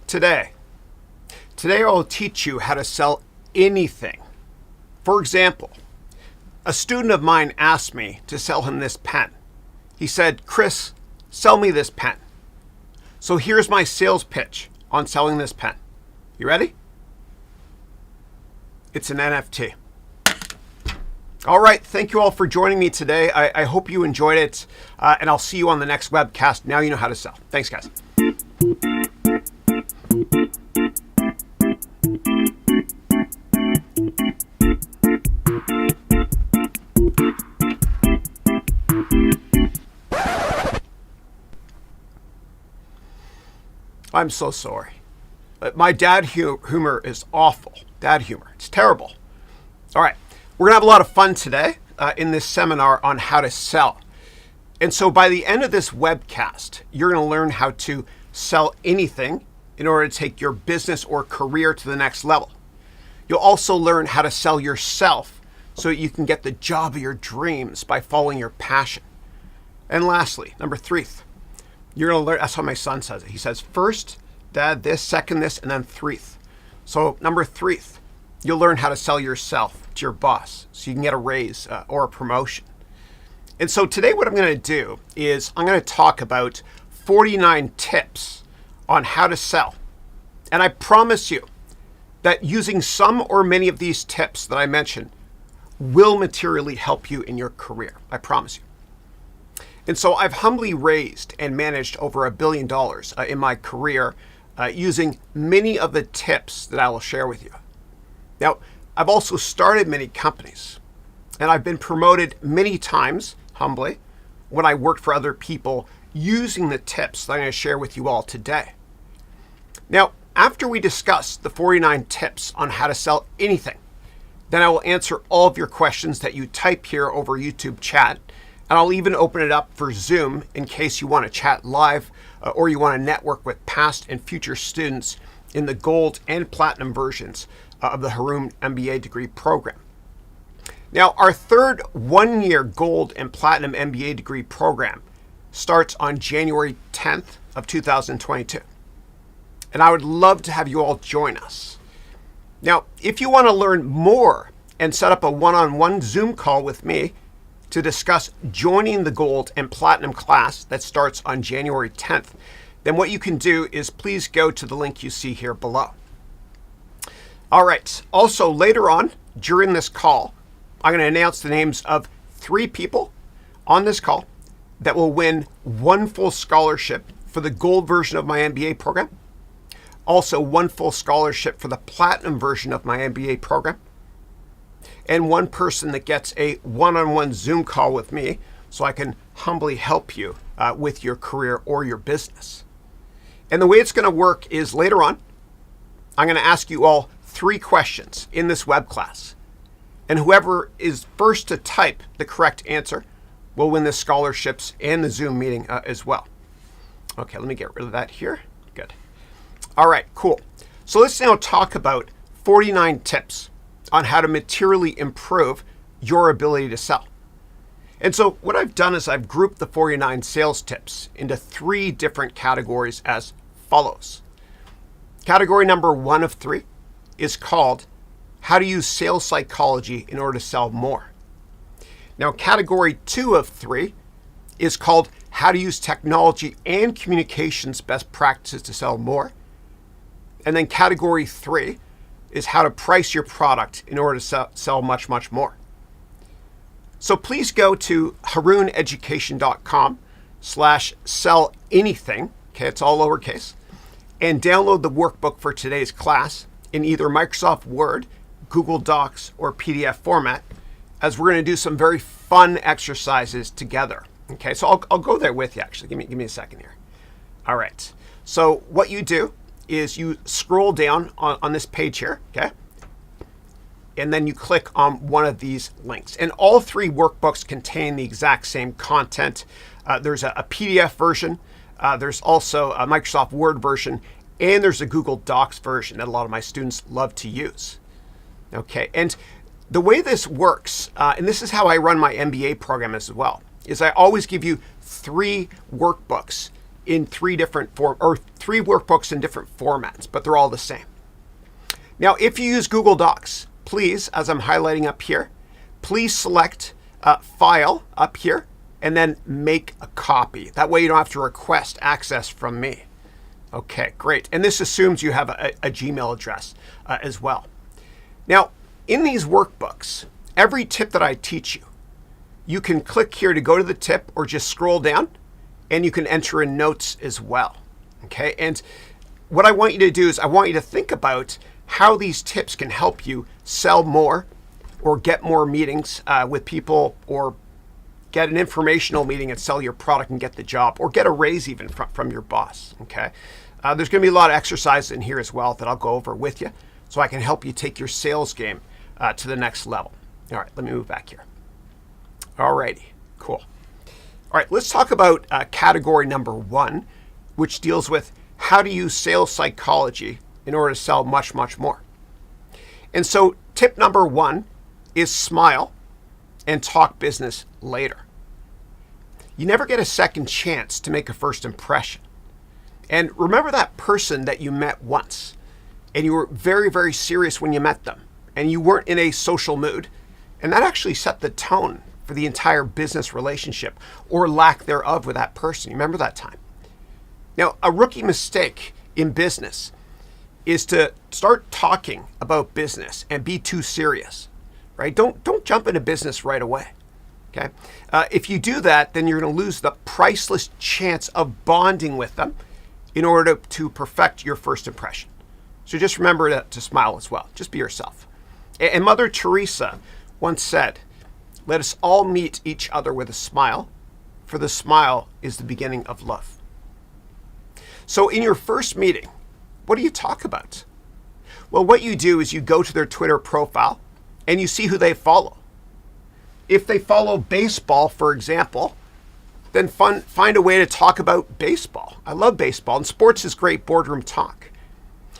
Today I will teach you how to sell anything. For example, a student of mine asked me to sell him this pen. He said, "Chris, sell me this pen." So here's my sales pitch on selling this pen. You ready? It's an NFT. All right, thank you all for joining me today. I hope you enjoyed it, and I'll see you on the next webcast. Now you know how to sell. Thanks, guys. I'm so sorry. My dad humor is awful. Dad humor. It's terrible. All right. We're going to have a lot of fun today in this seminar on how to sell. And so by the end of this webcast, you're going to learn how to sell anything in order to take your business or career to the next level. You'll also learn how to sell yourself so that you can get the job of your dreams by following your passion. And lastly, number 3, you're going to learn, that's how my son says it. He says, first, dad, this, second, this, and then 3. So number 3, you'll learn how to sell yourself to your boss so you can get a raise or a promotion. And so today what I'm going to do is I'm going to talk about 49 tips on how to sell. And I promise you that using some or many of these tips that I mentioned will materially help you in your career. I promise you. And so I've humbly raised and managed over $1 billion in my career using many of the tips that I will share with you. Now, I've also started many companies, and I've been promoted many times, humbly, when I worked for other people using the tips that I'm going to share with you all today. Now, after we discuss the 49 tips on how to sell anything, then I will answer all of your questions that you type here over YouTube chat, and I'll even open it up for Zoom in case you want to chat live or you want to network with past and future students in the gold and platinum versions of the Haroun MBA degree program. Now, our third one-year gold and platinum MBA degree program starts on January 10th of 2022. And I would love to have you all join us. Now, if you want to learn more and set up a one-on-one Zoom call with me to discuss joining the gold and platinum class that starts on January 10th, then what you can do is please go to the link you see here below. All right. Also, later on during this call, I'm going to announce the names of 3 people on this call that will win 1 full scholarship for the gold version of my MBA program. Also, 1 full scholarship for the platinum version of my MBA program. And 1 person that gets a one-on-one Zoom call with me so I can humbly help you with your career or your business. And the way it's going to work is later on, I'm going to ask you all 3 questions in this web class. And whoever is first to type the correct answer will win the scholarships and the Zoom meeting as well. Okay, let me get rid of that here. Good. All right, cool. So let's now talk about 49 tips on how to materially improve your ability to sell. And so what I've done is I've grouped the 49 sales tips into 3 different categories as follows. Category number 1 of 3 is called how to use sales psychology in order to sell more. Now, category 2 of 3 is called how to use technology and communications best practices to sell more. And then category 3 is how to price your product in order to sell much, much more. So please go to harouneducation.com/sell anything. Okay, it's all lowercase, and download the workbook for today's class in either Microsoft Word, Google Docs, or PDF format, as we're going to do some very fun exercises together. Okay, so I'll go there with you actually. Give me a second here. All right. So what you do is you scroll down on this page here, okay? And then you click on one of these links. And all 3 workbooks contain the exact same content. There's a PDF version, there's also a Microsoft Word version, and there's a Google Docs version that a lot of my students love to use. Okay, and the way this works, and this is how I run my MBA program as well, is I always give you 3 workbooks in three workbooks in different formats, but they're all the same. Now, if you use Google Docs, please, as I'm highlighting up here, please select File up here and then make a copy. That way you don't have to request access from me. Okay, great. And this assumes you have a Gmail address as well. Now, in these workbooks, every tip that I teach you, you can click here to go to the tip or just scroll down, and you can enter in notes as well. Okay, and what I want you to do is I want you to think about how these tips can help you sell more or get more meetings with people, or get an informational meeting and sell your product and get the job, or get a raise even from your boss. Okay, there's going to be a lot of exercises in here as well that I'll go over with you so I can help you take your sales game to the next level. All right, let me move back here. All righty, cool. All right, let's talk about category number 1, which deals with how to use sales psychology in order to sell much, much more. And so tip number 1 is smile and talk business later. You never get a second chance to make a first impression. And remember that person that you met once, and you were very, very serious when you met them, and you weren't in a social mood, and that actually set the tone for the entire business relationship or lack thereof with that person. You remember that time? Now, a rookie mistake in business is to start talking about business and be too serious, right? Don't jump into business right away, okay? If you do that, then you're going to lose the priceless chance of bonding with them in order to perfect your first impression. So just remember to smile as well. Just be yourself. And Mother Teresa once said, "Let us all meet each other with a smile, for the smile is the beginning of love." So in your first meeting, what do you talk about? Well, what you do is you go to their Twitter profile and you see who they follow. If they follow baseball, for example, then find a way to talk about baseball. I love baseball, and sports is great boardroom talk.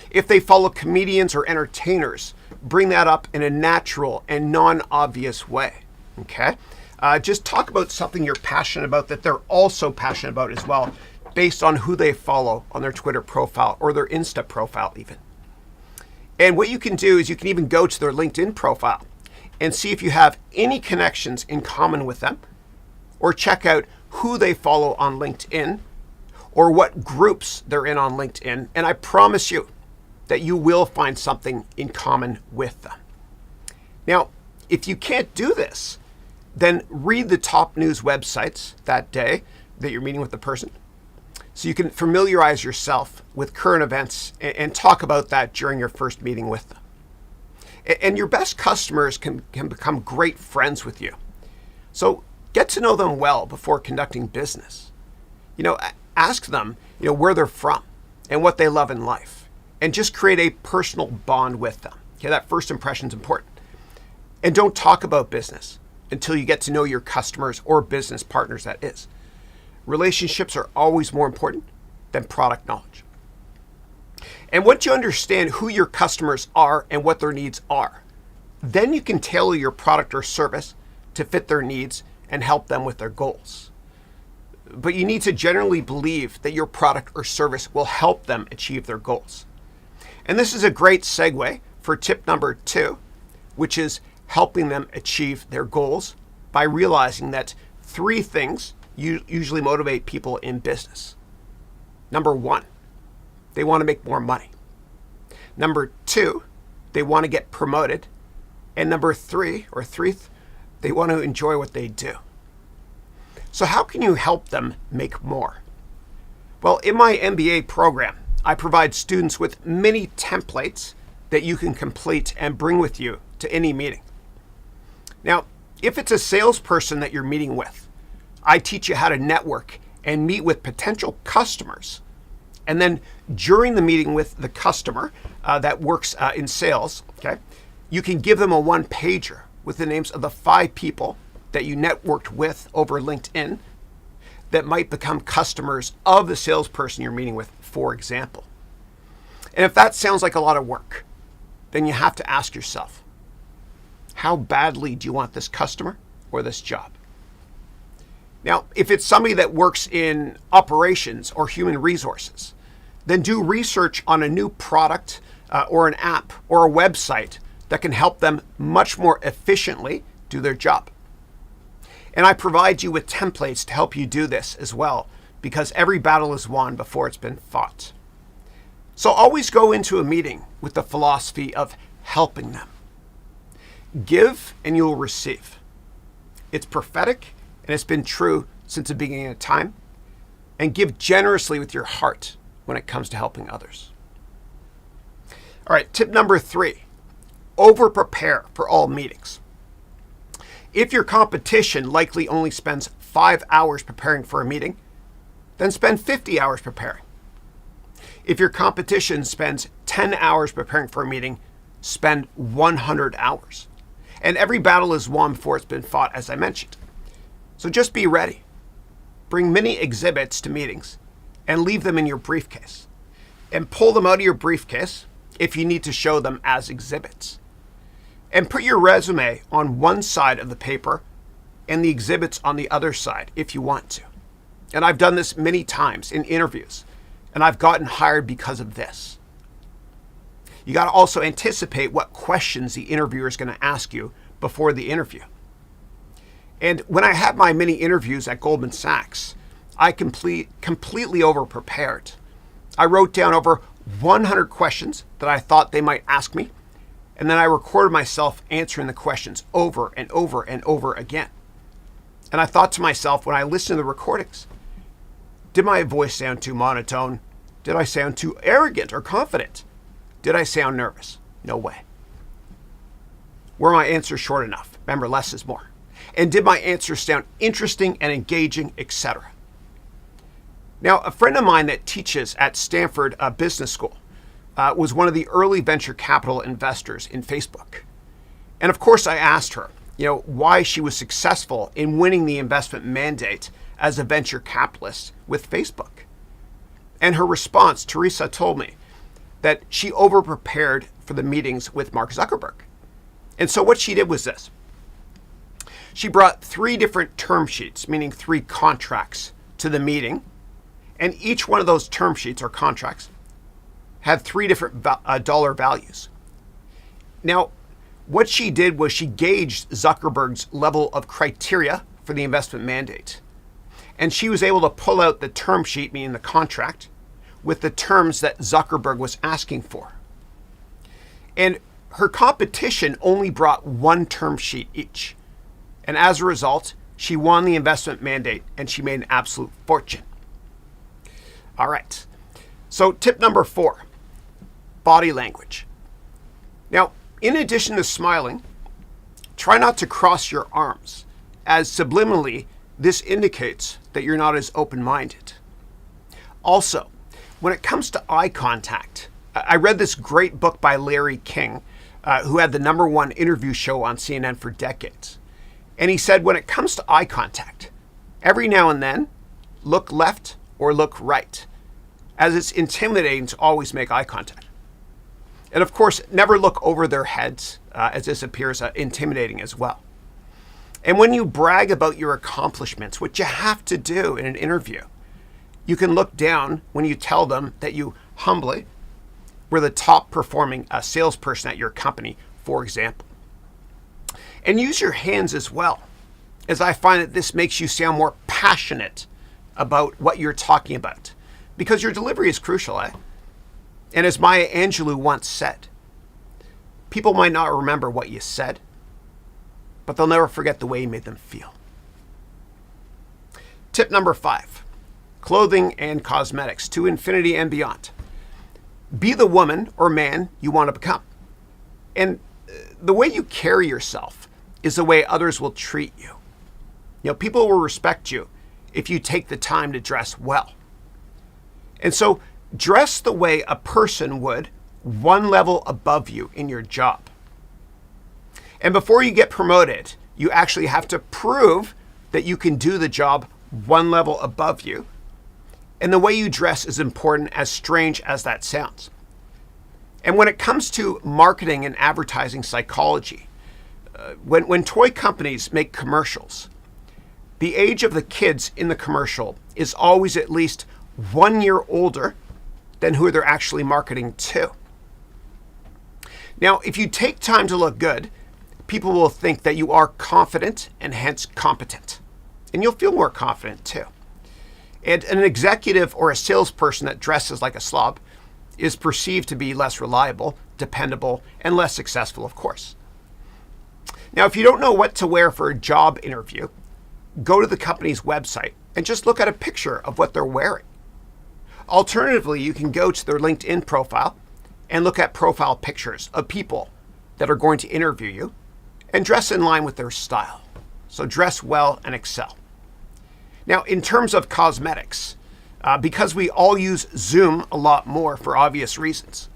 If they follow comedians or entertainers, bring that up in a natural and non-obvious way, okay? Just talk about something you're passionate about that they're also passionate about as well, based on who they follow on their Twitter profile or their Insta profile even. And what you can do is you can even go to their LinkedIn profile and see if you have any connections in common with them, or check out who they follow on LinkedIn or what groups they're in on LinkedIn. And I promise you that you will find something in common with them. Now, if you can't do this, then read the top news websites that day that you're meeting with the person, so you can familiarize yourself with current events and talk about that during your first meeting with them. And your best customers can become great friends with you. So get to know them well before conducting business. Ask them, where they're from and what they love in life, and just create a personal bond with them. Okay, that first impression is important. And don't talk about business until you get to know your customers or business partners, that is. Relationships are always more important than product knowledge. And once you understand who your customers are and what their needs are, then you can tailor your product or service to fit their needs and help them with their goals. But you need to generally believe that your product or service will help them achieve their goals. And this is a great segue for tip number 2, which is helping them achieve their goals by realizing that 3 things usually motivate people in business. Number 1, they want to make more money. Number 2, they want to get promoted. And number 3, they want to enjoy what they do. So how can you help them make more? Well, in my MBA program, I provide students with many templates that you can complete and bring with you to any meeting. Now, if it's a salesperson that you're meeting with, I teach you how to network and meet with potential customers. And then during the meeting with the customer that works in sales, okay, you can give them a 1-pager with the names of the 5 people that you networked with over LinkedIn that might become customers of the salesperson you're meeting with, for example. And if that sounds like a lot of work, then you have to ask yourself, how badly do you want this customer or this job? Now, if it's somebody that works in operations or human resources, then do research on a new product or an app or a website that can help them much more efficiently do their job. And I provide you with templates to help you do this as well, because every battle is won before it's been fought. So always go into a meeting with the philosophy of helping them. Give and you will receive. It's prophetic and it's been true since the beginning of time. And give generously with your heart when it comes to helping others. All right, tip number 3, over-prepare for all meetings. If your competition likely only spends 5 hours preparing for a meeting, then spend 50 hours preparing. If your competition spends 10 hours preparing for a meeting, spend 100 hours. And every battle is won before it's been fought, as I mentioned. So just be ready. Bring many exhibits to meetings and leave them in your briefcase. And pull them out of your briefcase if you need to show them as exhibits. And put your resume on one side of the paper and the exhibits on the other side if you want to. And I've done this many times in interviews, and I've gotten hired because of this. You got to also anticipate what questions the interviewer is going to ask you before the interview. And when I had my many interviews at Goldman Sachs, I completely over-prepared. I wrote down over 100 questions that I thought they might ask me, and then I recorded myself answering the questions over and over and over again. And I thought to myself when I listened to the recordings, did my voice sound too monotone? Did I sound too arrogant or confident? Did I sound nervous? No way. Were my answers short enough? Remember, less is more. And did my answers sound interesting and engaging, etc.? Now, a friend of mine that teaches at Stanford Business School was one of the early venture capital investors in Facebook. And of course, I asked her, why she was successful in winning the investment mandate as a venture capitalist with Facebook. And her response, Teresa told me that she over-prepared for the meetings with Mark Zuckerberg. And so what she did was this. She brought 3 different term sheets, meaning 3 contracts, to the meeting. And each one of those term sheets or contracts had 3 different dollar values. Now, what she did was she gauged Zuckerberg's level of criteria for the investment mandate. And she was able to pull out the term sheet, meaning the contract, with the terms that Zuckerberg was asking for. And her competition only brought 1 term sheet each. And as a result, she won the investment mandate and she made an absolute fortune. All right. So tip number 4, body language. Now, in addition to smiling, try not to cross your arms, as subliminally, this indicates that you're not as open-minded. Also, when it comes to eye contact, I read this great book by Larry King, who had the #1 interview show on CNN for decades. And he said, when it comes to eye contact, every now and then, look left or look right, as it's intimidating to always make eye contact. And of course, never look over their heads, as this appears intimidating as well. And when you brag about your accomplishments, which you have to do in an interview, you can look down when you tell them that you humbly were the top performing salesperson at your company, for example. And use your hands as well, as I find that this makes you sound more passionate about what you're talking about, because your delivery is crucial, eh? And as Maya Angelou once said, people might not remember what you said, but they'll never forget the way you made them feel. Tip number 5, clothing and cosmetics to infinity and beyond. Be the woman or man you want to become. And the way you carry yourself is the way others will treat you. People will respect you if you take the time to dress well. And so dress the way a person would 1 level above you in your job. And before you get promoted, you actually have to prove that you can do the job 1 level above you. And the way you dress is important, as strange as that sounds. And when it comes to marketing and advertising psychology, when toy companies make commercials, the age of the kids in the commercial is always at least 1 year older than who they're actually marketing to. Now, if you take time to look good, people will think that you are confident and hence competent. And you'll feel more confident too. And an executive or a salesperson that dresses like a slob is perceived to be less reliable, dependable, and less successful, of course. Now, if you don't know what to wear for a job interview, go to the company's website and just look at a picture of what they're wearing. Alternatively, you can go to their LinkedIn profile and look at profile pictures of people that are going to interview you and dress in line with their style. So dress well and excel. Now, in terms of cosmetics, because we all use Zoom a lot more for obvious reasons,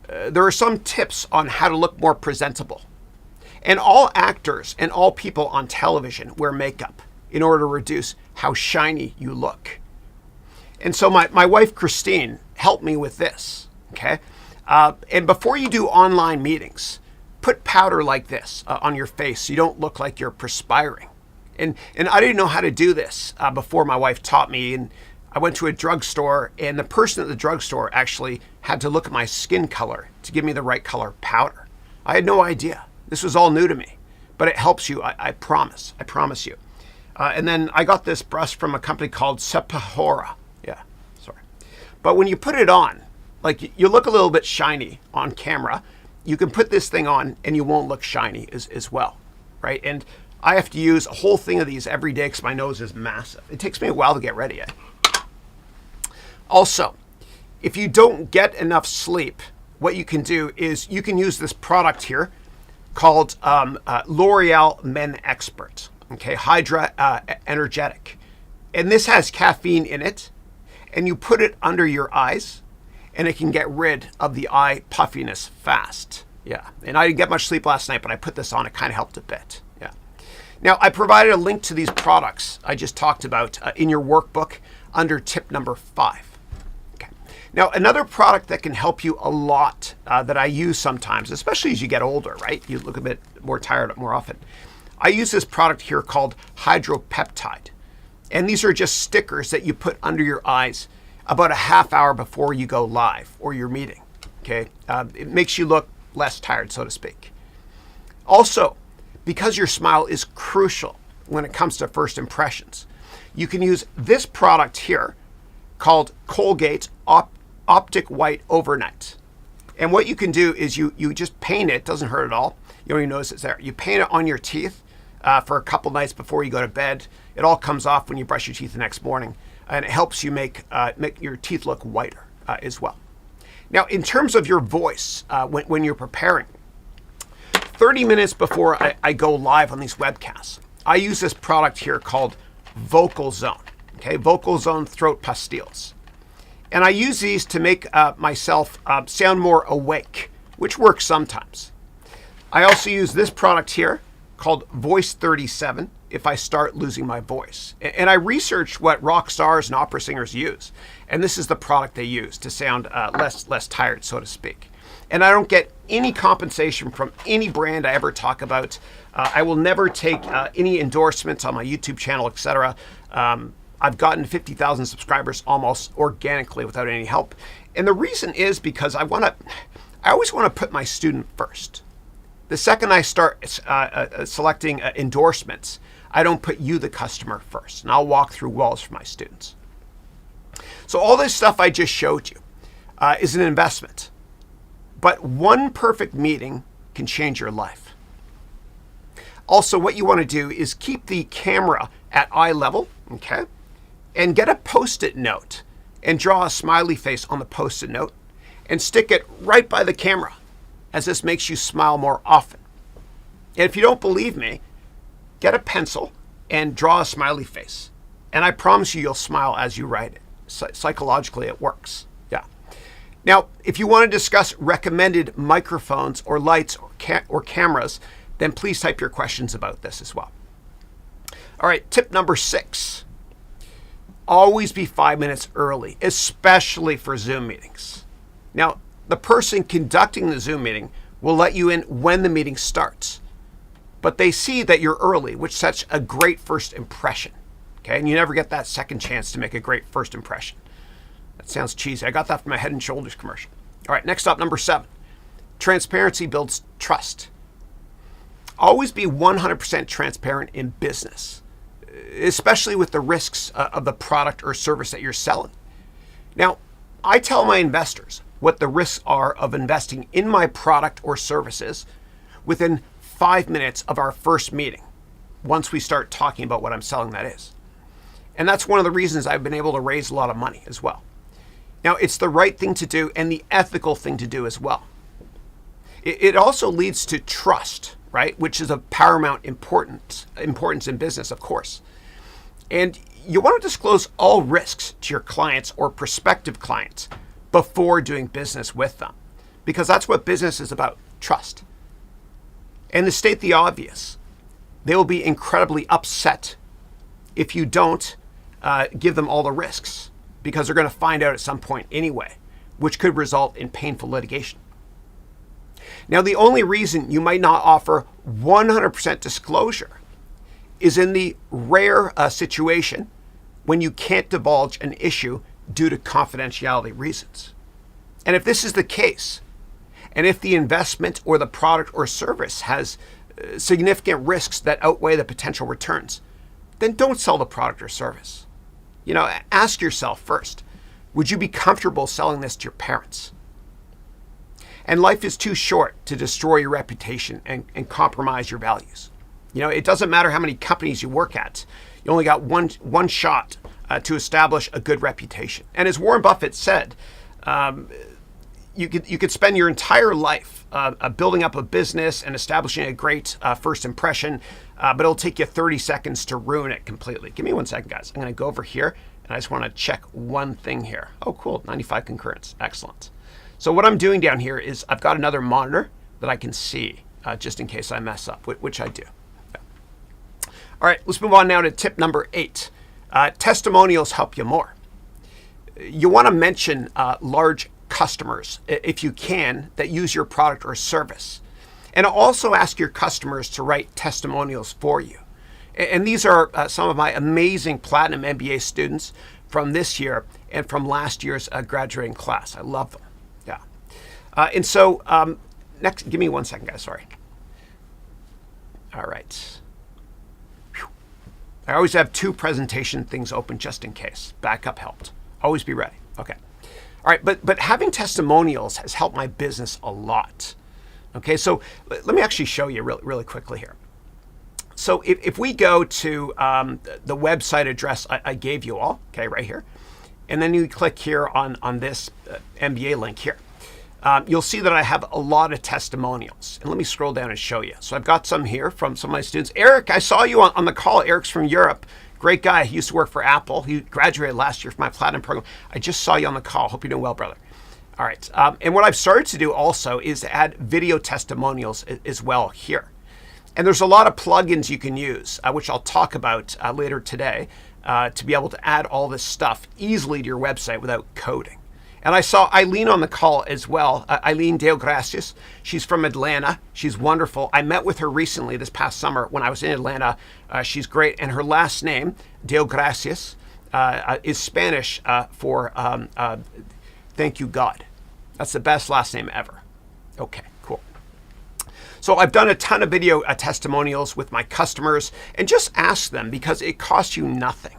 there are some tips on how to look more presentable. And all actors and all people on television wear makeup in order to reduce how shiny you look. And so my wife, Christine, helped me with this, okay? And before you do online meetings, put powder like this on your face so you don't look like you're perspiring. And I didn't know how to do this before my wife taught me. And I went to a drugstore, and the person at the drugstore actually had to look at my skin color to give me the right color powder. I had no idea. This was all new to me, but it helps you. I promise. I promise you. And then I got this brush from a company called Sephora. Yeah, sorry. But when you put it on, like you look a little bit shiny on camera, you can put this thing on and you won't look shiny as well, right? And I have to use a whole thing of these every day because my nose is massive. It takes me a while to get ready. Also, if you don't get enough sleep, what you can do is you can use this product here called L'Oreal Men Expert, okay, Hydra Energetic. And this has caffeine in it, and you put it under your eyes, and it can get rid of the eye puffiness fast. Yeah, and I didn't get much sleep last night, but I put this on. It kind of helped a bit. Yeah. Now, I provided a link to these products I just talked about in your workbook under tip number 5. Okay. Now, another product that can help you a lot that I use sometimes, especially as you get older, right? You look a bit more tired more often. I use this product here called Hydropeptide. And these are just stickers that you put under your eyes about a half hour before you go live or your meeting, okay? It makes you look less tired, so to speak. Also, because your smile is crucial when it comes to first impressions, you can use this product here called Colgate Optic White Overnight. And what you can do is you just paint it, doesn't hurt at all. You don't even notice it's there. You paint it on your teeth for a couple nights before you go to bed. It all comes off when you brush your teeth the next morning. And it helps you make your teeth look whiter as well. Now, in terms of your voice, when you're preparing, 30 minutes before I go live on these webcasts, I use this product here called Vocal Zone, okay? Vocal Zone Throat Pastilles. And I use these to make myself sound more awake, which works sometimes. I also use this product here called Voice 37 if I start losing my voice. And I researched what rock stars and opera singers use. And this is the product they use to sound less tired, so to speak. And I don't get any compensation from any brand I ever talk about. I will never take any endorsements on my YouTube channel, etc. I've gotten 50,000 subscribers almost organically without any help. And the reason is because I always want to put my student first. The second I start selecting endorsements, I don't put you, the customer, first. And I'll walk through walls for my students. So all this stuff I just showed you is an investment. But one perfect meeting can change your life. Also, what you want to do is keep the camera at eye level, okay? And get a Post-it note and draw a smiley face on the Post-it note and stick it right by the camera, as this makes you smile more often. And if you don't believe me, get a pencil and draw a smiley face. And I promise you'll smile as you write it. Psychologically, it works. Yeah. Now, if you want to discuss recommended microphones or lights or cameras, then please type your questions about this as well. All right, tip number 6. Always be 5 minutes early, especially for Zoom meetings. Now, the person conducting the Zoom meeting will let you in when the meeting starts, but they see that you're early, which sets a great first impression. Okay, and you never get that second chance to make a great first impression. That sounds cheesy. I got that from a Head and Shoulders commercial. All right, next up, number 7. Transparency builds trust. Always be 100% transparent in business, especially with the risks of the product or service that you're selling. Now, I tell my investors what the risks are of investing in my product or services within 5 minutes of our first meeting, once we start talking about what I'm selling, that is. And that's one of the reasons I've been able to raise a lot of money as well. Now, it's the right thing to do and the ethical thing to do as well. It also leads to trust, right? Which is of paramount importance in business, of course. And you want to disclose all risks to your clients or prospective clients before doing business with them, because that's what business is about, trust. And to state the obvious, they will be incredibly upset if you don't give them all the risks, because they're going to find out at some point anyway, which could result in painful litigation. Now, the only reason you might not offer 100% disclosure is in the rare situation when you can't divulge an issue due to confidentiality reasons. And if this is the case, and if the investment or the product or service has significant risks that outweigh the potential returns, then don't sell the product or service. Ask yourself first, would you be comfortable selling this to your parents? And life is too short to destroy your reputation and compromise your values. It doesn't matter how many companies you work at. You only got one shot to establish a good reputation. And as Warren Buffett said, you could spend your entire life building up a business and establishing a great first impression, but it'll take you 30 seconds to ruin it completely. Give me 1 second, guys. I'm going to go over here, and I just want to check one thing here. Oh, cool. 95 concurrence. Excellent. So what I'm doing down here is I've got another monitor that I can see just in case I mess up, which I do. Yeah. All right, let's move on now to tip number 8. Testimonials help you more. You want to mention large customers, if you can, that use your product or service. And also ask your customers to write testimonials for you. And these are some of my amazing Platinum MBA students from this year and from last year's graduating class. I love them. Yeah. And so next, give me 1 second, guys. Sorry. All right. Whew. I always have 2 presentation things open just in case. Backup helped. Always be ready. Okay. All right, but having testimonials has helped my business a lot. Okay, so let me actually show you really quickly here. So if we go to the website address I gave you all, okay, right here, and then you click here on this MBA link here, you'll see that I have a lot of testimonials. And let me scroll down and show you. So I've got some here from some of my students. Eric, I saw you on the call. Eric's from Europe. Great guy. He used to work for Apple. He graduated last year from my Platinum program. I just saw you on the call. Hope you're doing well, brother. All right. And what I've started to do also is to add video testimonials as well here. And there's a lot of plugins you can use, which I'll talk about later today, to be able to add all this stuff easily to your website without coding. And I saw Eileen on the call as well. Eileen Deo Gracias. She's from Atlanta. She's wonderful. I met with her recently this past summer when I was in Atlanta. She's great. And her last name, Deo Gracias, is Spanish for thank you, God. That's the best last name ever. Okay, cool. So I've done a ton of video testimonials with my customers, and just ask them because it costs you nothing.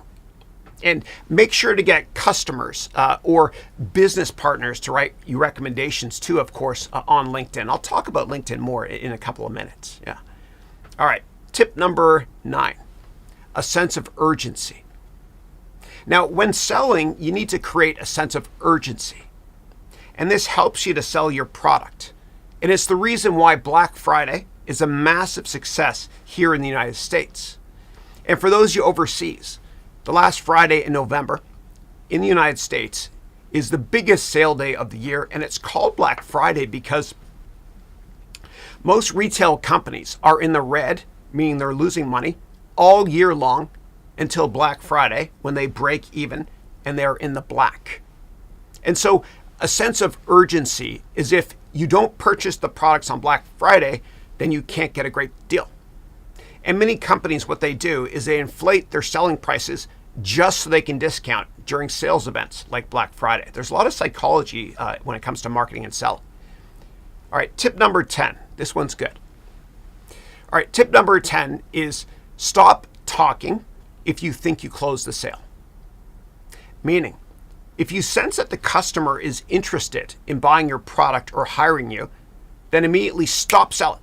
And make sure to get customers or business partners to write you recommendations to, of course, on LinkedIn. I'll talk about LinkedIn more in a couple of minutes. Yeah. All right. Tip number 9, a sense of urgency. Now, when selling, you need to create a sense of urgency. And this helps you to sell your product. And it's the reason why Black Friday is a massive success here in the United States. And for those of you overseas, the last Friday in November in the United States is the biggest sale day of the year, and it's called Black Friday because most retail companies are in the red, meaning they're losing money, all year long until Black Friday when they break even and they're in the black. And so a sense of urgency is if you don't purchase the products on Black Friday, then you can't get a great deal. And many companies, what they do is they inflate their selling prices just so they can discount during sales events like Black Friday. There's a lot of psychology when it comes to marketing and selling. All right, tip number 10. This one's good. All right, tip number 10 is stop talking if you think you closed the sale. Meaning, if you sense that the customer is interested in buying your product or hiring you, then immediately stop selling.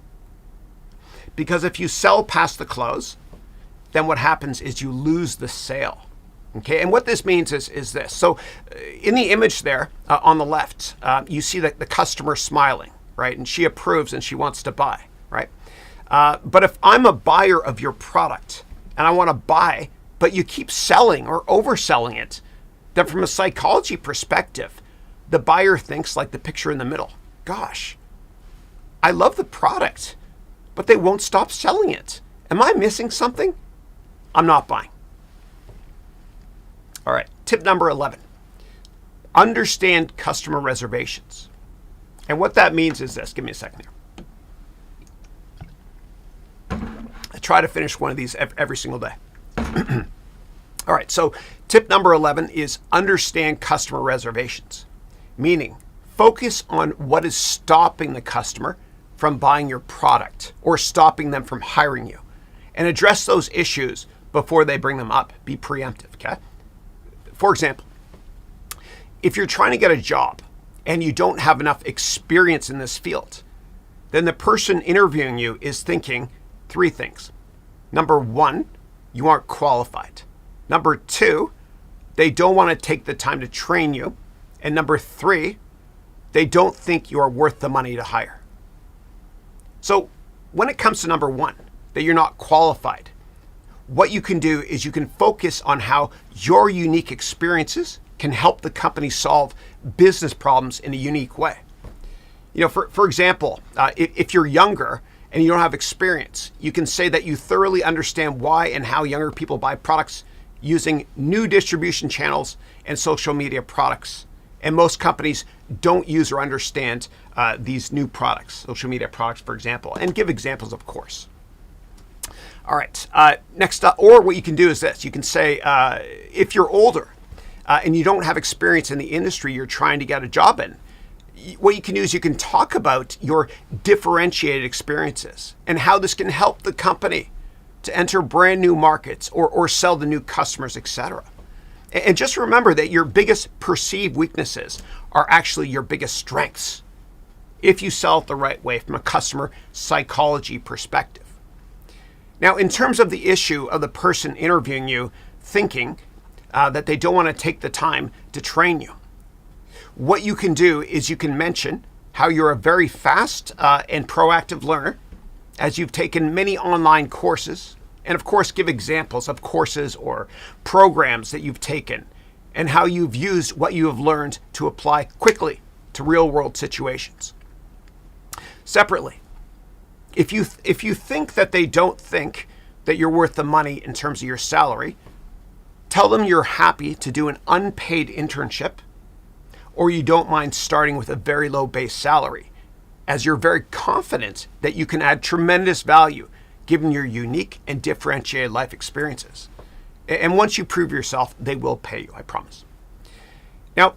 Because if you sell past the close, then what happens is you lose the sale. Okay, and what this means is this. So in the image there on the left, you see that the customer smiling, right? And she approves and she wants to buy, right? But if I'm a buyer of your product and I want to buy, but you keep selling or overselling it, then from a psychology perspective, the buyer thinks like the picture in the middle. Gosh, I love the product, but they won't stop selling it. Am I missing something? I'm not buying. All right, tip number 11. Understand customer reservations. And what that means is this. Give me a second here. I try to finish one of these every single day. All right, so tip number 11 is understand customer reservations, meaning focus on what is stopping the customer from buying your product or stopping them from hiring you, and address those issues before they bring them up. Be preemptive, okay? For example, if you're trying to get a job and you don't have enough experience in this field, then the person interviewing you is thinking three things. Number one, you aren't qualified. Number two, they don't want to take the time to train you. And number three, they don't think you are worth the money to hire. So when it comes to number one, that you're not qualified, what you can do is you can focus on how your unique experiences can help the company solve business problems in a unique way. You know, for example, if you're younger and you don't have experience, you can say that you thoroughly understand why and how younger people buy products using new distribution channels and social media products. And most companies don't use or understand these new products, social media products, for example, and give examples, of course. All right, next up, or what you can do is this. You can say, if you're older and you don't have experience in the industry you're trying to get a job in, what you can do is you can talk about your differentiated experiences and how this can help the company to enter brand new markets or sell to new customers, etc. And just remember that your biggest perceived weaknesses are actually your biggest strengths if you sell it the right way from a customer psychology perspective. Now, in terms of the issue of the person interviewing you thinking that they don't want to take the time to train you, what you can do is you can mention how you're a very fast and proactive learner, as you've taken many online courses, and of course give examples of courses or programs that you've taken and how you've used what you have learned to apply quickly to real-world situations. Separately, if you think that they don't think that you're worth the money in terms of your salary, tell them you're happy to do an unpaid internship, or you don't mind starting with a very low base salary, as you're very confident that you can add tremendous value given your unique and differentiated life experiences. And once you prove yourself, they will pay you, I promise. Now,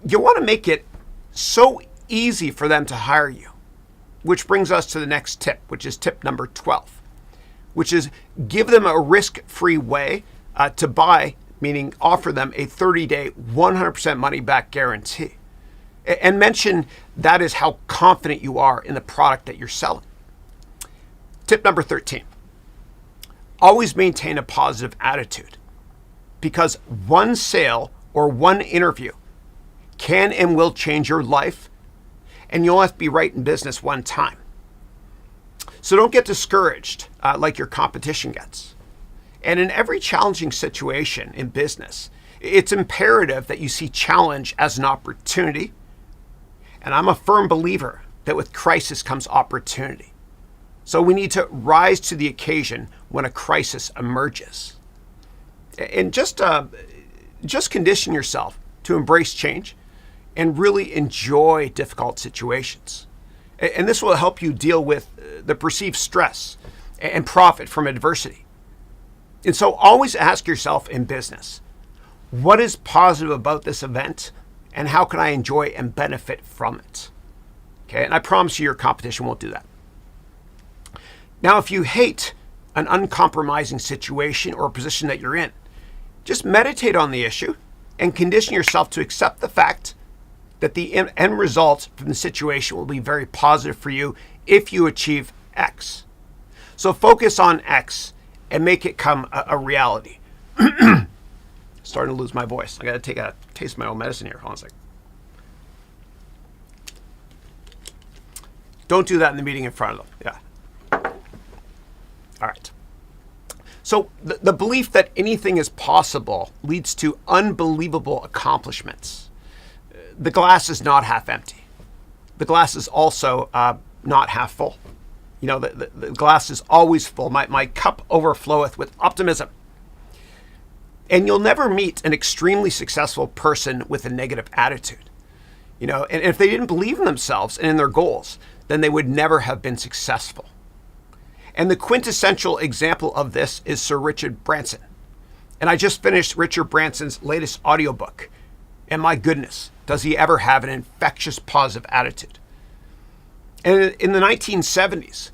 you want to make it so easy for them to hire you, which brings us to the next tip, which is tip number 12, which is give them a risk-free way to buy, meaning offer them a 30-day, 100% money-back guarantee. And mention that is how confident you are in the product that you're selling. Tip number 13, always maintain a positive attitude, because one sale or one interview can and will change your life, and you'll have to be right in business one time. So don't get discouraged like your competition gets. And in every challenging situation in business, it's imperative that you see challenge as an opportunity. And I'm a firm believer that with crisis comes opportunity. So we need to rise to the occasion when a crisis emerges. And just condition yourself to embrace change and really enjoy difficult situations. And this will help you deal with the perceived stress and profit from adversity. And so always ask yourself in business, what is positive about this event and how can I enjoy and benefit from it? Okay, and I promise you your competition won't do that. Now, if you hate an uncompromising situation or position that you're in, just meditate on the issue and condition yourself to accept the fact that the end result from the situation will be very positive for you if you achieve X. So focus on X and make it come a reality. Starting to lose my voice. I got to take a taste of my own medicine here. Hold on a second. Don't do that in the meeting in front of them. Yeah. All right. So the belief that anything is possible leads to unbelievable accomplishments. The glass is not half empty. The glass is also not half full. You know, the glass is always full. My cup overfloweth with optimism. And you'll never meet an extremely successful person with a negative attitude. You know, and if they didn't believe in themselves and in their goals, then they would never have been successful. And the quintessential example of this is Sir Richard Branson. And I just finished Richard Branson's latest audiobook. And my goodness, does he ever have an infectious positive attitude. And in the 1970s,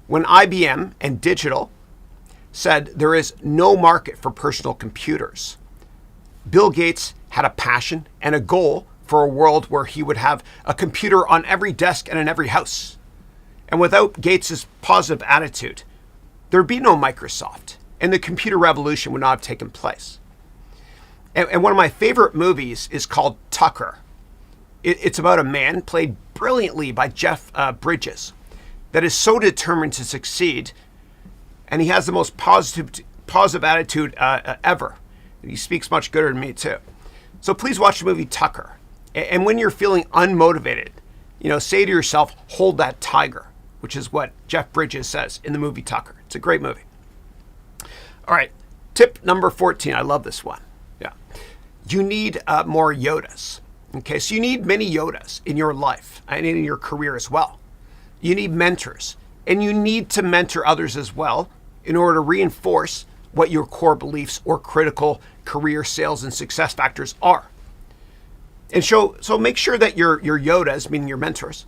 when IBM and digital said there is no market for personal computers, Bill Gates had a passion and a goal for a world where he would have a computer on every desk and in every house. And without Gates's positive attitude, there'd be no Microsoft, and the computer revolution would not have taken place. And one of my favorite movies is called Tucker. It's about a man played brilliantly by Jeff Bridges that is so determined to succeed, and he has the most positive attitude ever. He speaks much gooder than me too. So please watch the movie Tucker. And when you're feeling unmotivated, you know, say to yourself, hold that tiger, which is what Jeff Bridges says in the movie Tucker. It's a great movie. All right, tip number 14. I love this one. Yeah, you need more Yodas. Okay, so you need many Yodas in your life and in your career as well. You need mentors, and you need to mentor others as well in order to reinforce what your core beliefs or critical career sales and success factors are. And so make sure that your Yodas, meaning your mentors,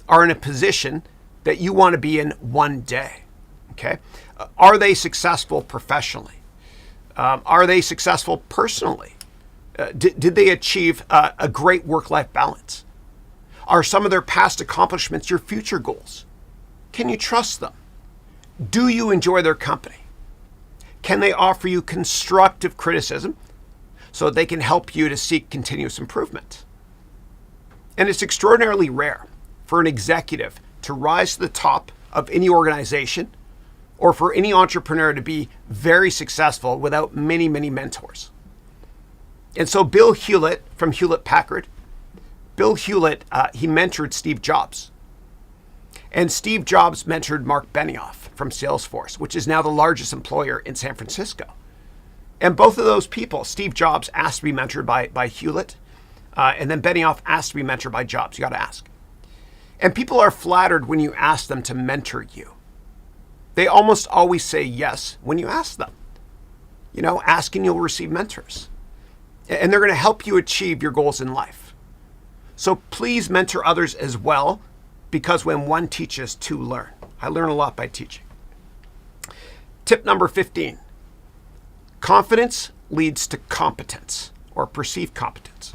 are in a position that you want to be in one day. Okay, are they successful professionally? Are they successful personally? Did they achieve a great work-life balance? Are some of their past accomplishments your future goals? Can you trust them? Do you enjoy their company? Can they offer you constructive criticism so that they can help you to seek continuous improvement? And it's extraordinarily rare for an executive to rise to the top of any organization or for any entrepreneur to be very successful without many, many mentors. And so Bill Hewlett from Hewlett-Packard, Bill Hewlett, he mentored Steve Jobs. And Steve Jobs mentored Mark Benioff from Salesforce, which is now the largest employer in San Francisco. And both of those people, Steve Jobs asked to be mentored by Hewlett, and then Benioff asked to be mentored by Jobs. You got to ask. And people are flattered when you ask them to mentor you. They almost always say yes when you ask them. You know, ask and you'll receive mentors. And they're going to help you achieve your goals in life. So please mentor others as well, because when one teaches, two learn. I learn a lot by teaching. Tip number 15. Confidence leads to competence or perceived competence.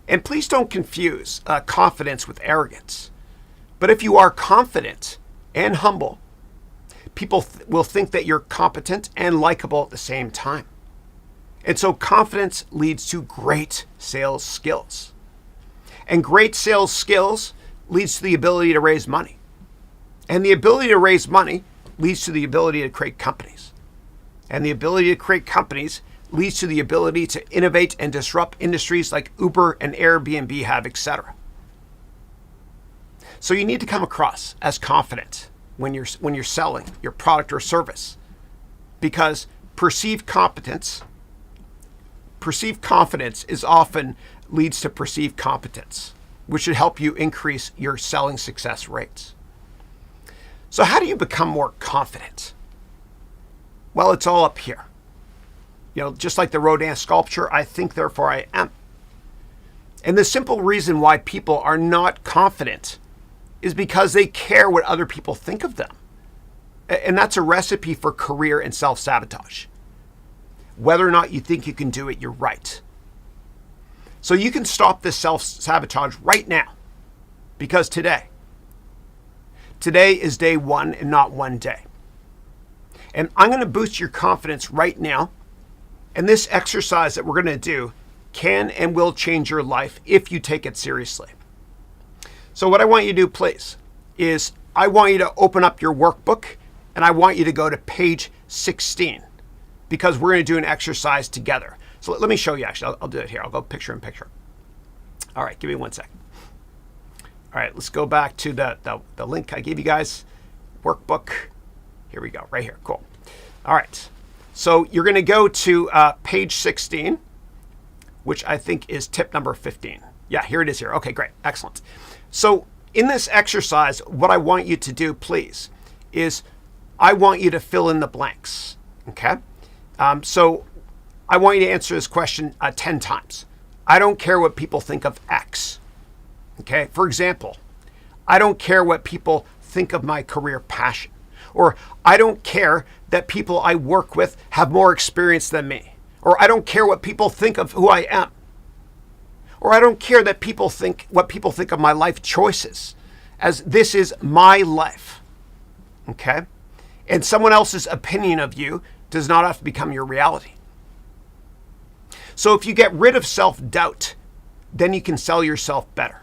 And please don't confuse confidence with arrogance. But if you are confident and humble, people will think that you're competent and likable at the same time. And so confidence leads to great sales skills. And great sales skills leads to the ability to raise money. And the ability to raise money leads to the ability to create companies. And the ability to create companies leads to the ability to innovate and disrupt industries like Uber and Airbnb have, etc. So you need to come across as confident when you're selling your product or service, because perceived confidence is often leads to perceived competence, which should help you increase your selling success rates. So how do you become more confident? Well, it's all up here. Just like the Rodin sculpture, I think, therefore I am. And the simple reason why people are not confident is because they care what other people think of them. And that's a recipe for career and self-sabotage. Whether or not you think you can do it, you're right. So you can stop this self-sabotage right now, because today is day one and not one day. And I'm going to boost your confidence right now. And this exercise that we're going to do can and will change your life if you take it seriously. So what I want you to do, please, is I want you to open up your workbook and I want you to go to page 16 because we're going to do an exercise together. So let me show you, actually. I'll do it here. I'll go picture in picture. All right, give me 1 second. All right, let's go back to the link I gave you guys. Workbook. Here we go, right here. Cool. All right. So you're going to go to page 16, which I think is tip number 15. Yeah, here it is here. Okay, great. Excellent. So in this exercise, what I want you to do, please, is I want you to fill in the blanks. Okay? So I want you to answer this question 10 times. I don't care what people think of X. Okay? For example, I don't care what people think of my career passion. Or I don't care that people I work with have more experience than me. Or I don't care what people think of who I am. Or I don't care that what people think of my life choices, as this is my life. Okay? And someone else's opinion of you does not have to become your reality. So if you get rid of self-doubt, then you can sell yourself better.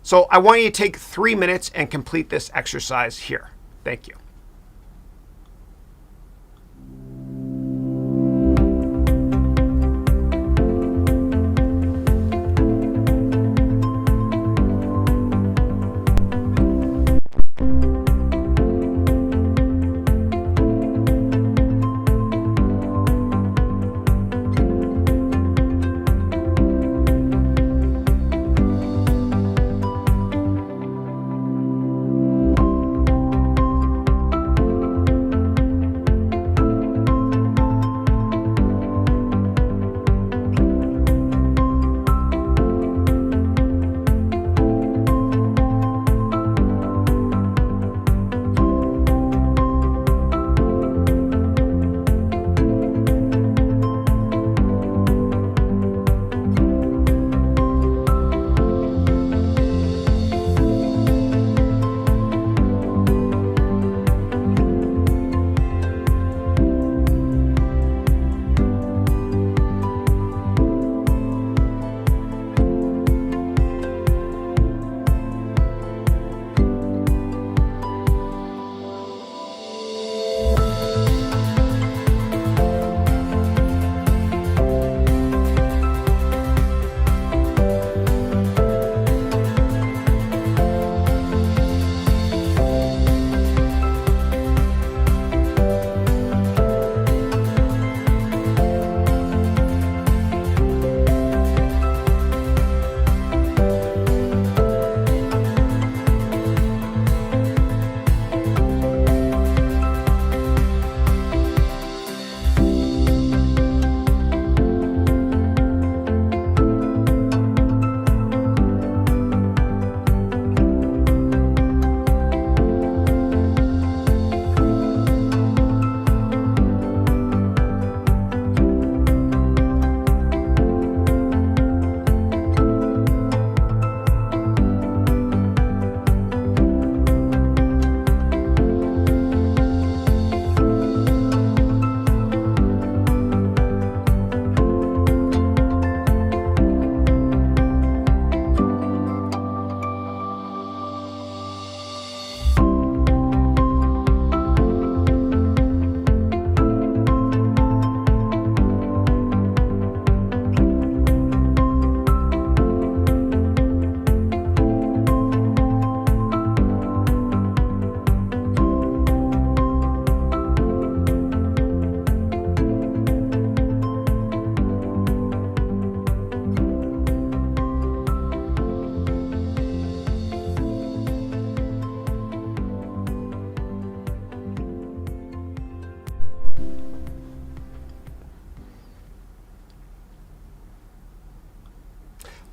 So I want you to take 3 minutes and complete this exercise here. Thank you.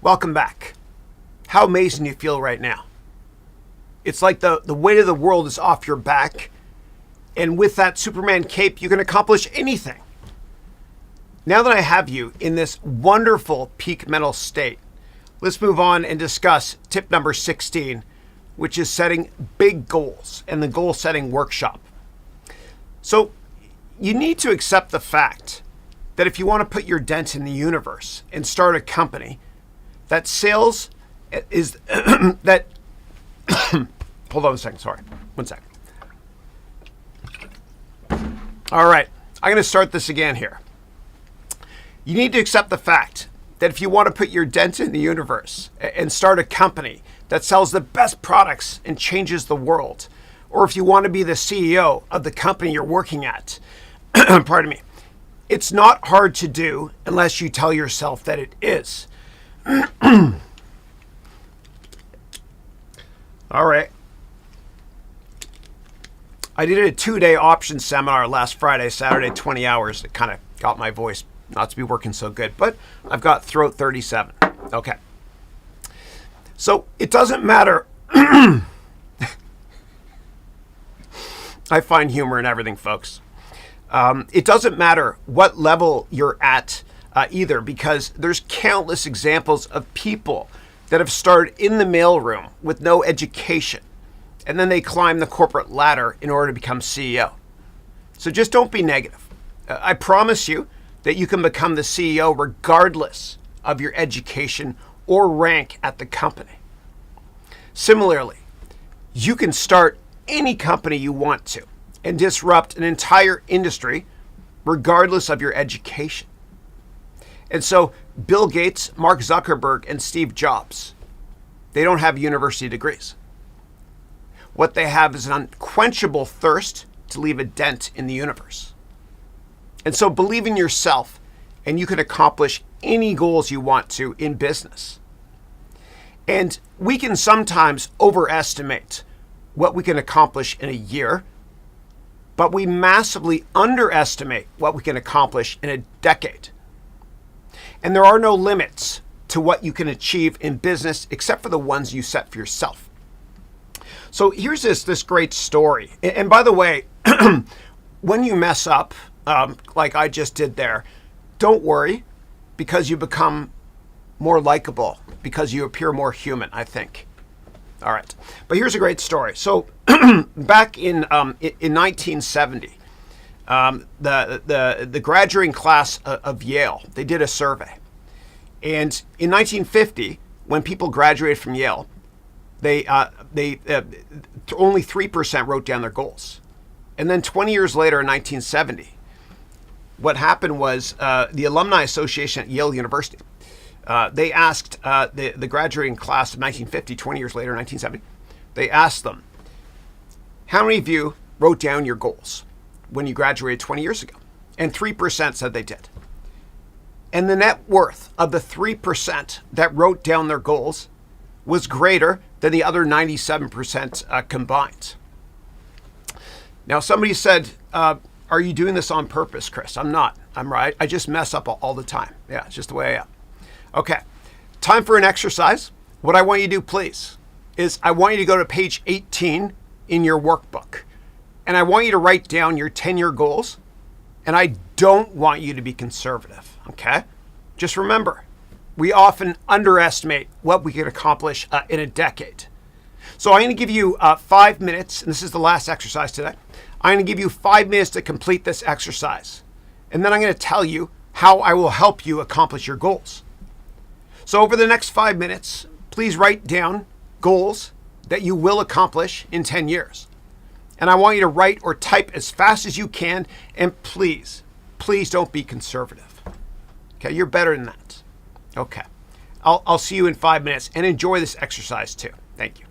Welcome back. How amazing you feel right now. It's like the weight of the world is off your back, and with that Superman cape, you can accomplish anything. Now that I have you in this wonderful peak mental state, let's move on and discuss tip number 16, which is setting big goals and the goal setting workshop. So you need to accept the fact that if you want to put your dent in the universe and start a company, that sales is that hold on a second, sorry. One second. All right, I'm going to start this again here. You need to accept the fact that if you want to put your dent in the universe and start a company that sells the best products and changes the world, or if you want to be the CEO of the company you're working at, pardon me, it's not hard to do unless you tell yourself that it is. All right. I did a 2-day option seminar last Friday, Saturday, 20 hours. It kind of got my voice not to be working so good, but I've got throat 37. Okay. So it doesn't matter. I find humor in everything, folks. It doesn't matter what level you're at either, because there's countless examples of people that have started in the mailroom with no education, and then they climb the corporate ladder in order to become CEO. So just don't be negative. I promise you that you can become the CEO regardless of your education or rank at the company. Similarly, you can start any company you want to and disrupt an entire industry regardless of your education. And so Bill Gates, Mark Zuckerberg, and Steve Jobs, they don't have university degrees. What they have is an unquenchable thirst to leave a dent in the universe. And so believe in yourself, and you can accomplish any goals you want to in business. And we can sometimes overestimate what we can accomplish in a year, but we massively underestimate what we can accomplish in a decade. And there are no limits to what you can achieve in business except for the ones you set for yourself. So here's this great story. And by the way, when you mess up, like I just did there, don't worry, because you become more likable, because you appear more human, I think. All right. But here's a great story. So back in 1970, the graduating class of Yale, they did a survey. And in 1950, when people graduated from Yale, they only 3% wrote down their goals. And then 20 years later in 1970, what happened was the Alumni Association at Yale University, they asked the graduating class of 1950, 20 years later, 1970, they asked them, how many of you wrote down your goals when you graduated 20 years ago? And 3% said they did. And the net worth of the 3% that wrote down their goals was greater than the other 97% combined. Now, somebody said, are you doing this on purpose, Chris? I'm not. I'm right. I just mess up all the time. Yeah, it's just the way I am. Okay, time for an exercise. What I want you to do, please, is I want you to go to page 18 in your workbook. And I want you to write down your 10-year goals. And I don't want you to be conservative, okay? Just remember, we often underestimate what we can accomplish in a decade. So I'm going to give you 5 minutes, and this is the last exercise today. I'm going to give you 5 minutes to complete this exercise. And then I'm going to tell you how I will help you accomplish your goals. So over the next 5 minutes, please write down goals that you will accomplish in 10 years. And I want you to write or type as fast as you can. And please, please don't be conservative. Okay, you're better than that. Okay, I'll see you in 5 minutes, and enjoy this exercise too. Thank you.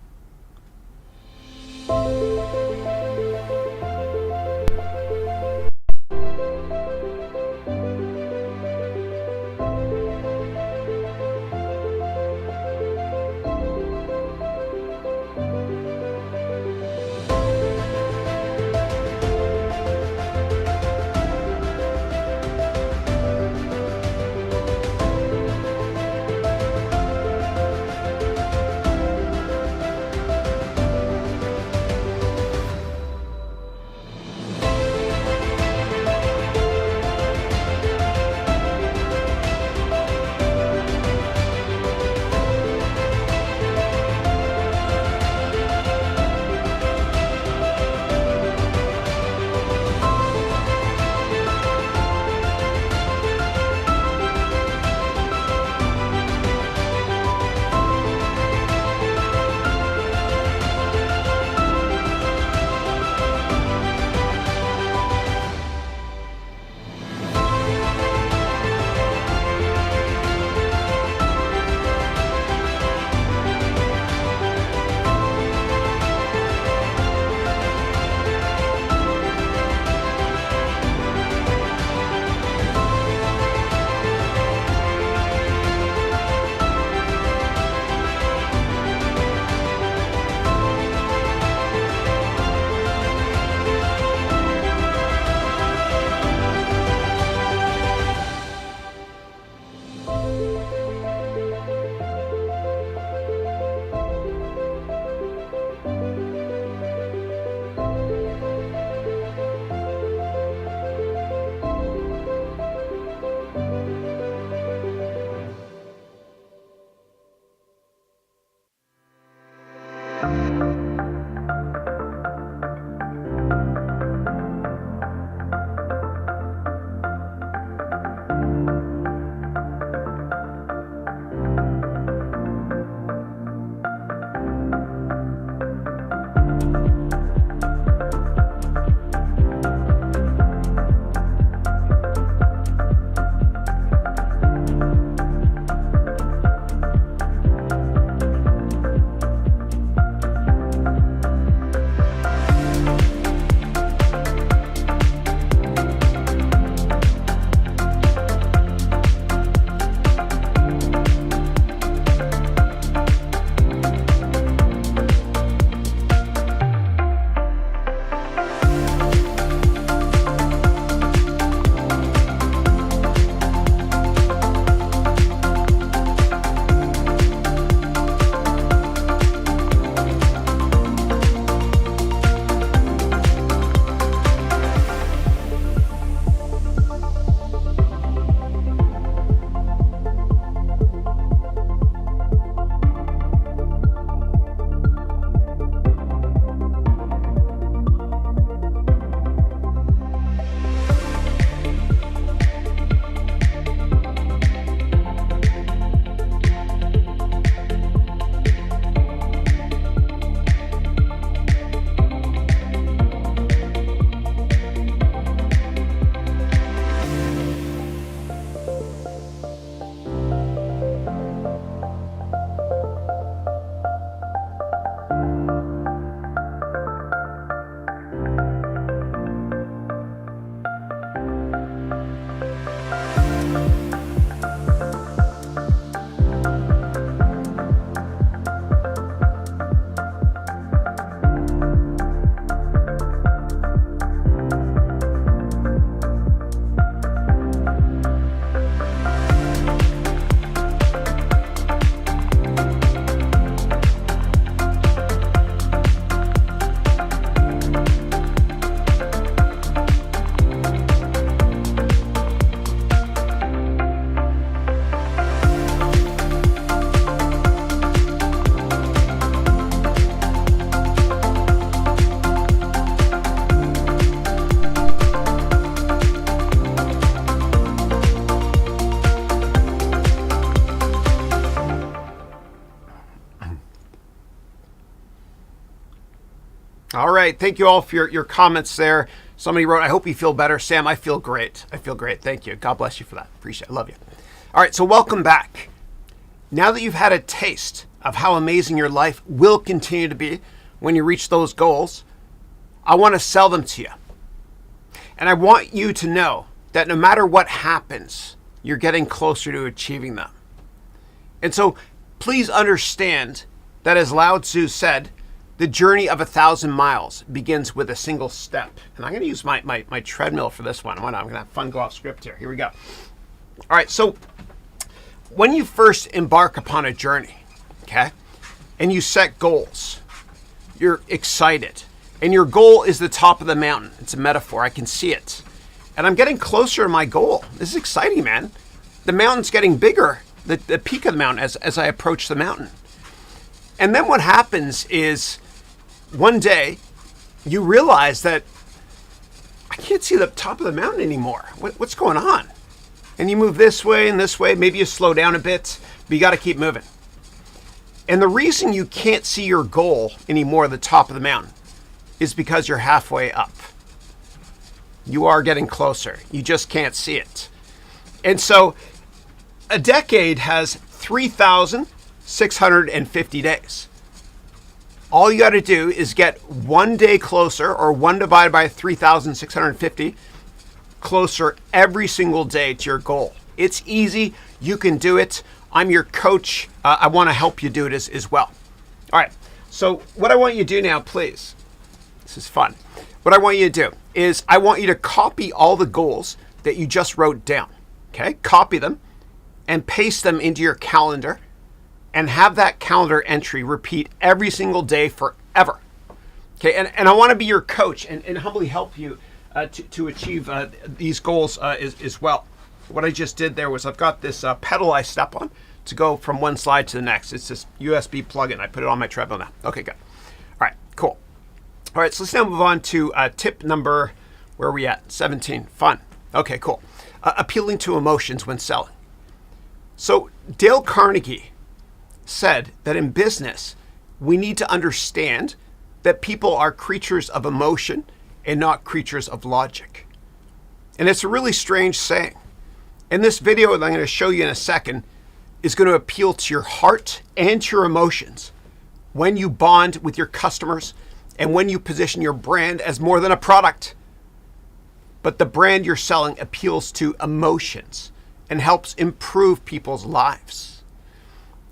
All right. Thank you all for your comments there. Somebody wrote, I hope you feel better. Sam, I feel great. I feel great. Thank you. God bless you for that. Appreciate it. I love you. All right. So welcome back. Now that you've had a taste of how amazing your life will continue to be when you reach those goals, I want to sell them to you. And I want you to know that no matter what happens, you're getting closer to achieving them. And so please understand that, as Lao Tzu said, the journey of 1,000 miles begins with a single step. And I'm going to use my treadmill for this one. Why not? I'm going to have fun, go off script here. Here we go. All right, so when you first embark upon a journey, okay, and you set goals, you're excited. And your goal is the top of the mountain. It's a metaphor. I can see it. And I'm getting closer to my goal. This is exciting, man. The mountain's getting bigger, the peak of the mountain as I approach the mountain. And then what happens is one day you realize that I can't see the top of the mountain anymore. What's going on? And you move this way and this way. Maybe you slow down a bit, but you got to keep moving. And the reason you can't see your goal anymore at the top of the mountain is because you're halfway up. You are getting closer. You just can't see it. And so a decade has 3,650 days. All you got to do is get 1 day closer, or 1 divided by 3,650 closer every single day to your goal. It's easy. You can do it. I'm your coach. I want to help you do it as well. All right. So what I want you to do now, please, this is fun. What I want you to do is I want you to copy all the goals that you just wrote down. Okay? Copy them and paste them into your calendar, and have that calendar entry repeat every single day forever. Okay, and I want to be your coach and humbly help you to achieve these goals as well. What I just did there was I've got this pedal I step on to go from one slide to the next. It's this USB plug-in. I put it on my treadmill now. Okay, good. All right, cool. All right, so let's now move on to tip number, where are we at? 17, fun. Okay, cool. Appealing to emotions when selling. So Dale Carnegie said that in business, we need to understand that people are creatures of emotion and not creatures of logic. And it's a really strange saying. And this video that I'm going to show you in a second is going to appeal to your heart and to your emotions when you bond with your customers and when you position your brand as more than a product. But the brand you're selling appeals to emotions and helps improve people's lives.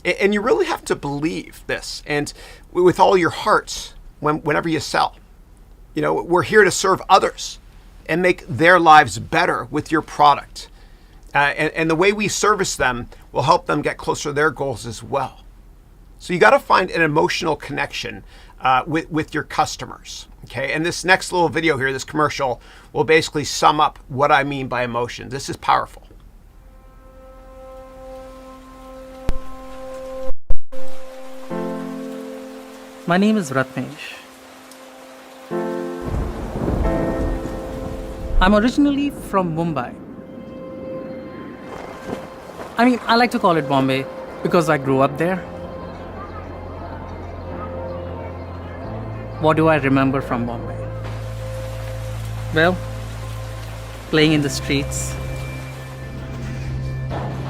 And you really have to believe this, and with all your heart, whenever you sell. You know, we're here to serve others and make their lives better with your product. And the way we service them will help them get closer to their goals as well. So you got to find an emotional connection with your customers. Okay, and this next little video here, this commercial, will basically sum up what I mean by emotion. This is powerful. My name is Ratnesh. I'm originally from Mumbai. I mean, I like to call it Bombay because I grew up there. What do I remember from Bombay? Well, playing in the streets,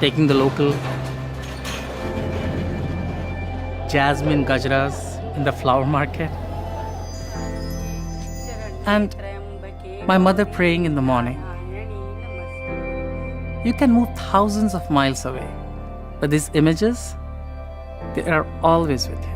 taking the local jasmine gajras in the flower market, and my mother praying in the morning. You can move thousands of miles away, but these images, they are always with you.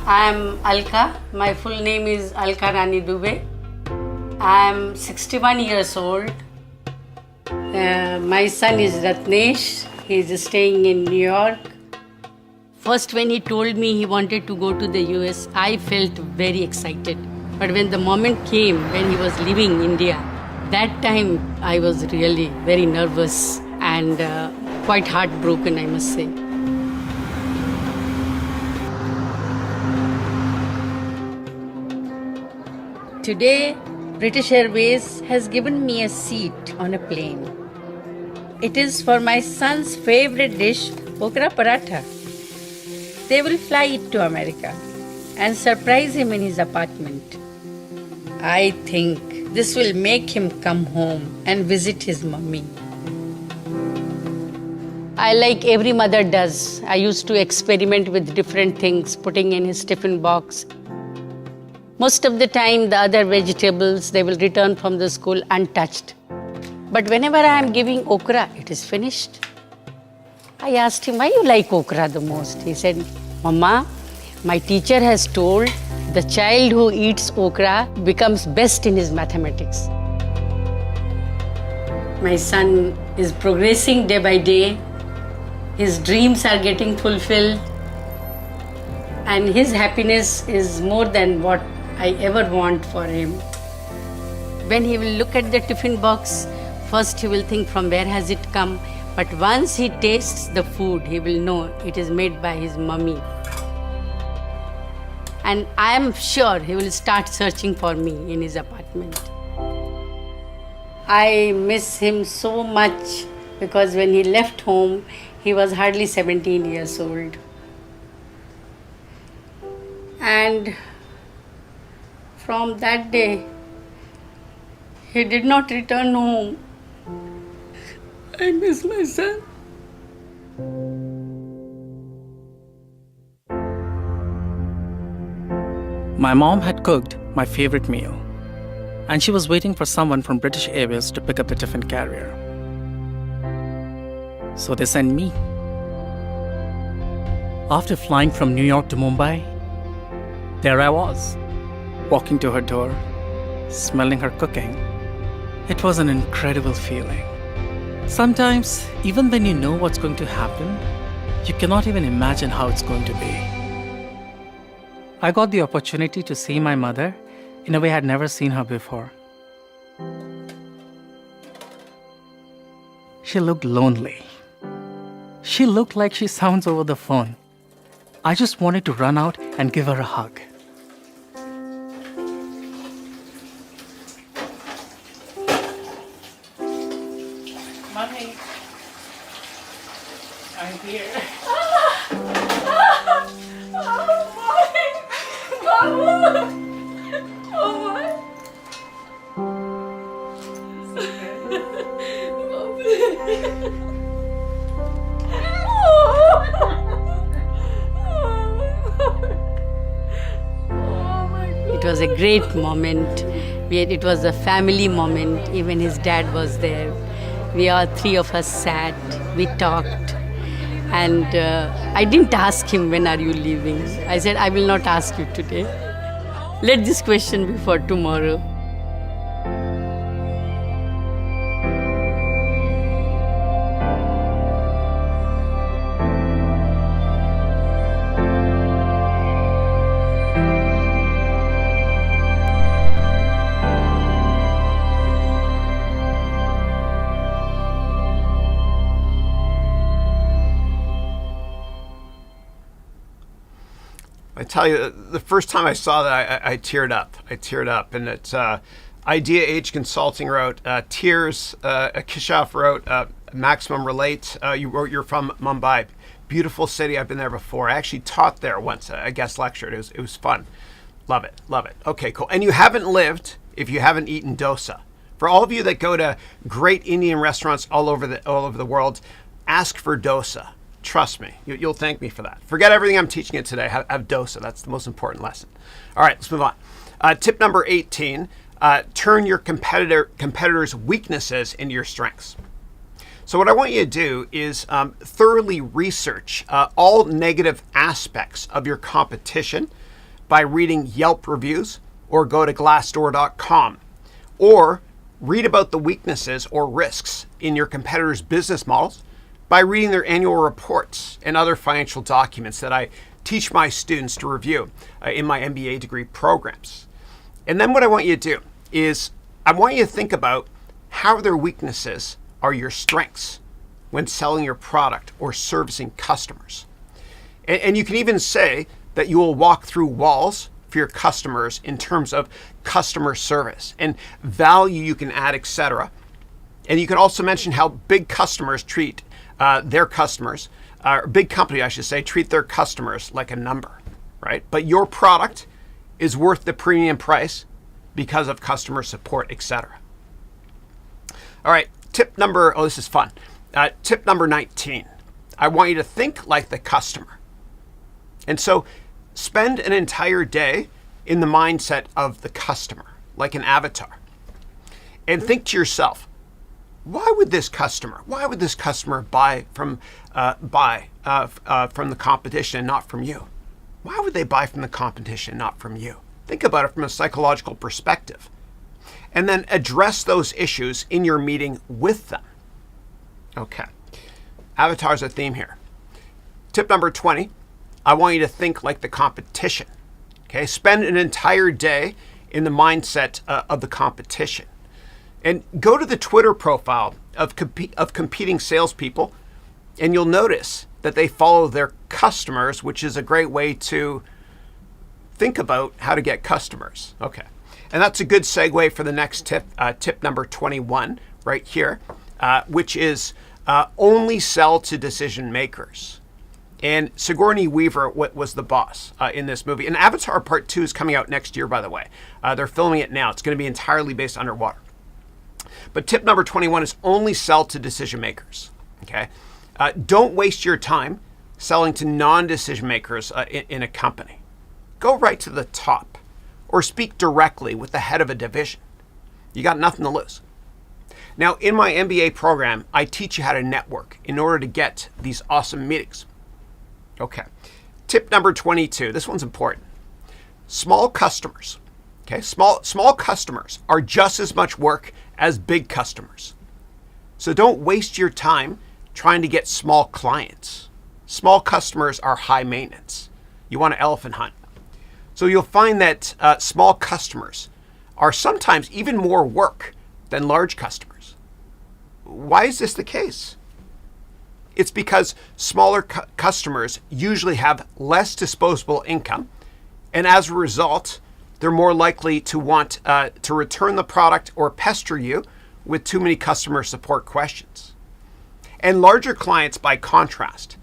I am Alka. My full name is Alka Rani Dubey. I am 61 years old. My son is Ratnesh. He is staying in New York. First, when he told me he wanted to go to the US, I felt very excited. But when the moment came when he was leaving India, that time I was really very nervous and quite heartbroken, I must say. Today, British Airways has given me a seat on a plane. It is for my son's favorite dish, okra paratha. They will fly it to America and surprise him in his apartment. I think this will make him come home and visit his mummy. I, like every mother does, I used to experiment with different things, putting in his tiffin box. Most of the time, the other vegetables, they will return from the school untouched. But whenever I am giving okra, it is finished. I asked him, why you like okra the most? He said, Mama, my teacher has told the child who eats okra becomes best in his mathematics. My son is progressing day by day. His dreams are getting fulfilled. And his happiness is more than what I ever want for him. When he will look at the tiffin box, first he will think from where has it come, but once he tastes the food, he will know it is made by his mummy. And I am sure he will start searching for me in his apartment. I miss him so much because when he left home, he was hardly 17 years old. And from that day, he did not return home. I miss my son. My mom had cooked my favorite meal, and she was waiting for someone from British Airways to pick up the tiffin carrier. So they sent me. After flying from New York to Mumbai, there I was, walking to her door, smelling her cooking. It was an incredible feeling. Sometimes, even when you know what's going to happen, you cannot even imagine how it's going to be. I got the opportunity to see my mother in a way I'd never seen her before. She looked lonely. She looked like she sounds over the phone. I just wanted to run out and give her a hug. Mommy, I'm here. It was a great moment. It was a family moment. Even his dad was there. We all three of us sat, we talked. And I didn't ask him, when are you leaving? I said, I will not ask you today. Let this question be for tomorrow. I tell you, the first time I saw that, I teared up. And it's Idea Age Consulting wrote, Tears, Kishoff wrote, Maximum Relate. You're from Mumbai. Beautiful city. I've been there before. I actually taught there once. I guest lectured. It was fun. Love it. Okay, cool. And you haven't lived if you haven't eaten dosa. For all of you that go to great Indian restaurants all over the world, ask for dosa. Trust me, you'll thank me for that. Forget everything I'm teaching you today. Have dosa. That's the most important lesson. All right, let's move on. Tip number 18, turn your competitors' weaknesses into your strengths. So what I want you to do is thoroughly research all negative aspects of your competition by reading Yelp reviews or go to glassdoor.com, or read about the weaknesses or risks in your competitors' business models by reading their annual reports and other financial documents that I teach my students to review in my MBA degree programs. And then what I want you to do is I want you to think about how their weaknesses are your strengths when selling your product or servicing customers. And you can even say that you will walk through walls for your customers in terms of customer service and value you can add, etc. And you can also mention how big customers treat their customers, big company, I should say, treat their customers like a number, right? But your product is worth the premium price because of customer support, etc. All right, this is fun. Tip number 19, I want you to think like the customer. And so spend an entire day in the mindset of the customer, like an avatar. And think to yourself, why would this customer buy from the competition and not from you? Why would they buy from the competition and not from you? Think about it from a psychological perspective. And then address those issues in your meeting with them. Okay. Avatar's a theme here. Tip number 20, I want you to think like the competition. Okay, spend an entire day in the mindset of the competition. And go to the Twitter profile of competing salespeople, and you'll notice that they follow their customers, which is a great way to think about how to get customers. Okay, and that's a good segue for the next tip, tip number 21, right here, which is only sell to decision makers. And Sigourney Weaver was the boss in this movie. And Avatar Part 2 is coming out next year, by the way. They're filming it now. It's going to be entirely based underwater. But tip number 21 is only sell to decision makers. Okay, don't waste your time selling to non-decision makers in a company. Go right to the top, or speak directly with the head of a division. You got nothing to lose. Now, in my MBA program, I teach you how to network in order to get these awesome meetings. Okay, tip number 22. This one's important. Small customers. Okay, small customers are just as much work as big customers. So don't waste your time trying to get small clients. Small customers are high maintenance. You want to elephant hunt. So you'll find that small customers are sometimes even more work than large customers. Why is this the case? It's because smaller customers usually have less disposable income, and as a result, they're more likely to want to return the product or pester you with too many customer support questions. And larger clients, by contrast,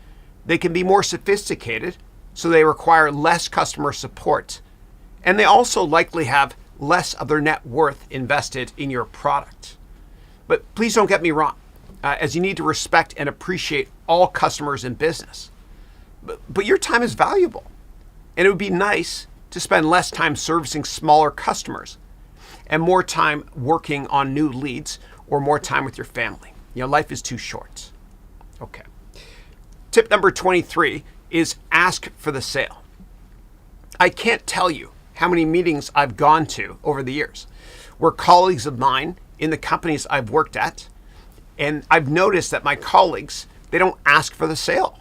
they can be more sophisticated, so they require less customer support, and they also likely have less of their net worth invested in your product. But please don't get me wrong, as you need to respect and appreciate all customers in business. But your time is valuable, and it would be nice to spend less time servicing smaller customers and more time working on new leads or more time with your family. Life is too short. Okay. Tip number 23 is ask for the sale. I can't tell you how many meetings I've gone to over the years where colleagues of mine in the companies I've worked at, and I've noticed that my colleagues, they don't ask for the sale.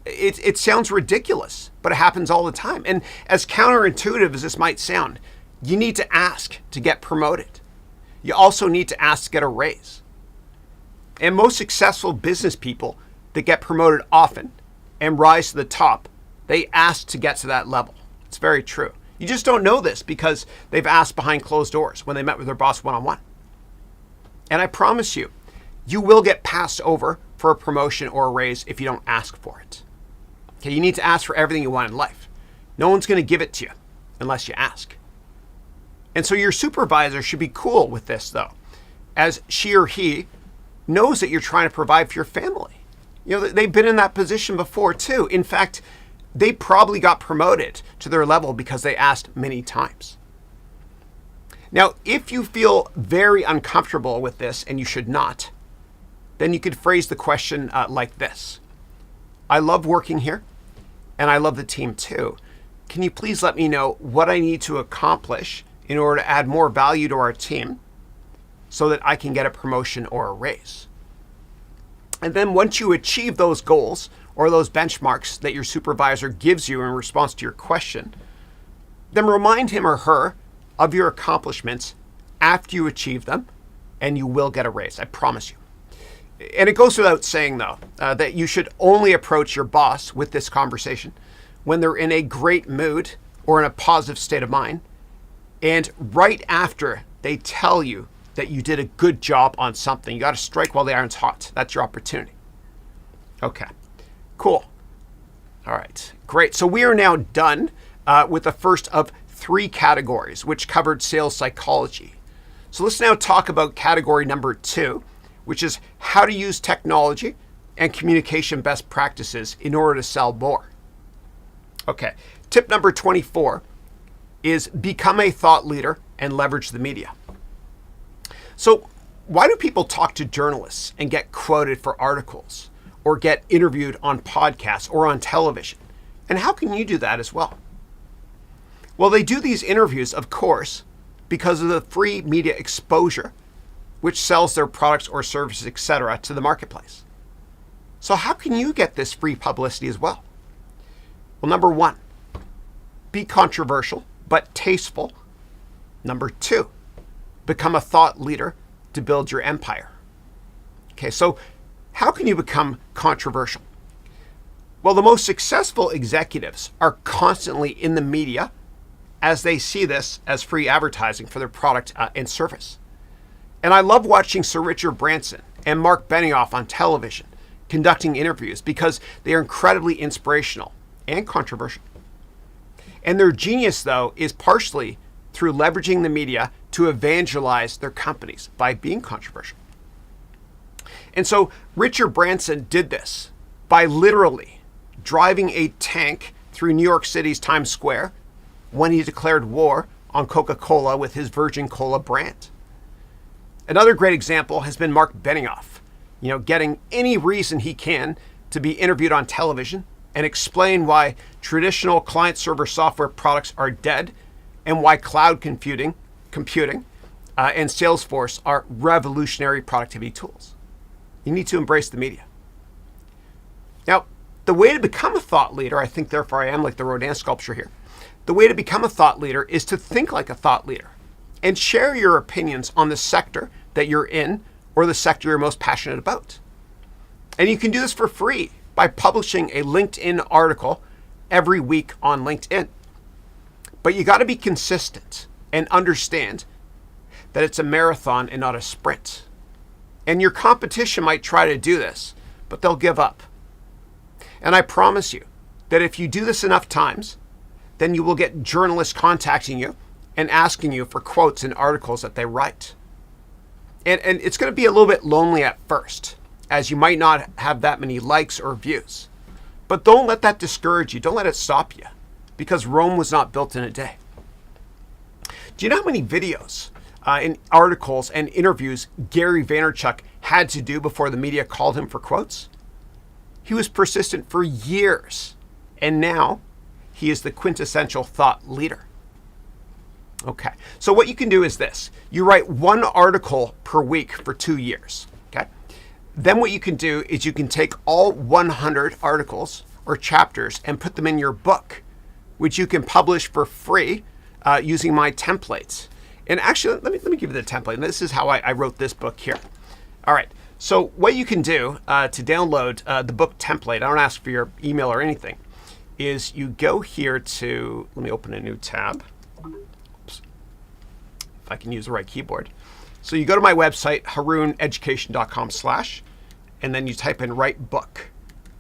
It sounds ridiculous, but it happens all the time. And as counterintuitive as this might sound, you need to ask to get promoted. You also need to ask to get a raise. And most successful business people that get promoted often and rise to the top, they ask to get to that level. It's very true. You just don't know this because they've asked behind closed doors when they met with their boss one-on-one. And I promise you, you will get passed over for a promotion or a raise if you don't ask for it. Okay, you need to ask for everything you want in life. No one's going to give it to you unless you ask. And so your supervisor should be cool with this, though, as she or he knows that you're trying to provide for your family. They've been in that position before, too. In fact, they probably got promoted to their level because they asked many times. Now, if you feel very uncomfortable with this, and you should not, then you could phrase the question like this. I love working here, and I love the team too. Can you please let me know what I need to accomplish in order to add more value to our team so that I can get a promotion or a raise? And then once you achieve those goals or those benchmarks that your supervisor gives you in response to your question, then remind him or her of your accomplishments after you achieve them, and you will get a raise, I promise you. And it goes without saying, though, that you should only approach your boss with this conversation when they're in a great mood or in a positive state of mind, and right after they tell you that you did a good job on something. You got to strike while the iron's hot. That's your opportunity. Okay, cool. All right, great. So we are now done with the first of 3 categories, which covered sales psychology. So let's now talk about category number 2, which is how to use technology and communication best practices in order to sell more. Okay, tip number 24 is become a thought leader and leverage the media. So why do people talk to journalists and get quoted for articles or get interviewed on podcasts or on television? And how can you do that as well? Well, they do these interviews, of course, because of the free media exposure, which sells their products or services, etc., to the marketplace. So how can you get this free publicity as well? Well, number 1, be controversial but tasteful. Number 2, become a thought leader to build your empire. Okay, so how can you become controversial? Well, the most successful executives are constantly in the media as they see this as free advertising for their product and service. And I love watching Sir Richard Branson and Mark Benioff on television conducting interviews because they are incredibly inspirational and controversial. And their genius, though, is partially through leveraging the media to evangelize their companies by being controversial. And so Richard Branson did this by literally driving a tank through New York City's Times Square when he declared war on Coca-Cola with his Virgin Cola brand. Another great example has been Mark Benioff, getting any reason he can to be interviewed on television and explain why traditional client-server software products are dead and why cloud computing and Salesforce are revolutionary productivity tools. You need to embrace the media. Now, the way to become a thought leader, I think therefore I am like the Rodin sculpture here. The way to become a thought leader is to think like a thought leader and share your opinions on the sector that you're in or the sector you're most passionate about. And you can do this for free by publishing a LinkedIn article every week on LinkedIn. But you got to be consistent and understand that it's a marathon and not a sprint. And your competition might try to do this, but they'll give up. And I promise you that if you do this enough times, then you will get journalists contacting you and asking you for quotes in articles that they write. And it's going to be a little bit lonely at first, as you might not have that many likes or views. But don't let that discourage you. Don't let it stop you, because Rome was not built in a day. Do you know how many videos and articles and interviews Gary Vaynerchuk had to do before the media called him for quotes? He was persistent for years, and now he is the quintessential thought leader. Okay, so what you can do is this. You write one article per week for 2 years, okay? Then what you can do is you can take all 100 articles or chapters and put them in your book, which you can publish for free using my templates. And actually, let me give you the template. And this is how I wrote this book here. All right, so what you can do to download the book template, I don't ask for your email or anything, is you go here to, let me open a new tab. Oops. If I can use the right keyboard. So you go to my website, harouneducation.com/, and then you type in write book,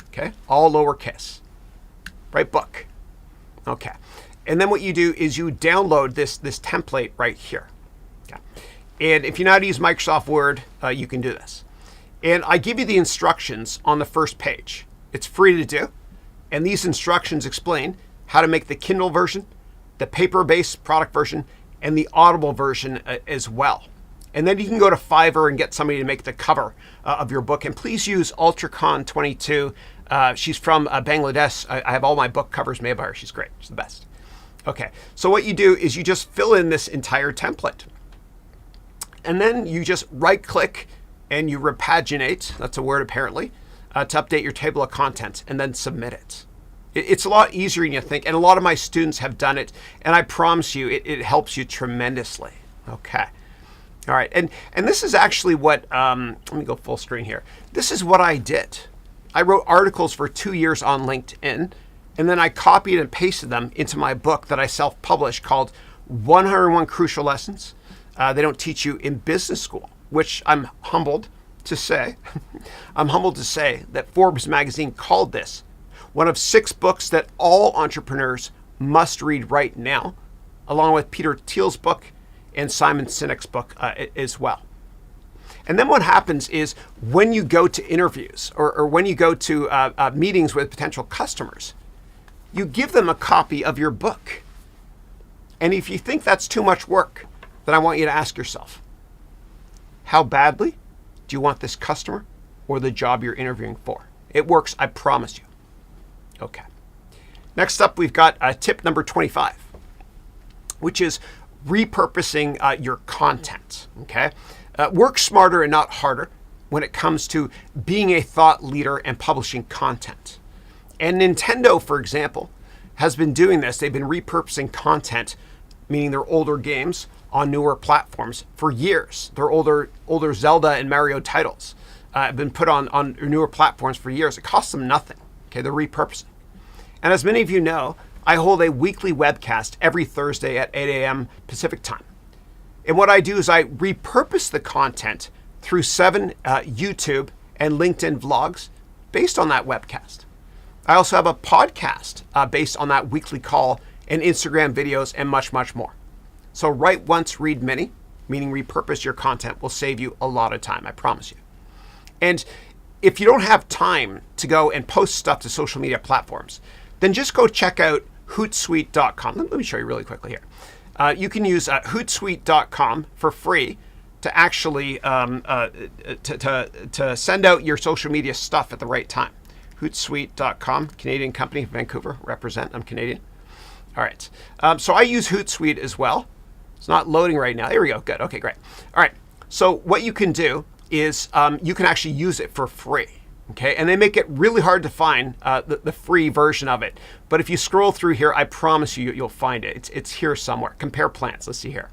okay? All lowercase, write book, okay. And then what you do is you download this template right here, okay? And if you know how to use Microsoft Word, you can do this. And I give you the instructions on the first page. It's free to do. And these instructions explain how to make the Kindle version, the paper-based product version, and the Audible version as well. And then you can go to Fiverr and get somebody to make the cover of your book. And please use UltraCon22. She's from Bangladesh. I have all my book covers made by her. She's great. She's the best. Okay, so what you do is you just fill in this entire template. And then you just right-click and you repaginate, that's a word apparently, to update your table of contents and then submit it. It's a lot easier than you think, and a lot of my students have done it, and I promise you it helps you tremendously. Okay. All right, and this is actually what, let me go full screen here. This is what I did. I wrote articles for 2 years on LinkedIn, and then I copied and pasted them into my book that I self-published called 101 Crucial Lessons They Don't Teach You in Business School, which I'm humbled to say. I'm humbled to say that Forbes magazine called this one of 6 books that all entrepreneurs must read right now, along with Peter Thiel's book and Simon Sinek's book as well. And then what happens is when you go to interviews or when you go to meetings with potential customers, you give them a copy of your book. And if you think that's too much work, then I want you to ask yourself, how badly do you want this customer or the job you're interviewing for? It works, I promise you. Okay. Next up, we've got tip number 25, which is repurposing your content, okay? Work smarter and not harder when it comes to being a thought leader and publishing content. And Nintendo, for example, has been doing this. They've been repurposing content, meaning their older games, on newer platforms for years. Their older Zelda and Mario titles have been put on newer platforms for years. It costs them nothing. Okay, they're repurposing. And as many of you know, I hold a weekly webcast every Thursday at 8 a.m. Pacific time. And what I do is I repurpose the content through 7 YouTube and LinkedIn vlogs based on that webcast. I also have a podcast based on that weekly call and Instagram videos and much, much more. So write once, read many, meaning repurpose your content will save you a lot of time, I promise you. And if you don't have time to go and post stuff to social media platforms, then just go check out Hootsuite.com. Let me show you really quickly here. You can use Hootsuite.com for free to actually to send out your social media stuff at the right time. Hootsuite.com, Canadian company, Vancouver, represent, I'm Canadian. All right, so I use Hootsuite as well. It's not loading right now. There we go, good, okay, great. All right, so what you can do is you can actually use it for free. Okay, and they make it really hard to find the free version of it. But if you scroll through here, I promise you'll find it. It's here somewhere. Compare plans. Let's see here.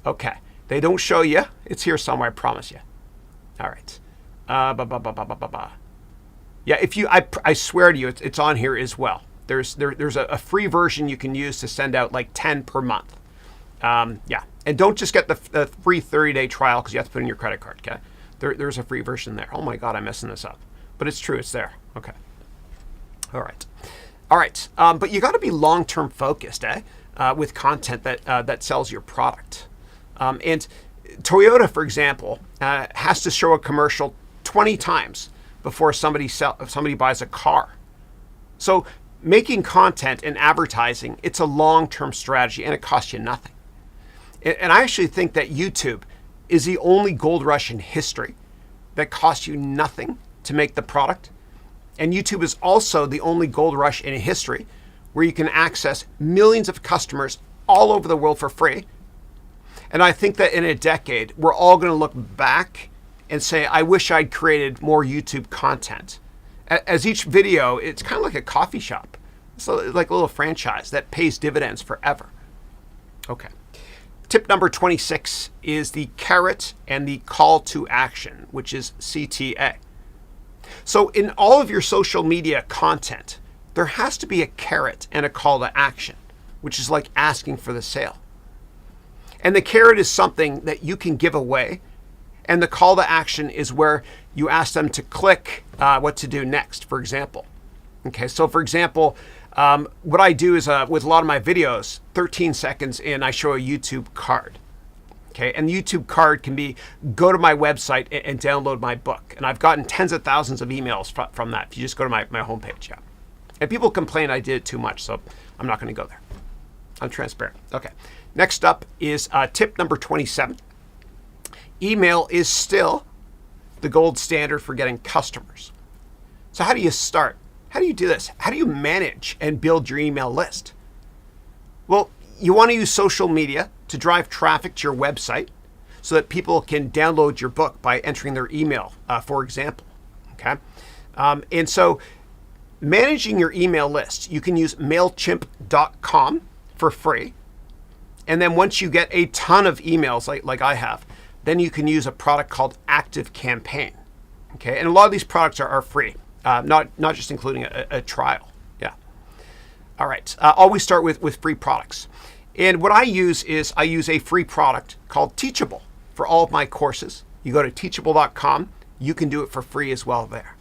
Okay. They don't show you. It's here somewhere. I promise you. All right. Yeah. If you, I swear to you, it's on here as well. There's a free version you can use to send out like 10 per month. Yeah. And don't just get the free 30-day trial because you have to put in your credit card. Okay. There's a free version there. Oh my God, I'm messing this up. But it's true, it's there. Okay. All right. But you got to be long-term focused, with content that sells your product. And Toyota, for example, has to show a commercial 20 times before somebody buys a car. So making content and advertising, it's a long-term strategy, and it costs you nothing. And I actually think that YouTube is the only gold rush in history that costs you nothing to make the product. And YouTube is also the only gold rush in history where you can access millions of customers all over the world for free. And I think that in a decade, we're all going to look back and say, I wish I'd created more YouTube content. As each video, it's kind of like a coffee shop. It's like a little franchise that pays dividends forever. Okay. Tip number 26 is the carrot and the call to action, which is CTA. So in all of your social media content, there has to be a carrot and a call to action, which is like asking for the sale. And the carrot is something that you can give away. And the call to action is where you ask them to click what to do next, for example. Okay, so for example, what I do is with a lot of my videos, 13 seconds in, I show a YouTube card. Okay, and the YouTube card can be go to my website and download my book. And I've gotten tens of thousands of emails from that if you just go to my homepage. Yeah. And people complain I did too much, so I'm not going to go there. I'm transparent. Okay, next up is tip number 27. Email is still the gold standard for getting customers. So how do you start? How do you do this? How do you manage and build your email list? Well, you want to use social media to drive traffic to your website so that people can download your book by entering their email, for example. Okay. And so managing your email list, you can use MailChimp.com for free. And then once you get a ton of emails like I have, then you can use a product called Active Campaign. Okay. And a lot of these products are free. Not just including a trial. Yeah. All right. Always start with free products. And what I use is I use a free product called Teachable for all of my courses. You go to teachable.com. You can do it for free as well there.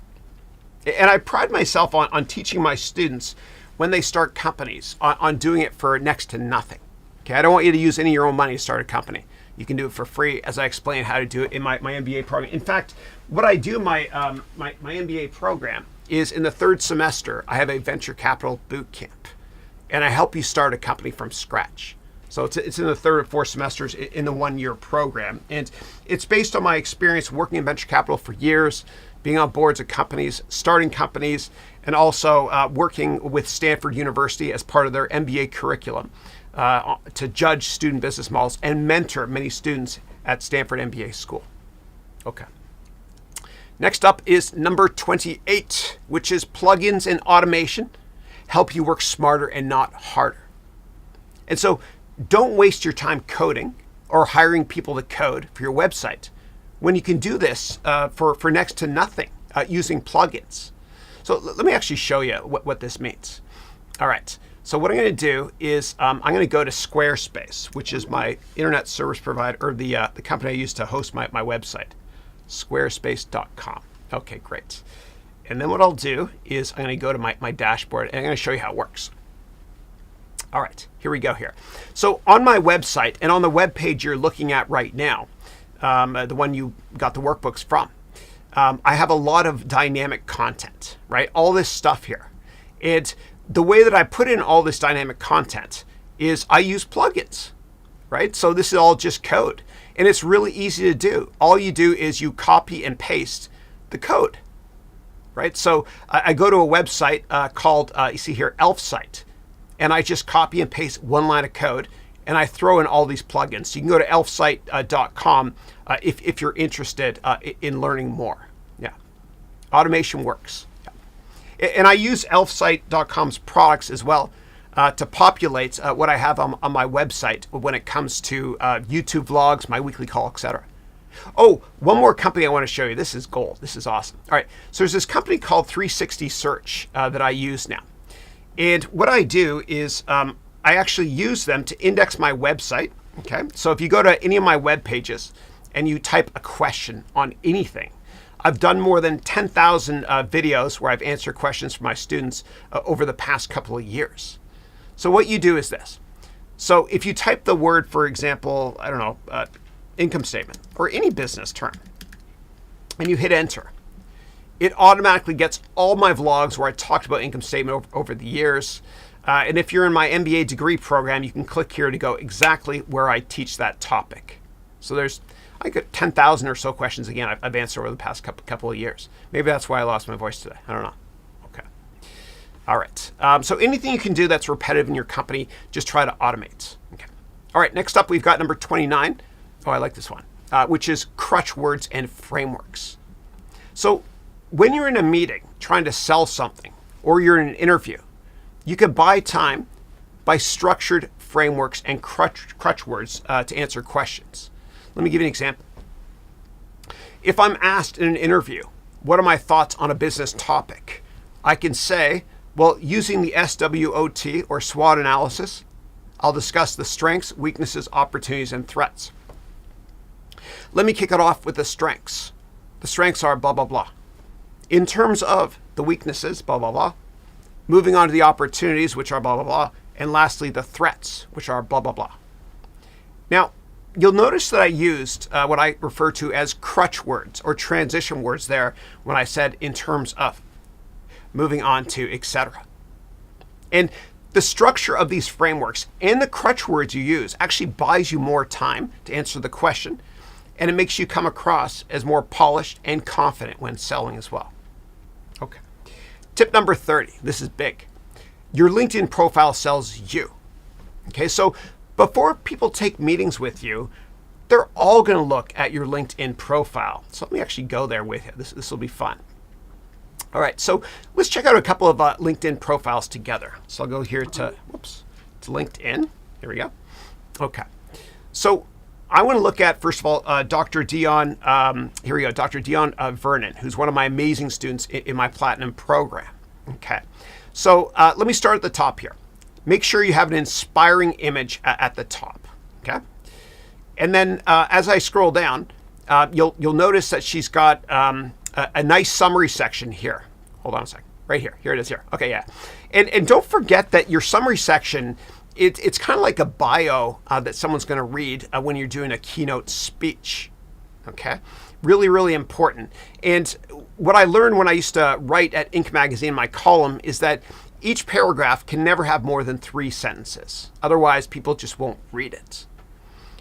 And I pride myself on teaching my students when they start companies on doing it for next to nothing. Okay. I don't want you to use any of your own money to start a company. You can do it for free, as I explain how to do it in my MBA program. In fact, what I do in my MBA program is in the third semester, I have a venture capital boot camp, and I help you start a company from scratch. So it's in the third or fourth semesters in the 1-year program. And it's based on my experience working in venture capital for years, being on boards of companies, starting companies, and also working with Stanford University as part of their MBA curriculum. To judge student business models and mentor many students at Stanford MBA school. Okay. Next up is number 28, which is plugins and automation help you work smarter and not harder. And so don't waste your time coding or hiring people to code for your website when you can do this for next to nothing using plugins. So let me actually show you what this means. All right. So what I'm going to do is I'm going to go to Squarespace, which is my internet service provider, or the company I use to host my website, squarespace.com. Okay, great. And then what I'll do is I'm going to go to my dashboard, and I'm going to show you how it works. All right, here we go here. So on my website and on the web page you're looking at right now, the one you got the workbooks from, I have a lot of dynamic content, right? All this stuff here. And the way that I put in all this dynamic content is I use plugins, right? So this is all just code, and it's really easy to do. All you do is you copy and paste the code, right? So I go to a website called, you see here, Elf Site, and I just copy and paste one line of code, and I throw in all these plugins. So you can go to elfsight.com if you're interested in learning more. Yeah, automation works. Yeah. And I use elfsight.com's products as well to populate what I have on my website when it comes to YouTube vlogs, my weekly call, etc. Oh, one more company I want to show you. This is gold. This is awesome. All right, so there's this company called 360 Search that I use now. And what I do is I actually use them to index my website. Okay, so if you go to any of my web pages and you type a question on anything, I've done more than 10,000 videos where I've answered questions from my students over the past couple of years. So what you do is this. So if you type the word, for example, I don't know, income statement or any business term, and you hit enter, it automatically gets all my vlogs where I talked about income statement over the years. And if you're in my MBA degree program, you can click here to go exactly where I teach that topic. So there's, I got 10,000 or so questions again I've answered over the past couple of years. Maybe that's why I lost my voice today. I don't know. Okay. All right. So anything you can do that's repetitive in your company, just try to automate. Okay. All right. Next up, we've got number 29. Oh, I like this one, which is crutch words and frameworks. So when you're in a meeting trying to sell something, or you're in an interview, you can buy time by structured frameworks and crutch words to answer questions. Let me give you an example. If I'm asked in an interview, what are my thoughts on a business topic? I can say, well, using the SWOT or SWOT analysis, I'll discuss the strengths, weaknesses, opportunities, and threats. Let me kick it off with the strengths. The strengths are blah, blah, blah. In terms of the weaknesses, blah, blah, blah. Moving on to the opportunities, which are blah, blah, blah. And lastly, the threats, which are blah, blah, blah. Now, you'll notice that I used what I refer to as crutch words or transition words there when I said in terms of, moving on to, etc. And the structure of these frameworks and the crutch words you use actually buys you more time to answer the question, and it makes you come across as more polished and confident when selling as well. Okay. Tip number 30. This is big. Your LinkedIn profile sells you. Okay, so before people take meetings with you, they're all going to look at your LinkedIn profile. So let me actually go there with you. This will be fun. All right, so let's check out a couple of LinkedIn profiles together. So I'll go here to LinkedIn. Here we go. Okay, so I want to look at, first of all, Dr. Dion, here we go, Dr. Dion Vernon, who's one of my amazing students in my Platinum program. Okay, so let me start at the top here. Make sure you have an inspiring image at the top, okay? And then as I scroll down, you'll notice that she's got a nice summary section here. Hold on a second, right here. Here it is here. Okay, yeah. And don't forget that your summary section, it's kind of like a bio that someone's going to read when you're doing a keynote speech, okay? Really, really important. And what I learned when I used to write at Inc. magazine, my column, is that each paragraph can never have more than 3 sentences. Otherwise, people just won't read it.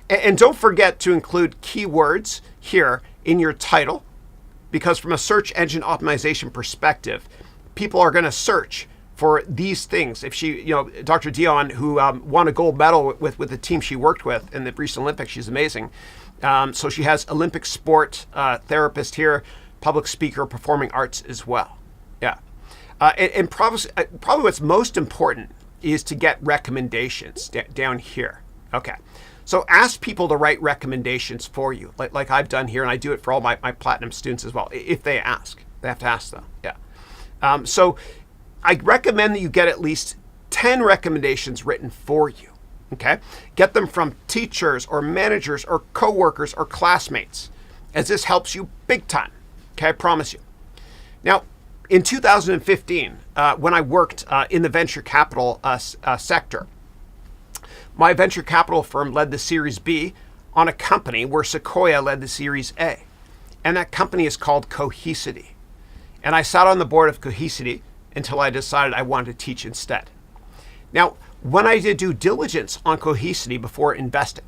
And don't forget to include keywords here in your title, because from a search engine optimization perspective, people are going to search for these things. If she, Dr. Dion, who won a gold medal with the team she worked with in the recent Olympics, she's amazing. So she has Olympic sport therapist here, public speaker, performing arts as well. Yeah. And probably what's most important is to get recommendations down here. Okay. So ask people to write recommendations for you, like I've done here, and I do it for all my Platinum students as well. If they ask, they have to ask them. Yeah. So I recommend that you get at least 10 recommendations written for you. Okay. Get them from teachers or managers or coworkers or classmates, as this helps you big time. Okay, I promise you. Now, in 2015, when I worked in the venture capital sector, my venture capital firm led the Series B on a company where Sequoia led the Series A. And that company is called Cohesity. And I sat on the board of Cohesity until I decided I wanted to teach instead. Now, when I did due diligence on Cohesity before investing,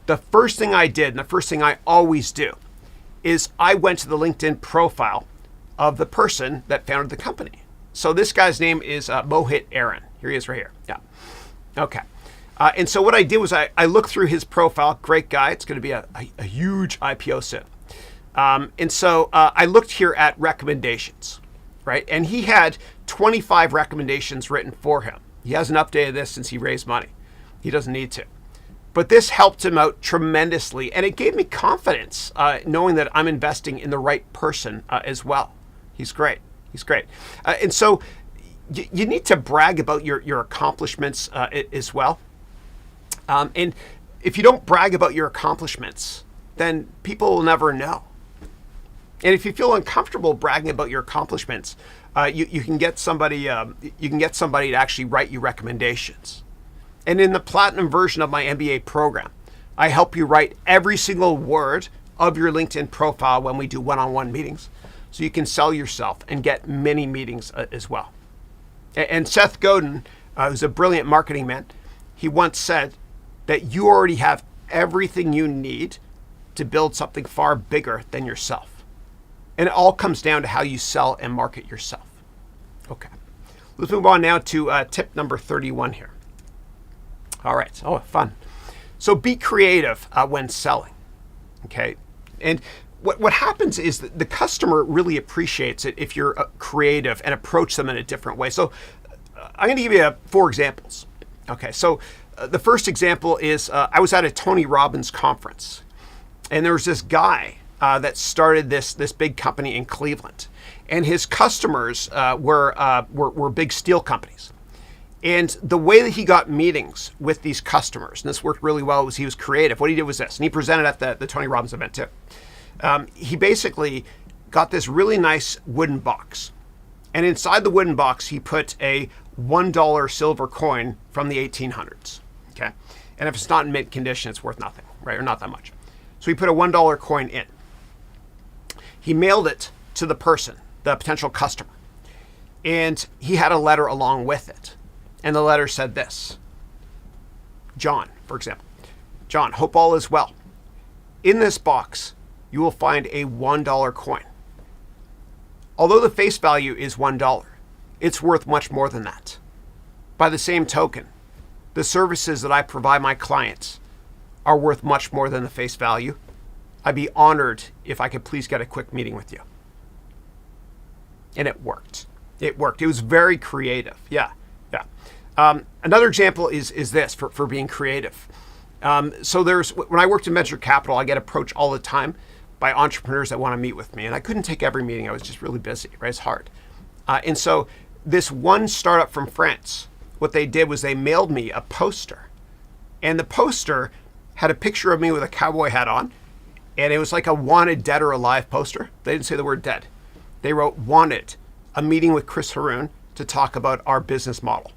the first thing I did, and the first thing I always do, is I went to the LinkedIn profile of the person that founded the company. So this guy's name is Mohit Aaron. Here he is right here. Yeah. Okay. And so what I did was I looked through his profile. Great guy. It's going to be a huge IPO soon. And so I looked here at recommendations, right? And he had 25 recommendations written for him. He hasn't updated this since he raised money. He doesn't need to. But this helped him out tremendously. And it gave me confidence knowing that I'm investing in the right person as well. He's great. He's great. And so you need to brag about your accomplishments as well. And if you don't brag about your accomplishments, then people will never know. And if you feel uncomfortable bragging about your accomplishments, you can get somebody to actually write you recommendations. And in the platinum version of my MBA program, I help you write every single word of your LinkedIn profile when we do one-on-one meetings, so you can sell yourself and get many meetings as well. And Seth Godin, who's a brilliant marketing man, he once said that you already have everything you need to build something far bigger than yourself. And it all comes down to how you sell and market yourself. Okay, let's move on now to tip number 31 here. All right, oh, fun. So be creative when selling, okay? And what happens is that the customer really appreciates it if you're creative and approach them in a different way. So I'm going to give you 4 examples. Okay, so the first example is I was at a Tony Robbins conference, and there was this guy that started this big company in Cleveland, and his customers were big steel companies. And the way that he got meetings with these customers, and this worked really well, was he was creative. What he did was this, and he presented at the Tony Robbins event too. He basically got this really nice wooden box. And inside the wooden box, he put a $1 silver coin from the 1800s, okay? And if it's not in mint condition, it's worth nothing, right? Or not that much. So he put a $1 coin in. He mailed it to the person, the potential customer. And he had a letter along with it. And the letter said this. John, for example. John, hope all is well. In this box, you will find a $1 coin. Although the face value is $1, it's worth much more than that. By the same token, the services that I provide my clients are worth much more than the face value. I'd be honored if I could please get a quick meeting with you. And it worked. It worked. It was very creative. Yeah. Another example is this for being creative. So when I worked in venture capital, I get approached all the time by entrepreneurs that want to meet with me. And I couldn't take every meeting. I was just really busy, right? It's hard. And so this one startup from France, what they did was they mailed me a poster. And the poster had a picture of me with a cowboy hat on. And it was like a wanted dead or alive poster. They didn't say the word dead. They wrote wanted, a meeting with Chris Haroun to talk about our business model.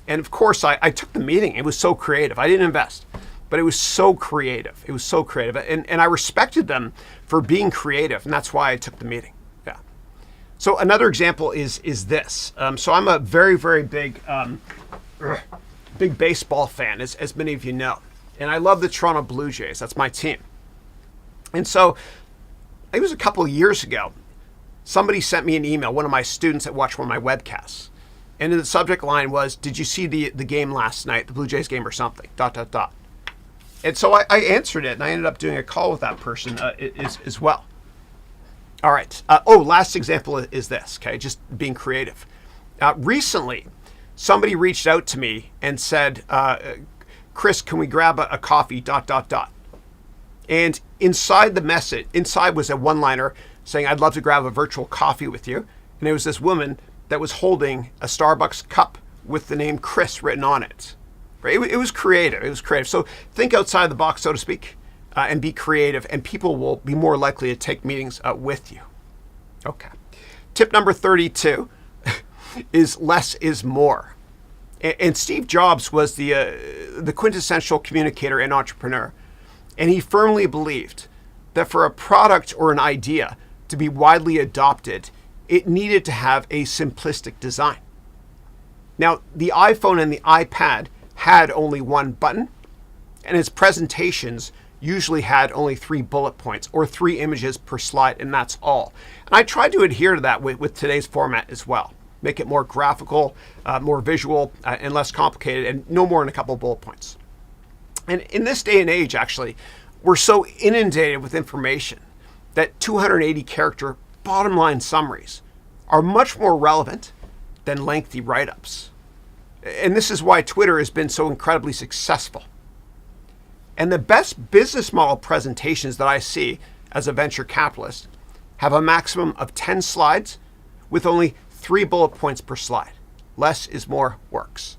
And of course, I took the meeting. It was so creative. I didn't invest, but it was so creative. It was so creative. And I respected them for being creative, and that's why I took the meeting. Yeah. So another example is this. So I'm a very, very big baseball fan, as many of you know. And I love the Toronto Blue Jays. That's my team. And so it was a couple of years ago, somebody sent me an email, one of my students that watched one of my webcasts. And in the subject line was, did you see the game last night, the Blue Jays game or something, ... And so I answered it, and I ended up doing a call with that person as well. All right. Last example is this, okay, just being creative. Recently, somebody reached out to me and said, Chris, can we grab a coffee, ... And inside the message, inside was a one-liner saying, I'd love to grab a virtual coffee with you. And it was this woman that was holding a Starbucks cup with the name Chris written on it. Right? It was creative. It was creative. So think outside the box, so to speak, and be creative, and people will be more likely to take meetings with you. Okay. Tip number 32 is less is more. And Steve Jobs was the quintessential communicator and entrepreneur. And he firmly believed that for a product or an idea to be widely adopted, it needed to have a simplistic design. Now, the iPhone and the iPad had only one button, and its presentations usually had only 3 bullet points or 3 images per slide, and that's all. And I tried to adhere to that with today's format as well. make it more graphical, more visual, and less complicated, and no more than a couple of bullet points. And in this day and age, actually, we're so inundated with information that 280 character bottom line summaries are much more relevant than lengthy write-ups. And this is why Twitter has been so incredibly successful. And the best business model presentations that I see as a venture capitalist have a maximum of 10 slides with only 3 bullet points per slide. Less is more works.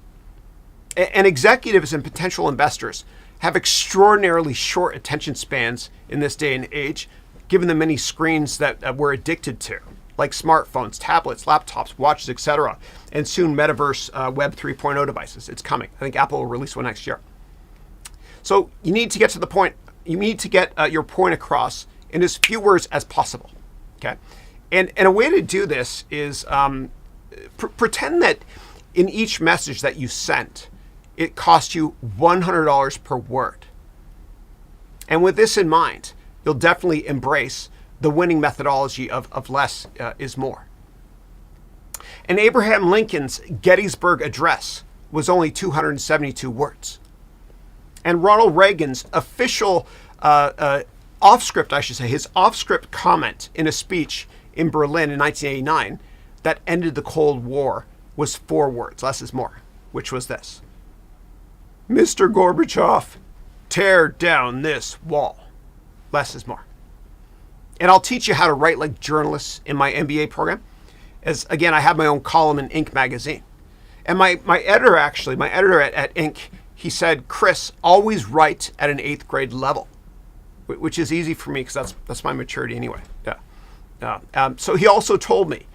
And executives and potential investors have extraordinarily short attention spans in this day and age, given the many screens that we're addicted to, like smartphones, tablets, laptops, watches, etc., and soon metaverse Web 3.0 devices. It's coming. I think Apple will release one next year. So you need to get to the point. You need to get your point across in as few words as possible. Okay, and a way to do this is pretend that in each message that you sent, it cost you $100 per word. And with this in mind, you'll definitely embrace the winning methodology of less is more. And Abraham Lincoln's Gettysburg Address was only 272 words. And Ronald Reagan's official off-script, his off-script comment in a speech in Berlin in 1989 that ended the Cold War was 4 words, less is more, which was this: Mr. Gorbachev, tear down this wall. Less is more. And I'll teach you how to write like journalists in my MBA program, as again, I have my own column in Inc. magazine. And my editor at Inc., he said, Chris, always write at an 8th grade level, which is easy for me because that's my maturity anyway. So he also told me,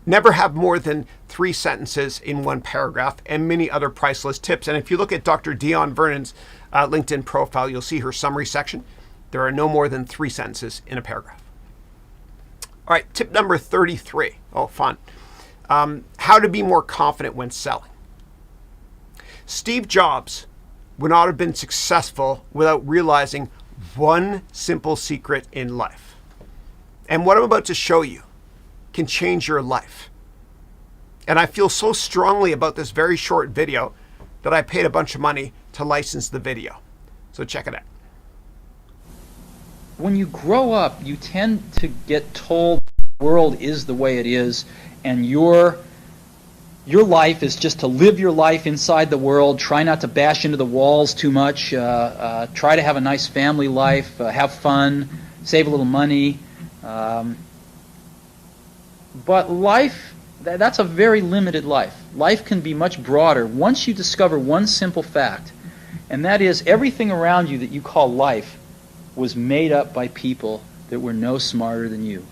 never have more than 3 sentences in one paragraph, and many other priceless tips. And if you look at Dr. Dion Vernon's LinkedIn profile, you'll see her summary section. There are no more than 3 sentences in a paragraph. All right, tip number 33. Oh, fun. How to be more confident when selling. Steve Jobs would not have been successful without realizing one simple secret in life. And what I'm about to show you can change your life. And I feel so strongly about this very short video that I paid a bunch of money to license the video. So check it out. When you grow up, you tend to get told the world is the way it is, and your life is just to live your life inside the world, try not to bash into the walls too much, try to have a nice family life, have fun, save a little money. But life, that's a very limited life. Life can be much broader once you discover one simple fact, and that is everything around you that you call life was made up by people that were no smarter than you.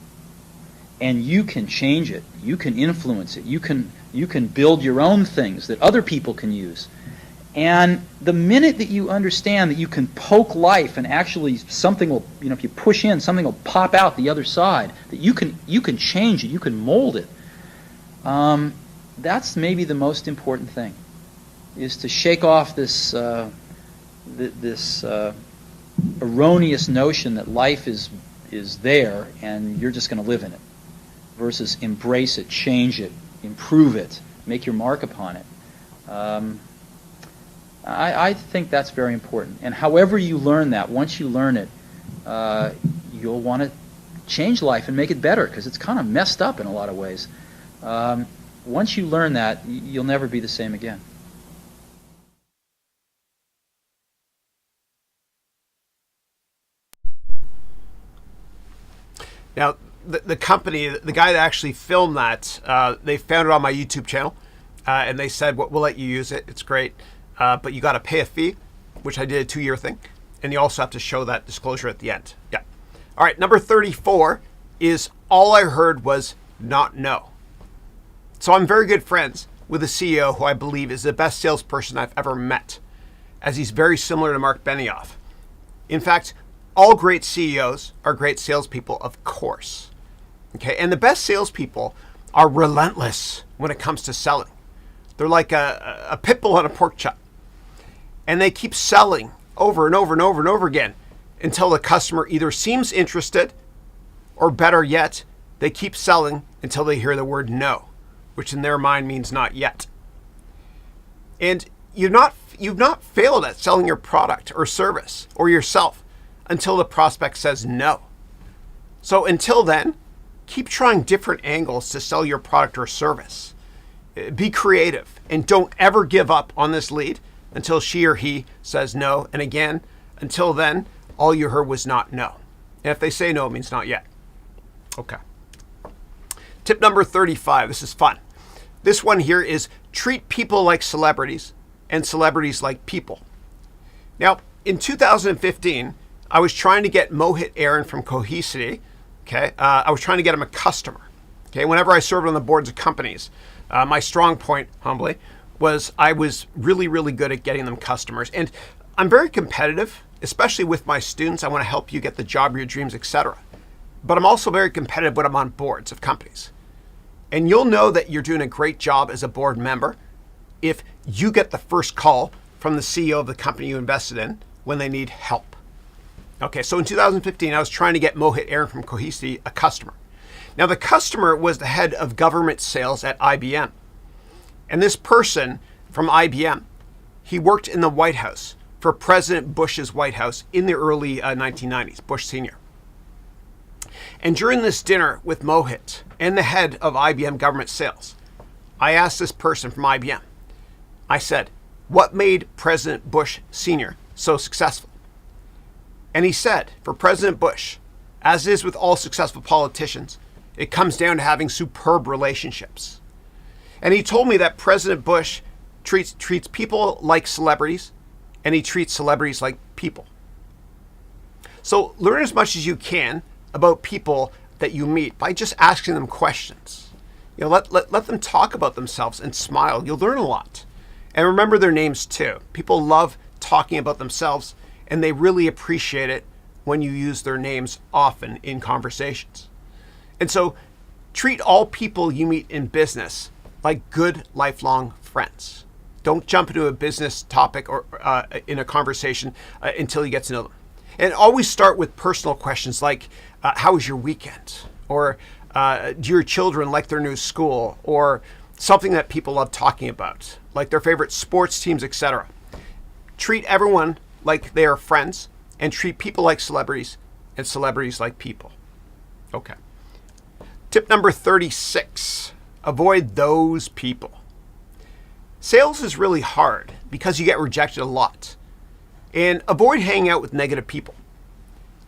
And you can change it. You can influence it. You can build your own things that other people can use. And the minute that you understand that you can poke life and actually something will, if you push in, something will pop out the other side, that you can change it, you can mold it. That's maybe the most important thing, is to shake off this erroneous notion that life is there and you're just going to live in it, versus embrace it, change it, improve it, make your mark upon it. I think that's very important. And however you learn that, once you learn it, you'll want to change life and make it better, because it's kind of messed up in a lot of ways. Once you learn that, you'll never be the same again. Now, the company, the guy that actually filmed that, they found it on my YouTube channel, and they said, we'll let you use it. It's great, but you got to pay a fee, which I did a 2-year thing, and you also have to show that disclosure at the end. Yeah. All right, number 34 is all I heard was not no. So I'm very good friends with a CEO who I believe is the best salesperson I've ever met, as he's very similar to Mark Benioff. In fact, all great CEOs are great salespeople, of course. Okay, and the best salespeople are relentless when it comes to selling. They're like a pit bull on a pork chop. And they keep selling over and over and over and over again until the customer either seems interested, or better yet, they keep selling until they hear the word no. which in their mind means not yet. And you've not failed at selling your product or service or yourself until the prospect says no. So until then, keep trying different angles to sell your product or service. Be creative and don't ever give up on this lead until she or he says no. And again, until then, all you heard was not no. And if they say no, it means not yet. Okay. Tip number 35. This is fun. This one here is treat people like celebrities and celebrities like people. Now, in 2015, I was trying to get Mohit Aaron from Cohesity. Okay. I was trying to get him a customer. Okay. Whenever I served on the boards of companies, my strong point, humbly, was I was really, really good at getting them customers. And I'm very competitive, especially with my students. I want to help you get the job of your dreams, etc. But I'm also very competitive when I'm on boards of companies. And you'll know that you're doing a great job as a board member if you get the first call from the CEO of the company you invested in when they need help. Okay, so in 2015, I was trying to get Mohit Aaron from Cohesity a customer. Now, the customer was the head of government sales at IBM. And this person from IBM, he worked in the White House for President Bush's White House in the early 1990s, Bush Sr. And during this dinner with Mohit and the head of IBM government sales, I asked this person from IBM, I said, what made President Bush Sr. so successful? And he said, for President Bush, as it is with all successful politicians, it comes down to having superb relationships. And he told me that President Bush treats people like celebrities, and he treats celebrities like people. So learn as much as you can about people that you meet by just asking them questions. Let them talk about themselves and smile. You'll learn a lot. And remember their names too. People love talking about themselves, and they really appreciate it when you use their names often in conversations. And so treat all people you meet in business like good lifelong friends. Don't jump into a business topic or in a conversation until you get to know them. And always start with personal questions like, how was your weekend? Or do your children like their new school? Or something that people love talking about, like their favorite sports teams, etc. Treat everyone like they are friends, and treat people like celebrities and celebrities like people. Okay. Tip number 36, avoid those people. Sales is really hard because you get rejected a lot. And avoid hanging out with negative people.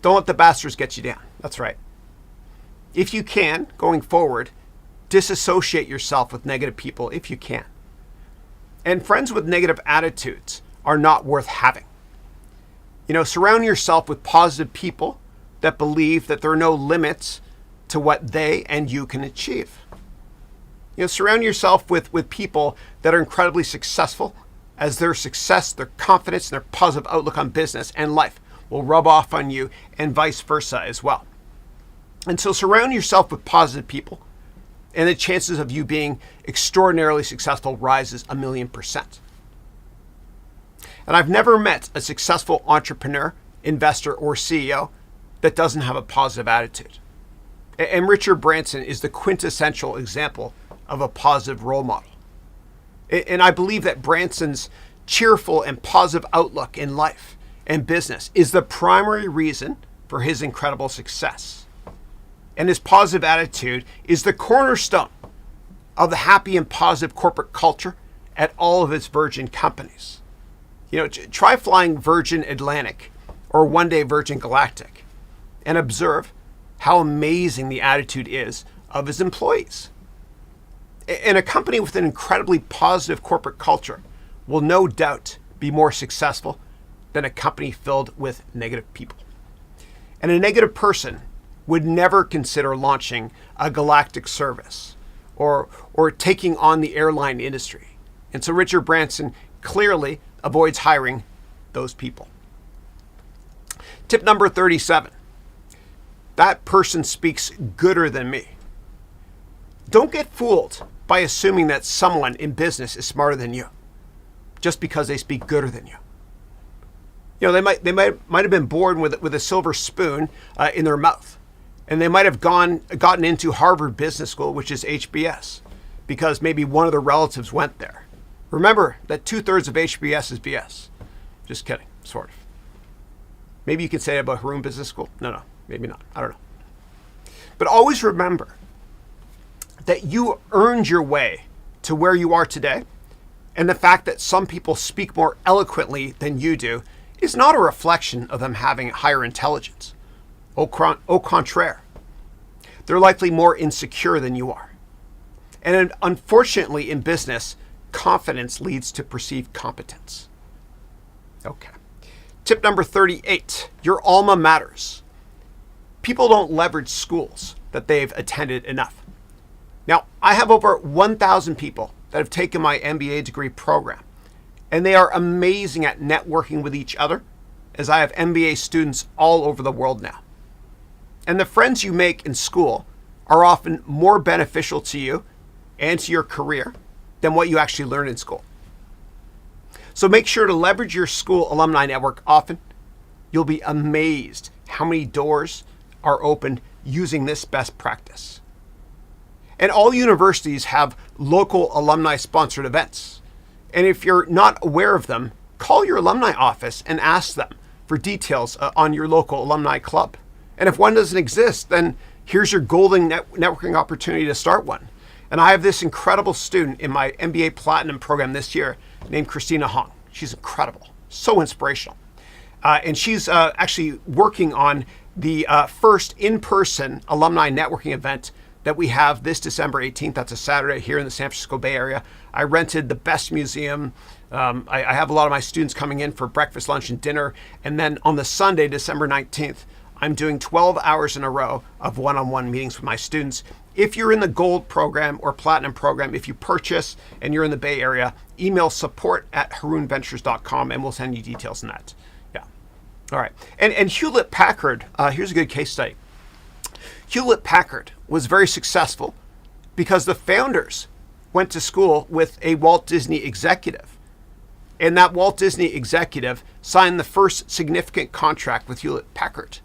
Don't let the bastards get you down. That's right. If you can, going forward, disassociate yourself with negative people if you can. And friends with negative attitudes are not worth having. Surround yourself with positive people that believe that there are no limits to what they and you can achieve. Surround yourself with people that are incredibly successful, as their success, their confidence, and their positive outlook on business and life will rub off on you, and vice versa as well. And so surround yourself with positive people, and the chances of you being extraordinarily successful rises 1,000,000%. And I've never met a successful entrepreneur, investor, or CEO that doesn't have a positive attitude. And Richard Branson is the quintessential example of a positive role model. And I believe that Branson's cheerful and positive outlook in life and business is the primary reason for his incredible success. And his positive attitude is the cornerstone of the happy and positive corporate culture at all of its Virgin companies. Try flying Virgin Atlantic or one day Virgin Galactic and observe how amazing the attitude is of his employees. And a company with an incredibly positive corporate culture will no doubt be more successful than a company filled with negative people. And a negative person would never consider launching a galactic service or taking on the airline industry. And so Richard Branson clearly avoids hiring those people. Tip number 37. That person speaks gooder than me. Don't get fooled by assuming that someone in business is smarter than you just because they speak gooder than you. They might have been born with a silver spoon in their mouth, and they might have gotten into Harvard Business School, which is HBS. because maybe one of the relatives went there. Remember that 2/3 of HBS is BS. Just kidding, sort of. Maybe you can say about Haroun Business School. No, maybe not. I don't know. But always remember that you earned your way to where you are today. And the fact that some people speak more eloquently than you do is not a reflection of them having higher intelligence. Au contraire. They're likely more insecure than you are. And unfortunately, in business, confidence leads to perceived competence. Okay. Tip number 38, your alma matters. People don't leverage schools that they've attended enough. Now, I have over 1,000 people that have taken my MBA degree program, and they are amazing at networking with each other, as I have MBA students all over the world now. And the friends you make in school are often more beneficial to you and to your career than what you actually learn in school. So make sure to leverage your school alumni network often. You'll be amazed how many doors are opened using this best practice. And all universities have local alumni-sponsored events. And if you're not aware of them, call your alumni office and ask them for details on your local alumni club. And if one doesn't exist, then here's your golden networking opportunity to start one. And I have this incredible student in my MBA Platinum program this year named Christina Hong. She's incredible, so inspirational. And she's actually working on the first in-person alumni networking event that we have this December 18th. That's a Saturday here in the San Francisco Bay Area. I rented the best museum. I have a lot of my students coming in for breakfast, lunch, and dinner. And then on the Sunday, December 19th, I'm doing 12 hours in a row of one-on-one meetings with my students. If you're in the gold program or platinum program, if you purchase and you're in the Bay Area, email support@harounventures.com and we'll send you details on that. Yeah. All right. And Hewlett-Packard, here's a good case study. Hewlett-Packard was very successful because the founders went to school with a Walt Disney executive. And that Walt Disney executive signed the first significant contract with Hewlett-Packard.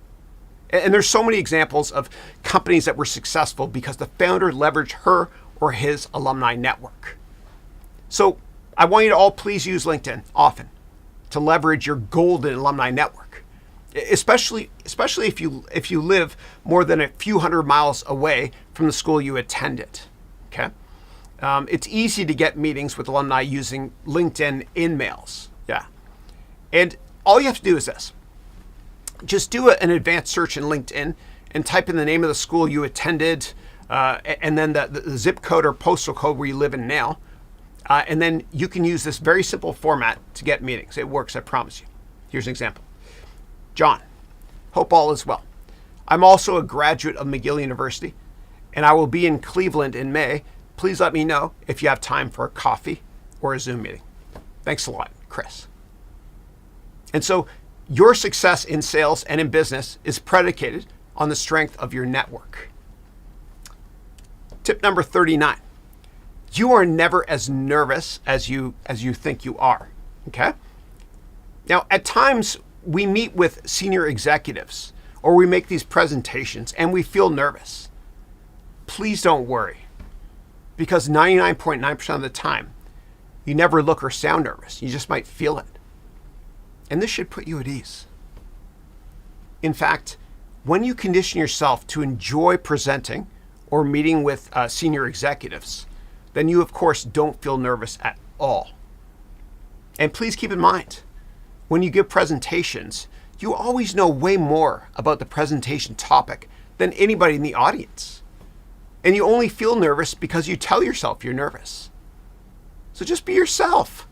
And there's so many examples of companies that were successful because the founder leveraged her or his alumni network. So I want you to all please use LinkedIn often to leverage your golden alumni network, especially if you live more than a few hundred miles away from the school you attended. Okay, it's easy to get meetings with alumni using LinkedIn InMails. Yeah, and all you have to do is this. Just do an advanced search in LinkedIn and type in the name of the school you attended and then the zip code or postal code where you live in now. And then you can use this very simple format to get meetings. It works, I promise you. Here's an example. John, hope all is well. I'm also a graduate of McGill University, and I will be in Cleveland in May. Please let me know if you have time for a coffee or a Zoom meeting. Thanks a lot, Chris. And so your success in sales and in business is predicated on the strength of your network. Tip number 39. You are never as nervous as you think you are. Okay? Now, at times we meet with senior executives or we make these presentations and we feel nervous. Please don't worry, because 99.9% of the time you never look or sound nervous. You just might feel it. And this should put you at ease. In fact, when you condition yourself to enjoy presenting or meeting with senior executives, then you, of course, don't feel nervous at all. And please keep in mind, when you give presentations, you always know way more about the presentation topic than anybody in the audience. And you only feel nervous because you tell yourself you're nervous. So just be yourself.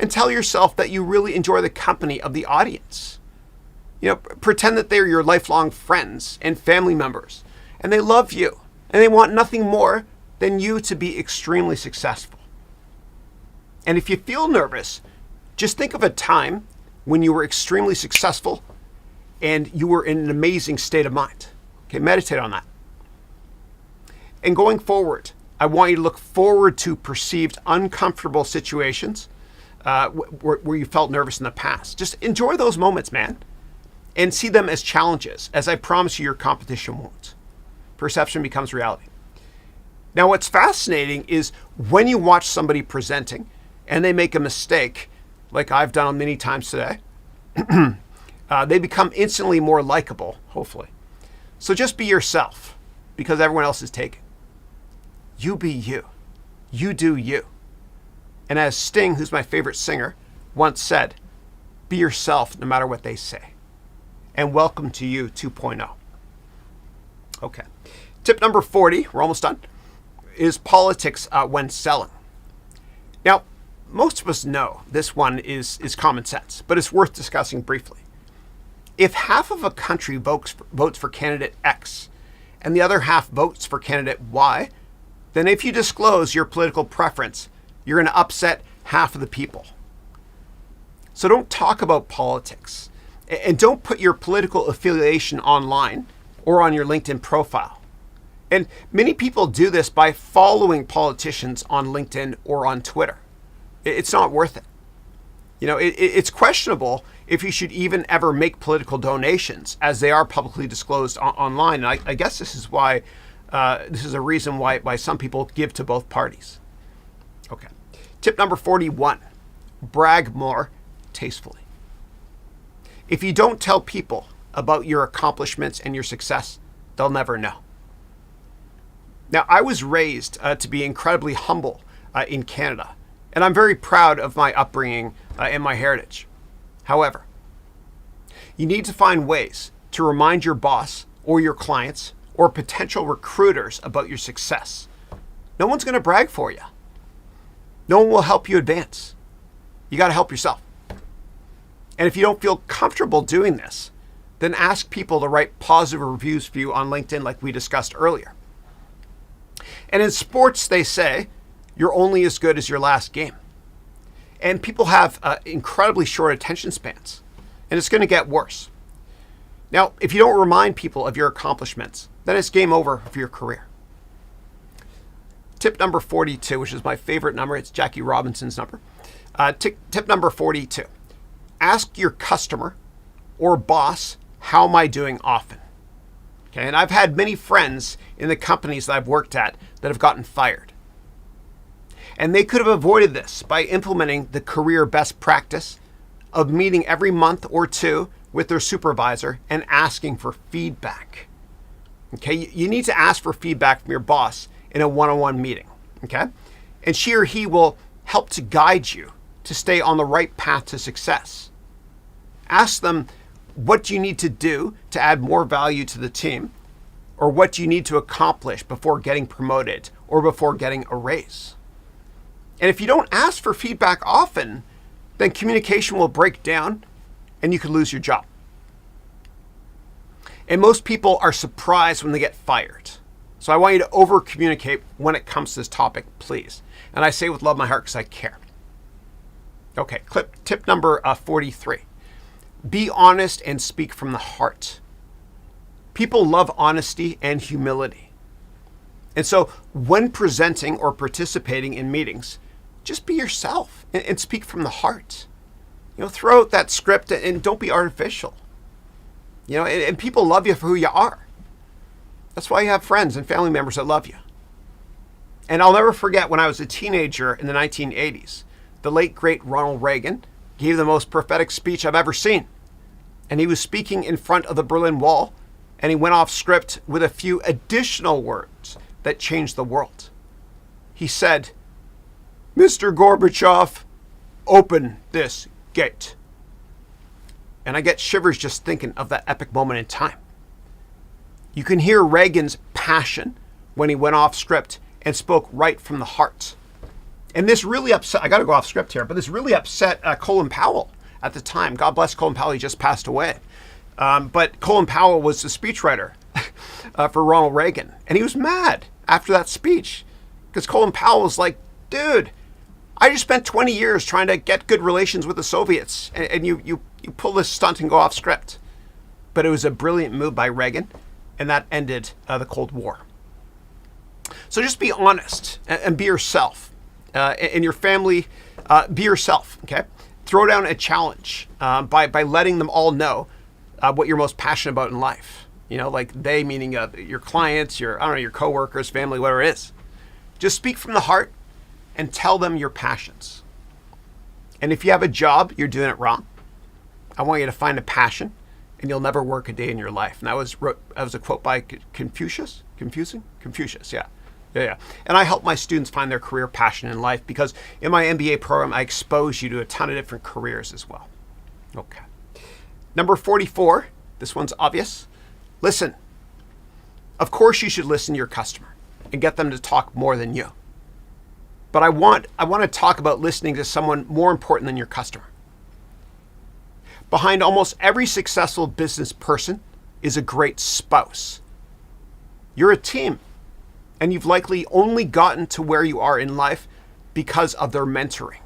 And tell yourself that you really enjoy the company of the audience. You know, pretend that they're your lifelong friends and family members, and they love you, and they want nothing more than you to be extremely successful. And if you feel nervous, just think of a time when you were extremely successful and you were in an amazing state of mind. Okay, meditate on that. And going forward, I want you to look forward to perceived uncomfortable situations where you felt nervous in the past. Just enjoy those moments, man, and see them as challenges, as I promise you your competition won't. Perception becomes reality. Now, what's fascinating is when you watch somebody presenting and they make a mistake, like I've done many times today, they become instantly more likable, hopefully. So just be yourself, because everyone else is taken. You be you. You do you. And as Sting, who's my favorite singer, once said, be yourself no matter what they say. And welcome to you 2.0. Okay. Tip number 40, we're almost done, is politics when selling. Now, most of us know this one is common sense, but it's worth discussing briefly. If half of a country votes for candidate X and the other half votes for candidate Y, then if you disclose your political preference, you're going to upset half of the people. So don't talk about politics, and don't put your political affiliation online or on your LinkedIn profile. And many people do this by following politicians on LinkedIn or on Twitter. It's not worth it. You know, it's questionable if you should even ever make political donations, as they are publicly disclosed online. And I guess this is why, this is a reason why some people give to both parties. Okay. Tip number 41, brag more tastefully. If you don't tell people about your accomplishments and your success, they'll never know. Now, I was raised to be incredibly humble in Canada, and I'm very proud of my upbringing and my heritage. However, you need to find ways to remind your boss or your clients or potential recruiters about your success. No one's going to brag for you. No one will help you advance. You got to help yourself. And if you don't feel comfortable doing this, then ask people to write positive reviews for you on LinkedIn like we discussed earlier. And in sports, they say, you're only as good as your last game. And people have incredibly short attention spans, and it's going to get worse. Now, if you don't remind people of your accomplishments, then it's game over for your career. Tip number 42, which is my favorite number, it's Jackie Robinson's number. Tip number 42, ask your customer or boss, how am I doing often? Okay, and I've had many friends in the companies that I've worked at that have gotten fired. And they could have avoided this by implementing the career best practice of meeting every month or two with their supervisor and asking for feedback. Okay, you need to ask for feedback from your boss in a one-on-one meeting, okay? And she or he will help to guide you to stay on the right path to success. Ask them, what do you need to do to add more value to the team? Or what do you need to accomplish before getting promoted or before getting a raise? And if you don't ask for feedback often, then communication will break down and you could lose your job. And most people are surprised when they get fired. So I want you to over-communicate when it comes to this topic, please. And I say with love in my heart because I care. Okay, tip number 43. Be honest and speak from the heart. People love honesty and humility. And so when presenting or participating in meetings, just be yourself and speak from the heart. You know, throw out that script and don't be artificial. You know, and people love you for who you are. That's why you have friends and family members that love you. And I'll never forget when I was a teenager in the 1980s, the late, great Ronald Reagan gave the most prophetic speech I've ever seen. And he was speaking in front of the Berlin Wall, and he went off script with a few additional words that changed the world. He said, "Mr. Gorbachev, open this gate." And I get shivers just thinking of that epic moment in time. You can hear Reagan's passion when he went off script and spoke right from the heart. And this really upset, I got to go off script here, but this really upset Colin Powell at the time. God bless Colin Powell, he just passed away. But Colin Powell was the speechwriter for Ronald Reagan. And he was mad after that speech because Colin Powell was like, dude, I just spent 20 years trying to get good relations with the Soviets, and you pull this stunt and go off script. But it was a brilliant move by Reagan, and that ended the Cold War. So just be honest and be yourself. In your family, be yourself, okay? Throw down a challenge by letting them all know what you're most passionate about in life. You know, like they meaning your clients, your coworkers, family, whatever it is. Just speak from the heart and tell them your passions. And if you have a job, you're doing it wrong. I want you to find a passion, and you'll never work a day in your life. And that was a quote by Confucius. Confucius, yeah. And I help my students find their career passion in life because in my MBA program, I expose you to a ton of different careers as well. Okay. Number 44, this one's obvious. Listen. Of course you should listen to your customer and get them to talk more than you. But I want to talk about listening to someone more important than your customer. Behind almost every successful business person is a great spouse. You're a team, and you've likely only gotten to where you are in life because of their mentoring.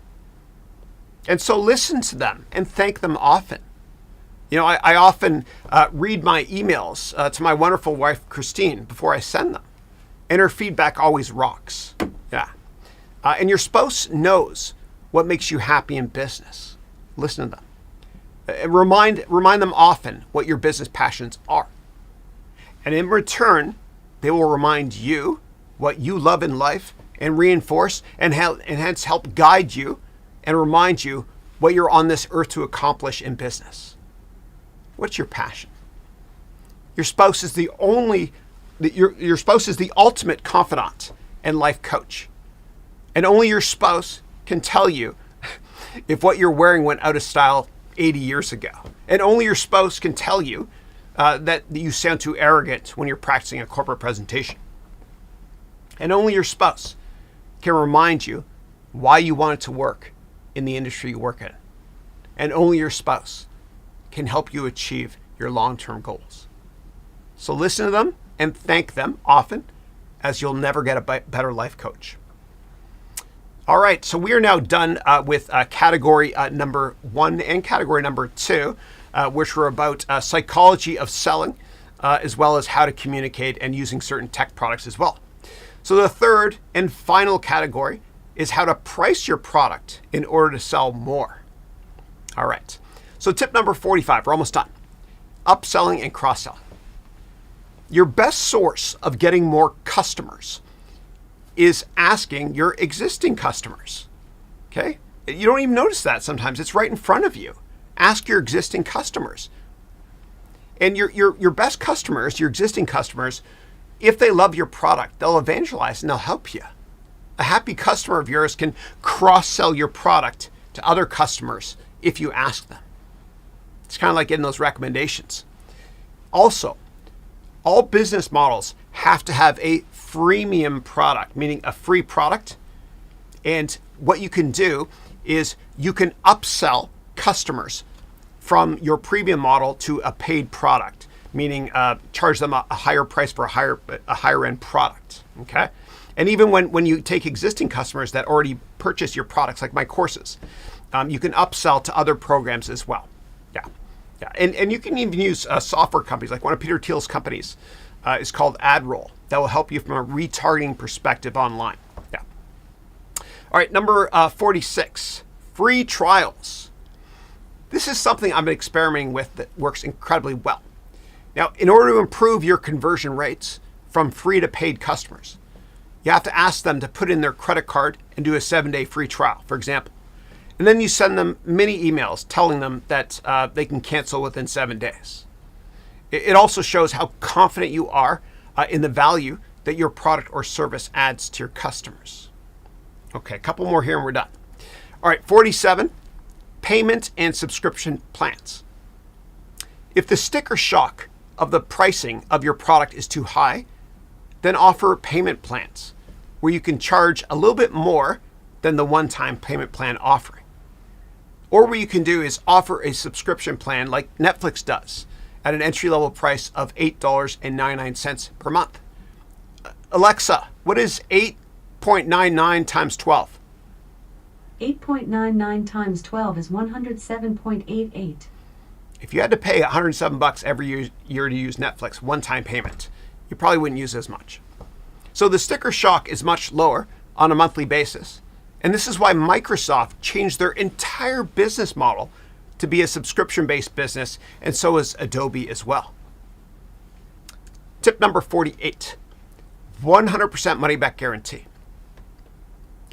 And so listen to them and thank them often. You know, I often read my emails to my wonderful wife, Christine, before I send them. And her feedback always rocks. Yeah. And your spouse knows what makes you happy in business. Listen to them. Remind them often what your business passions are. And in return, they will remind you what you love in life and reinforce and hence help guide you and remind you what you're on this earth to accomplish in business. What's your passion? Your spouse is the ultimate confidant and life coach. And only your spouse can tell you if what you're wearing went out of style 80 years ago. And only your spouse can tell you that you sound too arrogant when you're practicing a corporate presentation. And only your spouse can remind you why you wanted to work in the industry you work in. And only your spouse can help you achieve your long-term goals. So listen to them and thank them often, as you'll never get a better life coach. All right, so we are now done with category number 1 and category number 2, which were about psychology of selling, as well as how to communicate and using certain tech products as well. So the third and final category is how to price your product in order to sell more. All right, so tip number 45, we're almost done. Upselling and cross-selling. Your best source of getting more customers is asking your existing customers. Okay? You don't even notice that sometimes. It's right in front of you. Ask your existing customers. And your best customers, your existing customers, if they love your product, they'll evangelize and they'll help you. A happy customer of yours can cross-sell your product to other customers if you ask them. It's kind of like getting those recommendations. Also, all business models have to have a freemium product, meaning a free product. And what you can do is you can upsell customers from your premium model to a paid product, meaning charge them a higher price for a higher end product. Okay, and even when you take existing customers that already purchase your products, like my courses, you can upsell to other programs as well. Yeah, and you can even use software companies, like one of Peter Thiel's companies is called AdRoll, that will help you from a retargeting perspective online. Yeah. All right, number 46, free trials. This is something I've been experimenting with that works incredibly well. Now, in order to improve your conversion rates from free to paid customers, you have to ask them to put in their credit card and do a 7-day free trial, for example. And then you send them many emails telling them that they can cancel within 7 days. It also shows how confident you are in the value that your product or service adds to your customers. Okay, a couple more here and we're done. All right, 47, payment and subscription plans. If the sticker shock of the pricing of your product is too high, then offer payment plans where you can charge a little bit more than the one-time payment plan offering. Or what you can do is offer a subscription plan like Netflix does at an entry-level price of $8.99 per month. Alexa, what is 8.99 times 12? 8.99 times 12 is 107.88. If you had to pay $107 every year to use Netflix, one-time payment, you probably wouldn't use as much. So the sticker shock is much lower on a monthly basis. And this is why Microsoft changed their entire business model to be a subscription-based business, and so is Adobe as well. Tip number 48, 100% money-back guarantee.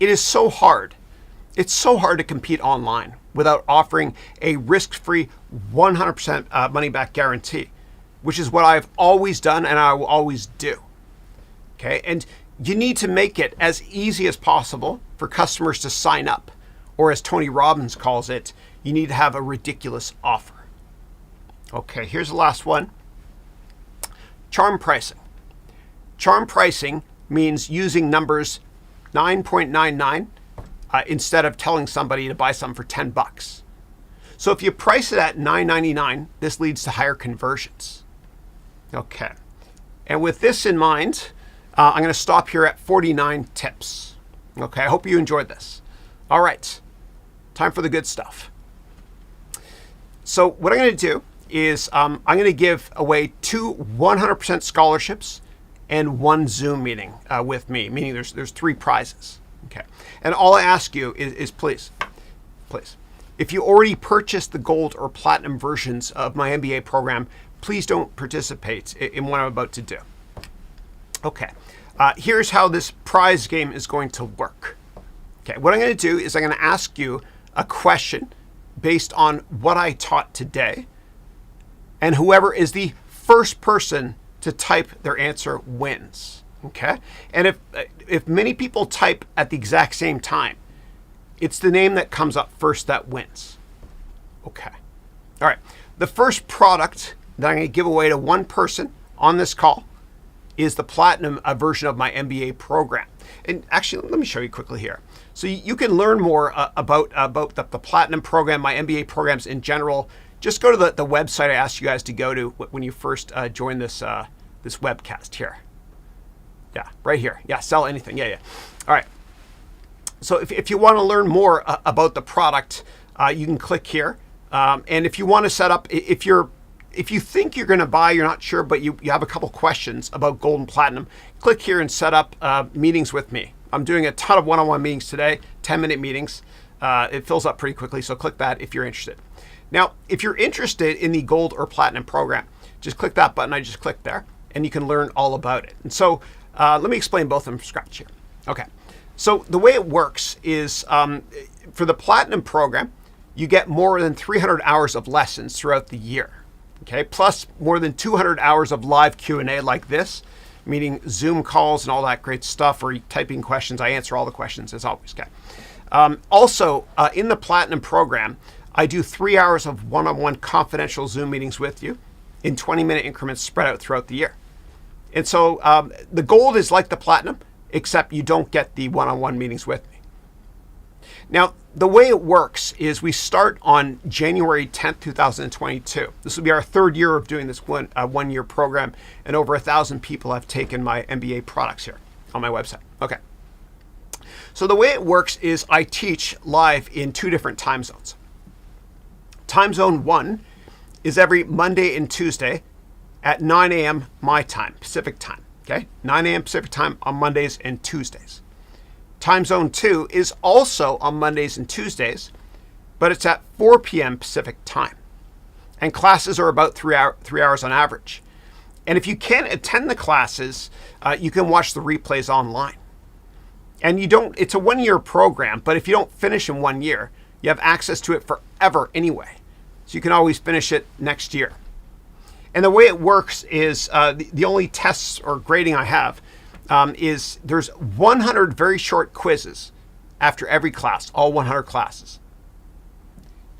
It is so hard. It's so hard to compete online without offering a risk-free 100% money-back guarantee, which is what I've always done and I will always do. Okay, and you need to make it as easy as possible for customers to sign up, or as Tony Robbins calls it, you need to have a ridiculous offer. Okay, here's the last one. Charm pricing. Charm pricing means using numbers 9.99 instead of telling somebody to buy something for $10. So if you price it at $9.99, this leads to higher conversions. Okay, and with this in mind, I'm going to stop here at 49 tips. Okay, I hope you enjoyed this. All right, time for the good stuff. So what I'm going to do is I'm going to give away 2 100% scholarships and 1 Zoom meeting with me, meaning there's 3 prizes. Okay, and all I ask you is please, if you already purchased the gold or platinum versions of my MBA program, please don't participate in what I'm about to do. Okay, here's how this prize game is going to work. Okay, what I'm going to do is I'm going to ask you a question based on what I taught today, and whoever is the first person to type their answer wins. Okay, and if many people type at the exact same time, it's the name that comes up first that wins. Okay, all right. The first product that I'm going to give away to one person on this call is the platinum version of my MBA program. And actually, let me show you quickly here. So you can learn more about the platinum program, my MBA programs in general. Just go to the website I asked you guys to go to when you first join this this webcast here. Yeah, right here. Yeah, sell anything. Yeah. All right. So if you want to learn more about the product, you can click here. And if you want to set up, if you think you're going to buy, you're not sure, but you have a couple questions about gold and platinum, click here and set up meetings with me. I'm doing a ton of one-on-one meetings today, 10-minute meetings. It fills up pretty quickly, so click that if you're interested. Now, if you're interested in the gold or platinum program, just click that button I just clicked there, and you can learn all about it. And so let me explain both of them from scratch here. Okay, so the way it works is for the platinum program, you get more than 300 hours of lessons throughout the year. Okay, plus more than 200 hours of live Q&A like this, meaning Zoom calls and all that great stuff, or typing questions. I answer all the questions as always. Okay. Also, in the platinum program, I do 3 hours of one-on-one confidential Zoom meetings with you in 20-minute increments spread out throughout the year. And so the gold is like the platinum, except you don't get the one-on-one meetings with me. Now, the way it works is we start on January 10th, 2022. This will be our 3rd year of doing this one-year program, and over 1,000 people have taken my MBA products here on my website. Okay. So the way it works is I teach live in 2 different time zones. Time zone 1 is every Monday and Tuesday at 9 a.m. my time, Pacific time. Okay, 9 a.m. Pacific time on Mondays and Tuesdays. Time zone 2 is also on Mondays and Tuesdays, but it's at 4 p.m. Pacific time. And classes are about 3 hours on average. And if you can't attend the classes, you can watch the replays online. And it's a 1-year program, but if you don't finish in 1 year, you have access to it forever anyway. So you can always finish it next year. And the way it works is the only tests or grading I have is there's 100 very short quizzes after every class, all 100 classes.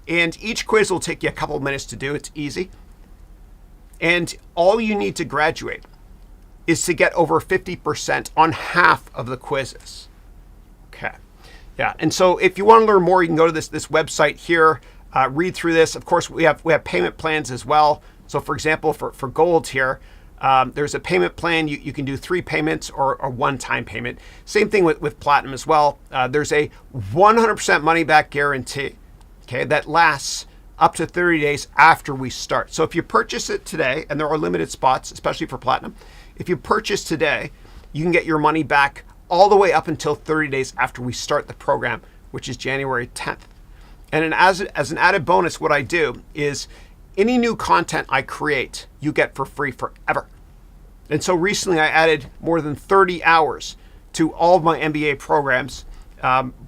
And each quiz will take you a couple of minutes to do. It's easy. And all you need to graduate is to get over 50% on half of the quizzes. Okay. Yeah. And so if you want to learn more, you can go to this website here, read through this. Of course, we have payment plans as well. So for example, for gold here, there's a payment plan. You can do 3 payments or a one-time payment. Same thing with platinum as well. There's a 100% money-back guarantee, okay, that lasts up to 30 days after we start. So if you purchase it today, and there are limited spots, especially for platinum, if you purchase today, you can get your money back all the way up until 30 days after we start the program, which is January 10th. And as an added bonus, what I do is any new content I create, you get for free forever. And so recently I added more than 30 hours to all of my MBA programs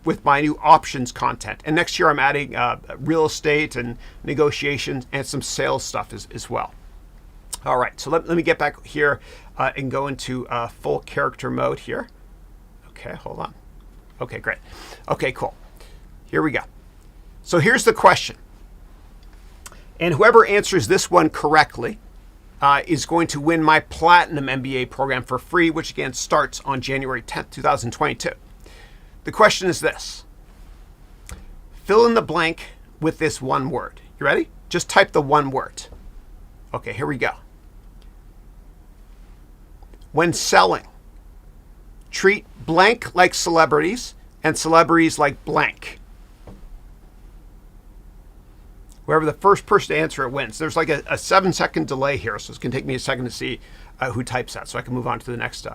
with my new options content. And next year I'm adding real estate and negotiations and some sales stuff as well. All right, so let me get back here and go into full character mode here. Okay, hold on. Okay, great. Okay, cool. Here we go. So here's the question. And whoever answers this one correctly is going to win my Platinum MBA program for free, which again starts on January 10th, 2022. The question is this. Fill in the blank with this one word. You ready? Just type the one word. Okay, here we go. When selling, treat blank like celebrities and celebrities like blank. Whoever the first person to answer it wins. There's like a 7-second delay here, so it's going to take me a second to see who types that, so I can move on to the next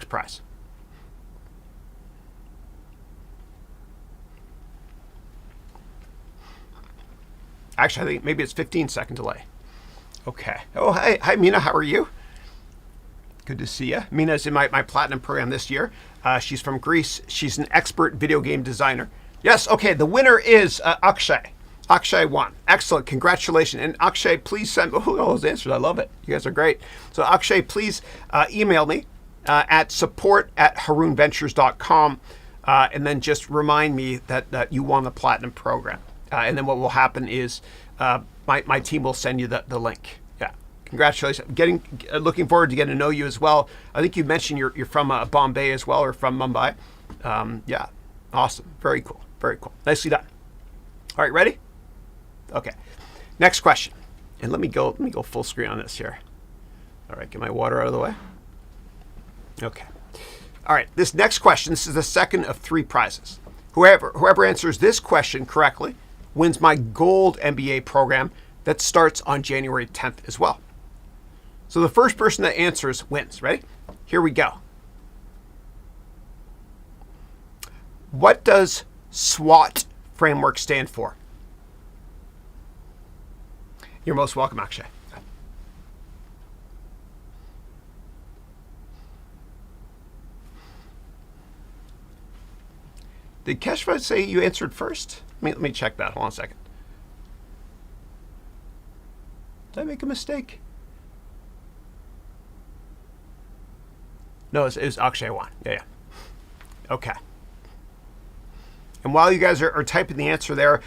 prize. Actually, I think maybe it's 15-second delay. Okay. Oh, hi, Mina. How are you? Good to see you. Mina's in my Platinum program this year. She's from Greece. She's an expert video game designer. Yes, okay, the winner is Akshay. Akshay won. Excellent. Congratulations. And Akshay, please send all those answers. I love it. You guys are great. So Akshay, please email me at support@harounventures.com and then just remind me that you won the Platinum program. And then what will happen is my team will send you the link. Yeah. Congratulations. Looking forward to getting to know you as well. I think you mentioned you're from Bombay as well, or from Mumbai. Yeah. Awesome. Very cool. Very cool. Nicely done. All right, ready? Okay. Next question. And let me go full screen on this here. All right, get my water out of the way. Okay. All right, this next question, this is the second of 3 prizes. Whoever answers this question correctly wins my Gold MBA program that starts on January 10th as well. So the first person that answers wins. Ready? Here we go. What does SWOT framework stand for? You're most welcome, Akshay. Did Keshva say you answered first? Let me check that. Hold on a second. Did I make a mistake? No, it was Akshay won. Yeah. Okay. And while you guys are typing the answer there,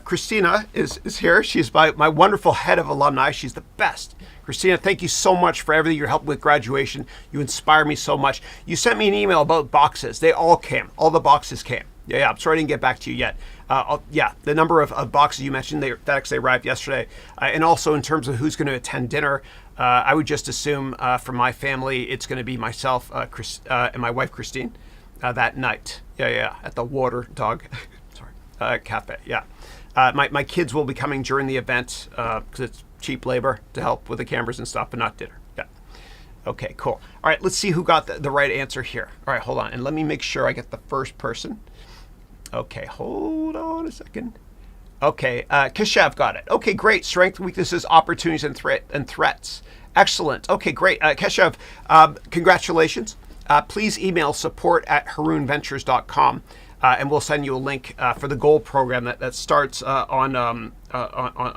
Christina is here. She's my wonderful head of alumni. She's the best. Christina, thank you so much for everything you're helping with graduation. You inspire me so much. You sent me an email about boxes. They all came. All the boxes came. Yeah. I'm sorry I didn't get back to you yet. The number of boxes you mentioned, they actually arrived yesterday. And also in terms of who's going to attend dinner, I would just assume for my family, it's going to be myself, and my wife, Christine. That night, at the Water Dog, cafe, my kids will be coming during the event because it's cheap labor to help with the cameras and stuff, but not dinner. Yeah. Okay, cool. All right, let's see who got the right answer here. All right, hold on, and let me make sure I get the first person. Okay, hold on a second. Okay, Keshav got it. Okay, great. Strengths, weaknesses, opportunities, and threats. Excellent. Okay, great. Keshav, congratulations. Please email support@harounventures.com and we'll send you a link for the Gold program that starts on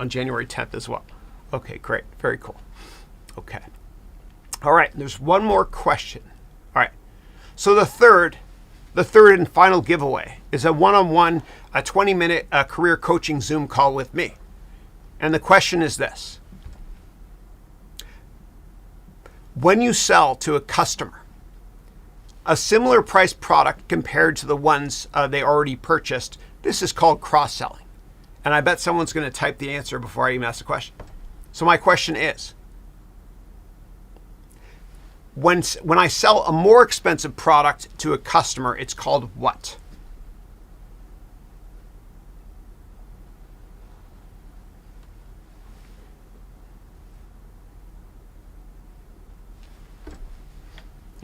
January 10th as well. Okay, great. Very cool. Okay. All right, there's one more question. All right. So the third and final giveaway is a one-on-one, a 20-minute career coaching Zoom call with me. And the question is this. When you sell to a customer a similar price product compared to the ones they already purchased, this is called cross-selling. And I bet someone's going to type the answer before I even ask the question. So my question is, when I sell a more expensive product to a customer, it's called what?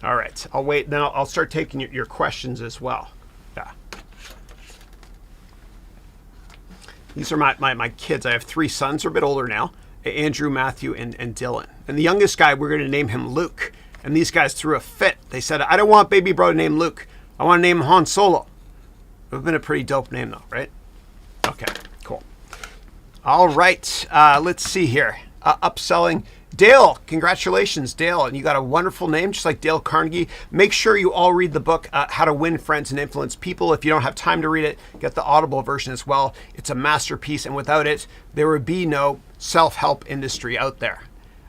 All right, I'll wait, then I'll start taking your questions as well. Yeah. These are my kids. I have 3 sons, they're a bit older now, Andrew, Matthew, and Dylan. And the youngest guy, we're going to name him Luke. And these guys threw a fit. They said, I don't want baby bro to name Luke. I want to name him Han Solo. Would have been a pretty dope name though, right? Okay, cool. All right, let's see here. Upselling. Dale, congratulations, Dale. And you got a wonderful name, just like Dale Carnegie. Make sure you all read the book, How to Win Friends and Influence People. If you don't have time to read it, get the Audible version as well. It's a masterpiece, and without it, there would be no self-help industry out there.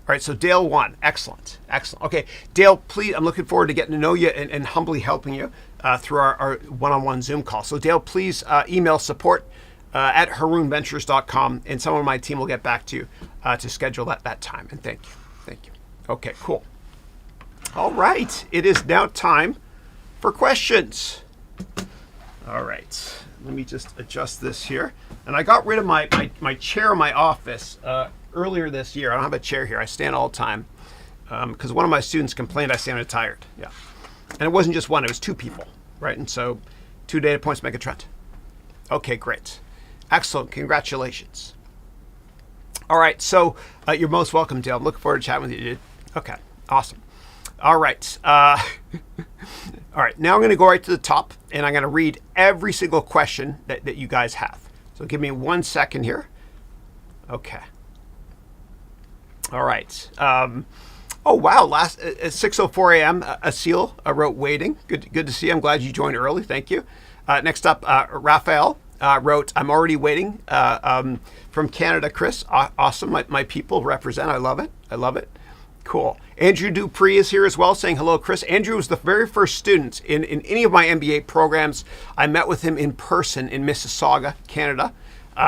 All right, so Dale won. Excellent, excellent. Okay, Dale, please, I'm looking forward to getting to know you and humbly helping you through our one-on-one Zoom call. So Dale, please email support at harounventures.com, and someone on my team will get back to you to schedule that time. And thank you. Thank you. Okay, cool. All right. It is now time for questions. All right. Let me just adjust this here. And I got rid of my chair in my office earlier this year. I don't have a chair here. I stand all the time because one of my students complained I sounded tired. Yeah. And it wasn't just one. It was two people, right? And so 2 data points make a trend. Okay, great. Excellent. Congratulations. All right. So you're most welcome, Dale. I'm looking forward to chatting with you, dude. Okay. Awesome. All right. All right. Now I'm going to go right to the top, and I'm going to read every single question that you guys have. So give me 1 second here. Okay. All right. Oh, wow. Last at 6:04 a.m., Asil wrote waiting. Good to see you. I'm glad you joined early. Thank you. Next up, Raphael wrote, I'm already waiting. From Canada, Chris. Awesome. My people represent. I love it. I love it. Cool. Andrew Dupree is here as well, saying hello, Chris. Andrew was the very first student in any of my MBA programs. I met with him in person in Mississauga, Canada,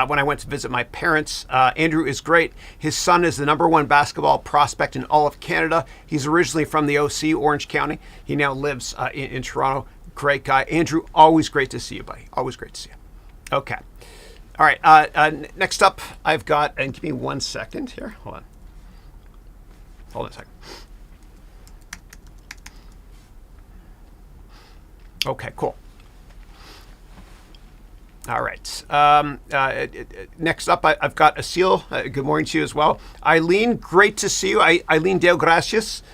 when I went to visit my parents. Andrew is great. His son is the #1 basketball prospect in all of Canada. He's originally from the OC, Orange County. He now lives in Toronto. Great guy. Andrew, always great to see you, buddy. Always great to see you. Okay. All right. Next up, I've got, and give me 1 second here. Hold on. Hold on a second. Okay, cool. All right. Next up, I've got Asil. Good morning to you as well. Eileen, great to see you. Eileen Dale Gracias.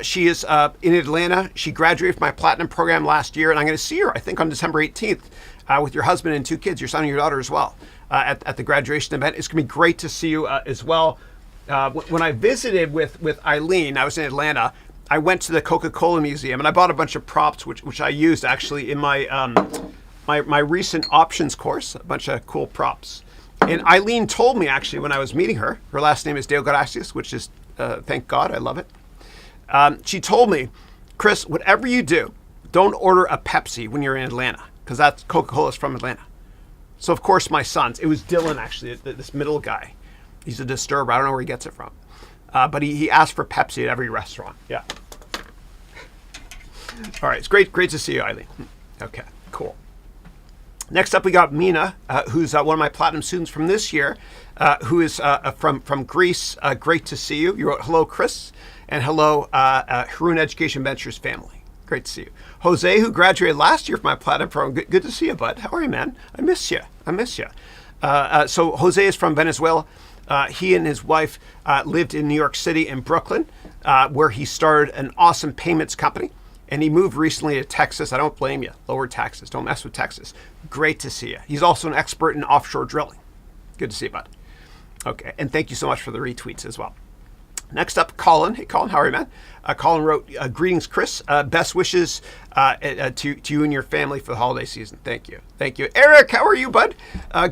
She is in Atlanta. She graduated from my Platinum program last year, and I'm going to see her, I think, on December 18th with your husband and 2 kids, your son and your daughter as well, at the graduation event. It's going to be great to see you as well. When I visited with Eileen, I was in Atlanta. I went to the Coca-Cola Museum, and I bought a bunch of props, which I used actually in my my recent options course, a bunch of cool props. And Eileen told me, actually, when I was meeting her, her last name is Dale Gracias, which is, thank God, I love it. She told me, Chris, whatever you do, don't order a Pepsi when you're in Atlanta, because that's Coca-Cola's from Atlanta. So, of course, my sons, it was Dylan, actually, this middle guy. He's a disturber. I don't know where he gets it from. But he asked for Pepsi at every restaurant. Yeah. All right. It's great to see you, Eileen. Okay, cool. Next up, we got Mina, who's one of my Platinum students from this year, who is from Greece. Great to see you. You wrote, hello, Chris, and hello, Haroun Education Ventures family. Great to see you. Jose, who graduated last year from my Platinum program. Good to see you, bud. How are you, man? I miss you. So Jose is from Venezuela. He and his wife lived in New York City and Brooklyn, where he started an awesome payments company. And he moved recently to Texas. I don't blame you. Lower taxes. Don't mess with Texas. Great to see you. He's also an expert in offshore drilling. Good to see you, bud. Okay. And thank you so much for the retweets as well. Next up, Colin. Hey, Colin, how are you, man? Colin wrote, greetings, Chris. Best wishes to you and your family for the holiday season. Thank you. Thank you. Eric, how are you, bud?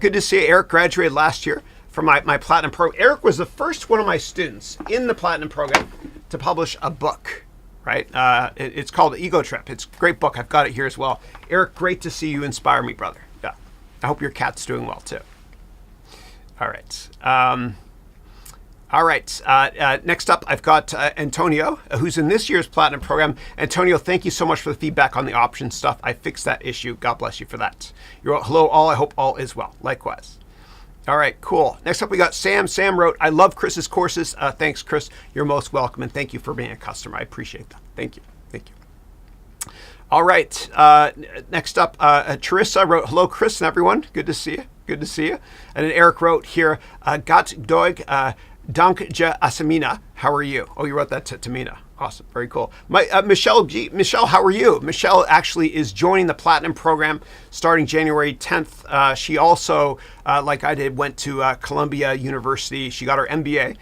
Good to see you. Eric graduated last year from my Platinum program. Eric was the first one of my students in the Platinum program to publish a book, right? It's called Ego Trip. It's a great book. I've got it here as well. Eric, great to see you inspire me, brother. Yeah. I hope your cat's doing well, too. All right. All right. Next up, I've got Antonio, who's in this year's Platinum program. Antonio, thank you so much for the feedback on the options stuff. I fixed that issue. God bless you for that. You're hello, all. I hope all is well. Likewise. All right, cool. Next up, we got Sam. Sam wrote, I love Chris's courses. Thanks, Chris. You're most welcome, and thank you for being a customer. I appreciate that. Thank you. Thank you. All right. Next up, Teresa wrote, hello, Chris and everyone. Good to see you. Good to see you. And then Eric wrote here, Gat Doig, Dank je Asamina. How are you? Oh, you wrote that to Mina. Awesome. Very cool. Michelle, how are you? Michelle actually is joining the Platinum program starting January 10th. She also, like I did, went to Columbia University. She got her MBA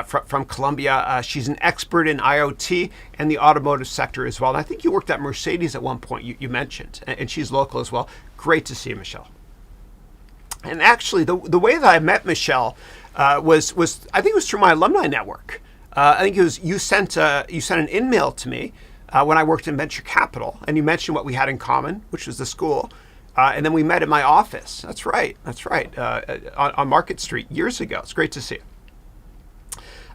from Columbia. She's an expert in IoT and the automotive sector as well. And I think you worked at Mercedes at one point, you mentioned, and she's local as well. Great to see you, Michelle. And actually, the way that I met Michelle was I think it was through my alumni network. I think it was you sent an email to me when I worked in venture capital, and you mentioned what we had in common, which was the school, and then we met in my office. That's right, on Market Street years ago. It's great to see you.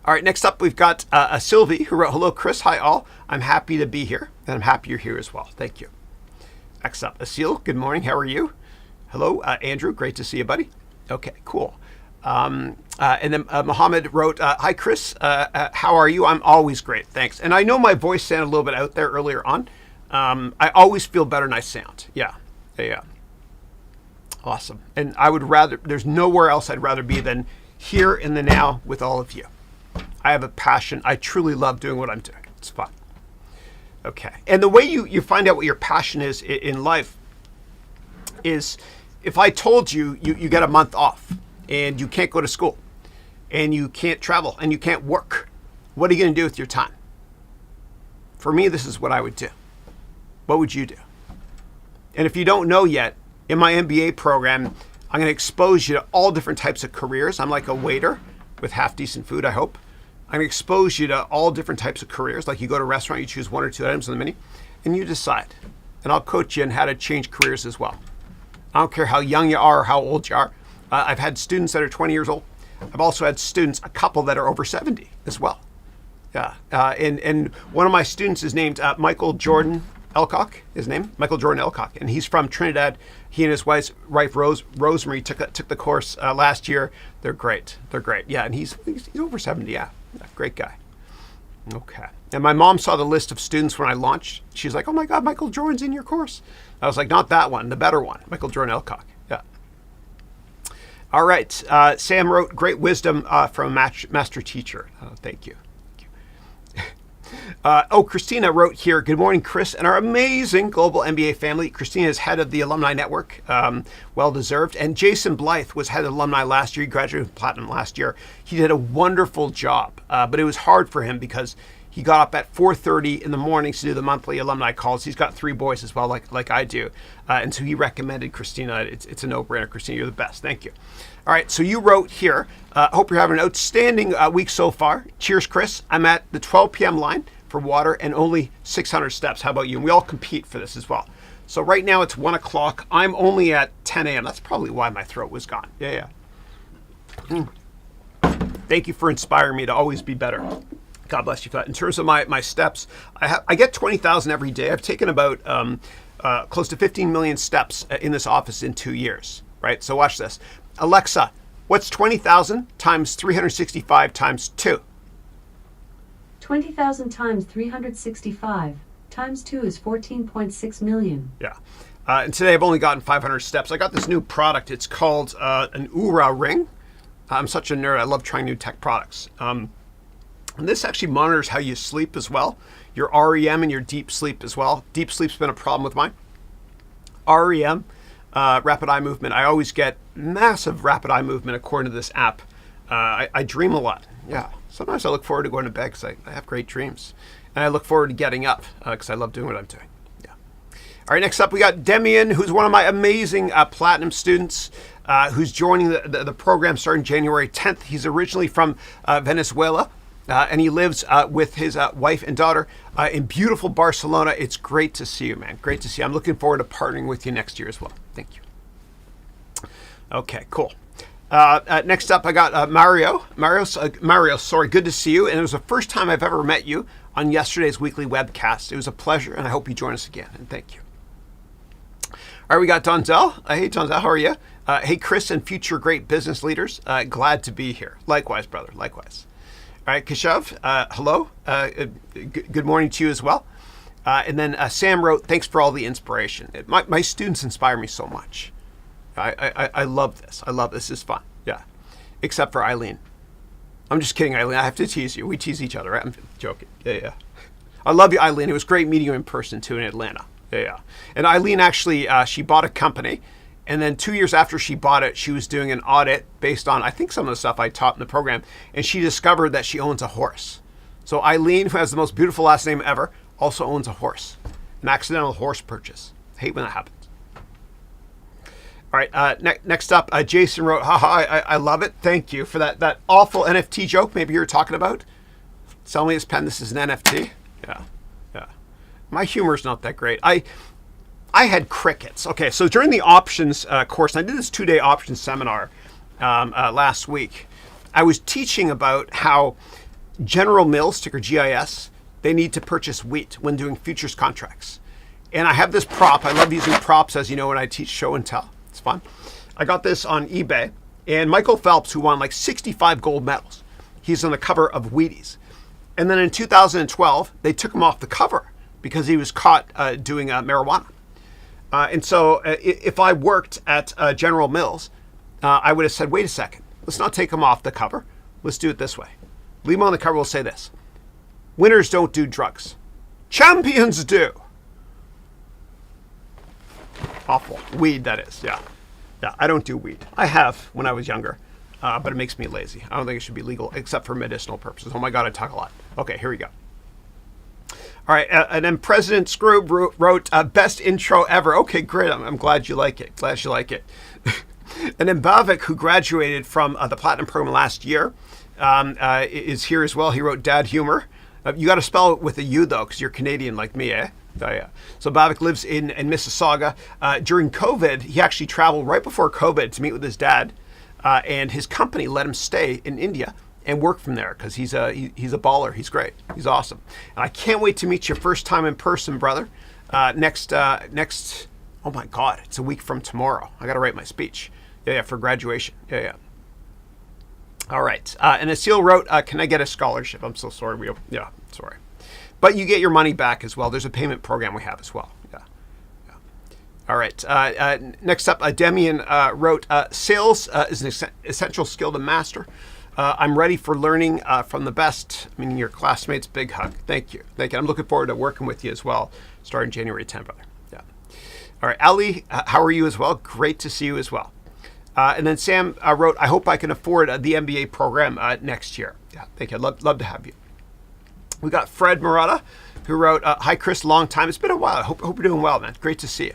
All right, next up we've got Sylvie who wrote, "Hello, Chris. Hi, all. I'm happy to be here, and I'm happy you're here as well. Thank you." Next up, Asil. Good morning. How are you? Hello, Andrew. Great to see you, buddy. Okay, cool. And then Mohammed wrote, "Hi, Chris. How are you? I'm always great. Thanks." And I know my voice sounded a little bit out there earlier on. I always feel better than I sound. Yeah. Awesome. And I would rather, there's nowhere else I'd rather be than here in the now with all of you. I have a passion. I truly love doing what I'm doing. It's fun. Okay. And the way you find out what your passion is in life is if I told you get a month off, and you can't go to school, and you can't travel, and you can't work, what are you going to do with your time? For me, this is what I would do. What would you do? And if you don't know yet, in my MBA program, I'm going to expose you to all different types of careers. I'm like a waiter with half-decent food, I hope. I'm going to expose you to all different types of careers. Like you go to a restaurant, you choose 1 or 2 items on the menu, and you decide. And I'll coach you on how to change careers as well. I don't care how young you are or how old you are. I've had students that are 20 years old. I've also had students, a couple that are over 70 as well. Yeah, and one of my students is named Michael Jordan Elcock, his name, Michael Jordan Elcock, and he's from Trinidad. He and his wife Rosemary took the course last year. They're great. Yeah, and he's over 70, yeah, great guy. Okay, and my mom saw the list of students when I launched. She's like, "Oh my God, Michael Jordan's in your course." I was like, "Not that one, the better one, Michael Jordan Elcock." Yeah. All right, Sam wrote, "Great wisdom from a master teacher." Thank you. Christina wrote here, "Good morning, Chris, and our amazing global MBA family." Christina is head of the alumni network, well deserved. And Jason Blythe was head of alumni last year. He graduated with Platinum last year. He did a wonderful job, but it was hard for him because he got up at 4:30 in the mornings to do the monthly alumni calls. He's got 3 boys as well, like I do. And so he recommended Christina. It's a no-brainer. Christina, you're the best. Thank you. All right, so you wrote here, "Hope you're having an outstanding week so far. Cheers, Chris. I'm at the 12 p.m. line for water and only 600 steps. How about you?" And we all compete for this as well. So right now it's 1 o'clock. I'm only at 10 a.m. That's probably why my throat was gone. Yeah. Thank you for inspiring me to always be better. God bless you for that. In terms of my steps, I get 20,000 every day. I've taken about close to 15 million steps in this office in 2 years, right? So watch this. Alexa, what's 20,000 times 365 times 2? 20,000 times 365 times 2 is 14.6 million. Yeah. And today I've only gotten 500 steps. I got this new product. It's called an Oura ring. I'm such a nerd. I love trying new tech products. And this actually monitors how you sleep as well, your REM and your deep sleep as well. Deep sleep's been a problem with mine. REM, rapid eye movement. I always get massive rapid eye movement according to this app. I dream a lot. Yeah. Sometimes I look forward to going to bed because I have great dreams. And I look forward to getting up because I love doing what I'm doing. Yeah. All right, next up we got Demian, who's one of my amazing Platinum students, who's joining the program starting January 10th. He's originally from Venezuela. And he lives with his wife and daughter in beautiful Barcelona. It's great to see you, man. Great to see you. I'm looking forward to partnering with you next year as well. Thank you. Okay, cool. Next up, I got Mario. Mario, sorry, good to see you. And it was the first time I've ever met you on yesterday's weekly webcast. It was a pleasure, and I hope you join us again. And thank you. All right, we got Donzel. Hey, Donzel, how are you? Hey, Chris and future great business leaders. Glad to be here. Likewise, brother. Likewise. All right, Keshav, hello. Good morning to you as well. And then Sam wrote, thanks for all the inspiration. My students inspire me so much. I love this. I love this. It's fun. Yeah. Except for Eileen. I'm just kidding, Eileen. I have to tease you. We tease each other, right? I'm joking. Yeah. I love you, Eileen. It was great meeting you in person, too, in Atlanta. Yeah. And Eileen actually, she bought a company. And then 2 years after she bought it, she was doing an audit based on, I think, some of the stuff I taught in the program. And she discovered that she owns a horse. So Eileen, who has the most beautiful last name ever, also owns a horse. An accidental horse purchase. I hate when that happens. All right, next up, Jason wrote, haha, I love it. Thank you for that awful NFT joke maybe you were talking about. Sell me this pen, this is an NFT. Yeah. My humor's not that great. I had crickets. Okay, so during the options course, I did this 2-day options seminar last week. I was teaching about how General Mills, ticker GIS, they need to purchase wheat when doing futures contracts. And I have this prop. I love using props, as you know, when I teach show and tell. It's fun. I got this on eBay. And Michael Phelps, who won like 65 gold medals, he's on the cover of Wheaties. And then in 2012, they took him off the cover because he was caught doing marijuana. And so if I worked at General Mills, I would have said, wait a second, let's not take him off the cover. Let's do it this way. Leave him on the cover. We'll say this. Winners don't do drugs. Champions do. Awful. Weed, that is. Yeah, I don't do weed. I have when I was younger, but it makes me lazy. I don't think it should be legal except for medicinal purposes. Oh my God, I talk a lot. Okay, here we go. All right, and then President Scroob wrote, best intro ever. Okay, great. I'm glad you like it. And then Bavik, who graduated from the Platinum Program last year, is here as well. He wrote dad humor. You got to spell it with a U, though, because you're Canadian like me, eh? Oh, yeah. So Bavik lives in Mississauga. During COVID, he actually traveled right before COVID to meet with his dad, and his company let him stay in India and work from there because he's a baller. He's great. He's awesome. And I can't wait to meet you first time in person, brother. Next, oh my God, it's a week from tomorrow. I got to write my speech. Yeah, for graduation. Yeah. All right. And Asil wrote, can I get a scholarship? I'm so sorry. Sorry. But you get your money back as well. There's a payment program we have as well. Yeah. All right. Next up, Demian wrote, sales is an essential skill to master. I'm ready for learning from the best, meaning your classmates. Big hug. Thank you. I'm looking forward to working with you as well, starting January 10th, brother. Yeah. All right. Ali, how are you as well? Great to see you as well. And then Sam wrote, I hope I can afford the MBA program next year. Yeah, thank you. I'd love to have you. We got Fred Murata, who wrote, hi, Chris, long time. It's been a while. I hope you're doing well, man. Great to see you.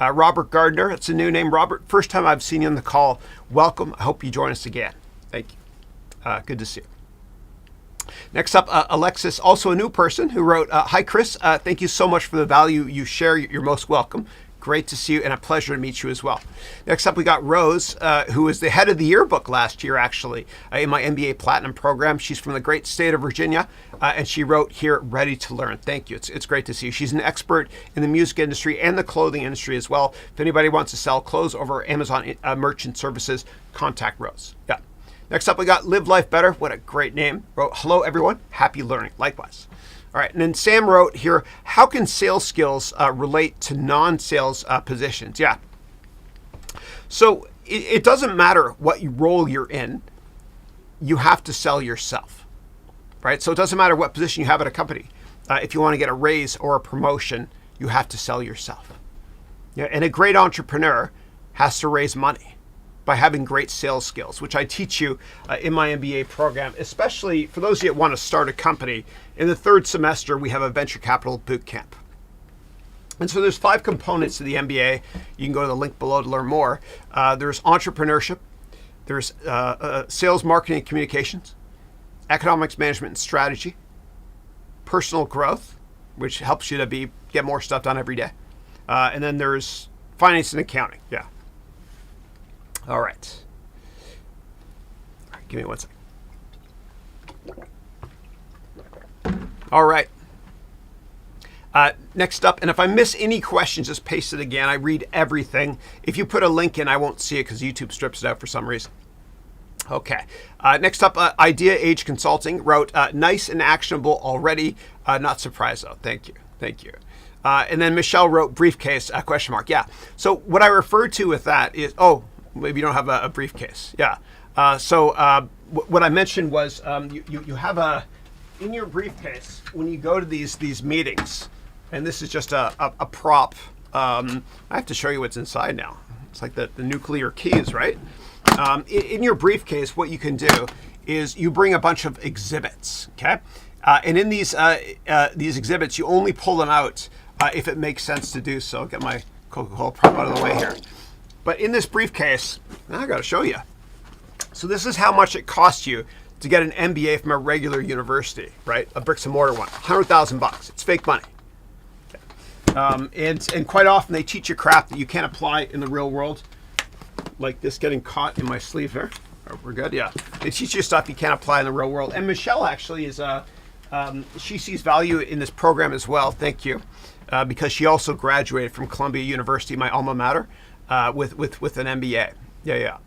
Robert Gardner, it's a new name. Robert, first time I've seen you on the call. Welcome. I hope you join us again. Thank you. Good to see you. Next up, Alexis, also a new person, who wrote, hi, Chris. Thank you so much for the value you share. You're most welcome. Great to see you and a pleasure to meet you as well. Next up, we got Rose, who was the head of the yearbook last year, actually, in my MBA Platinum program. She's from the great state of Virginia, and she wrote here, ready to learn. Thank you. It's great to see you. She's an expert in the music industry and the clothing industry as well. If anybody wants to sell clothes over Amazon Merchant Services, contact Rose. Yeah. Next up, we got Live Life Better. What a great name. Wrote, hello, everyone. Happy learning. Likewise. All right, and then Sam wrote here, how can sales skills relate to non-sales positions? Yeah. So it doesn't matter what role you're in. You have to sell yourself, right? So it doesn't matter what position you have at a company. If you want to get a raise or a promotion, you have to sell yourself. Yeah, and a great entrepreneur has to raise money by having great sales skills, which I teach you in my MBA program, especially for those of you that want to start a company. In the third semester, we have a venture capital boot camp. And so there's 5 components to the MBA. You can go to the link below to learn more. There's entrepreneurship, there's sales, marketing, and communications, economics, management, and strategy, personal growth, which helps you to get more stuff done every day. And then there's finance and accounting. Yeah. All right. Give me 1 second. All right. Next up, and if I miss any questions, just paste it again. I read everything. If you put a link in, I won't see it because YouTube strips it out for some reason. Okay. Next up, Idea Age Consulting wrote, nice and actionable already. Not surprised, though. Thank you. And then Michelle wrote, briefcase, question mark. Yeah. So what I refer to with that is, maybe you don't have a briefcase. Yeah. So what I mentioned was you have in your briefcase when you go to these meetings, and this is just a prop. I have to show you what's inside now. It's like the nuclear keys, right? In your briefcase, what you can do is you bring a bunch of exhibits, okay? And in these exhibits, you only pull them out if it makes sense to do so. I'll get my Coca-Cola prop out of the way here. But in this briefcase, now I got to show you. So this is how much it costs you to get an MBA from a regular university, right? A bricks and mortar one, $100,000. It's fake money. Okay. And quite often they teach you crap that you can't apply in the real world, like this getting caught in my sleeve here. Oh, we're good, yeah. They teach you stuff you can't apply in the real world. And Michelle actually is she sees value in this program as well. Thank you, because she also graduated from Columbia University, my alma mater, with an MBA. Yeah.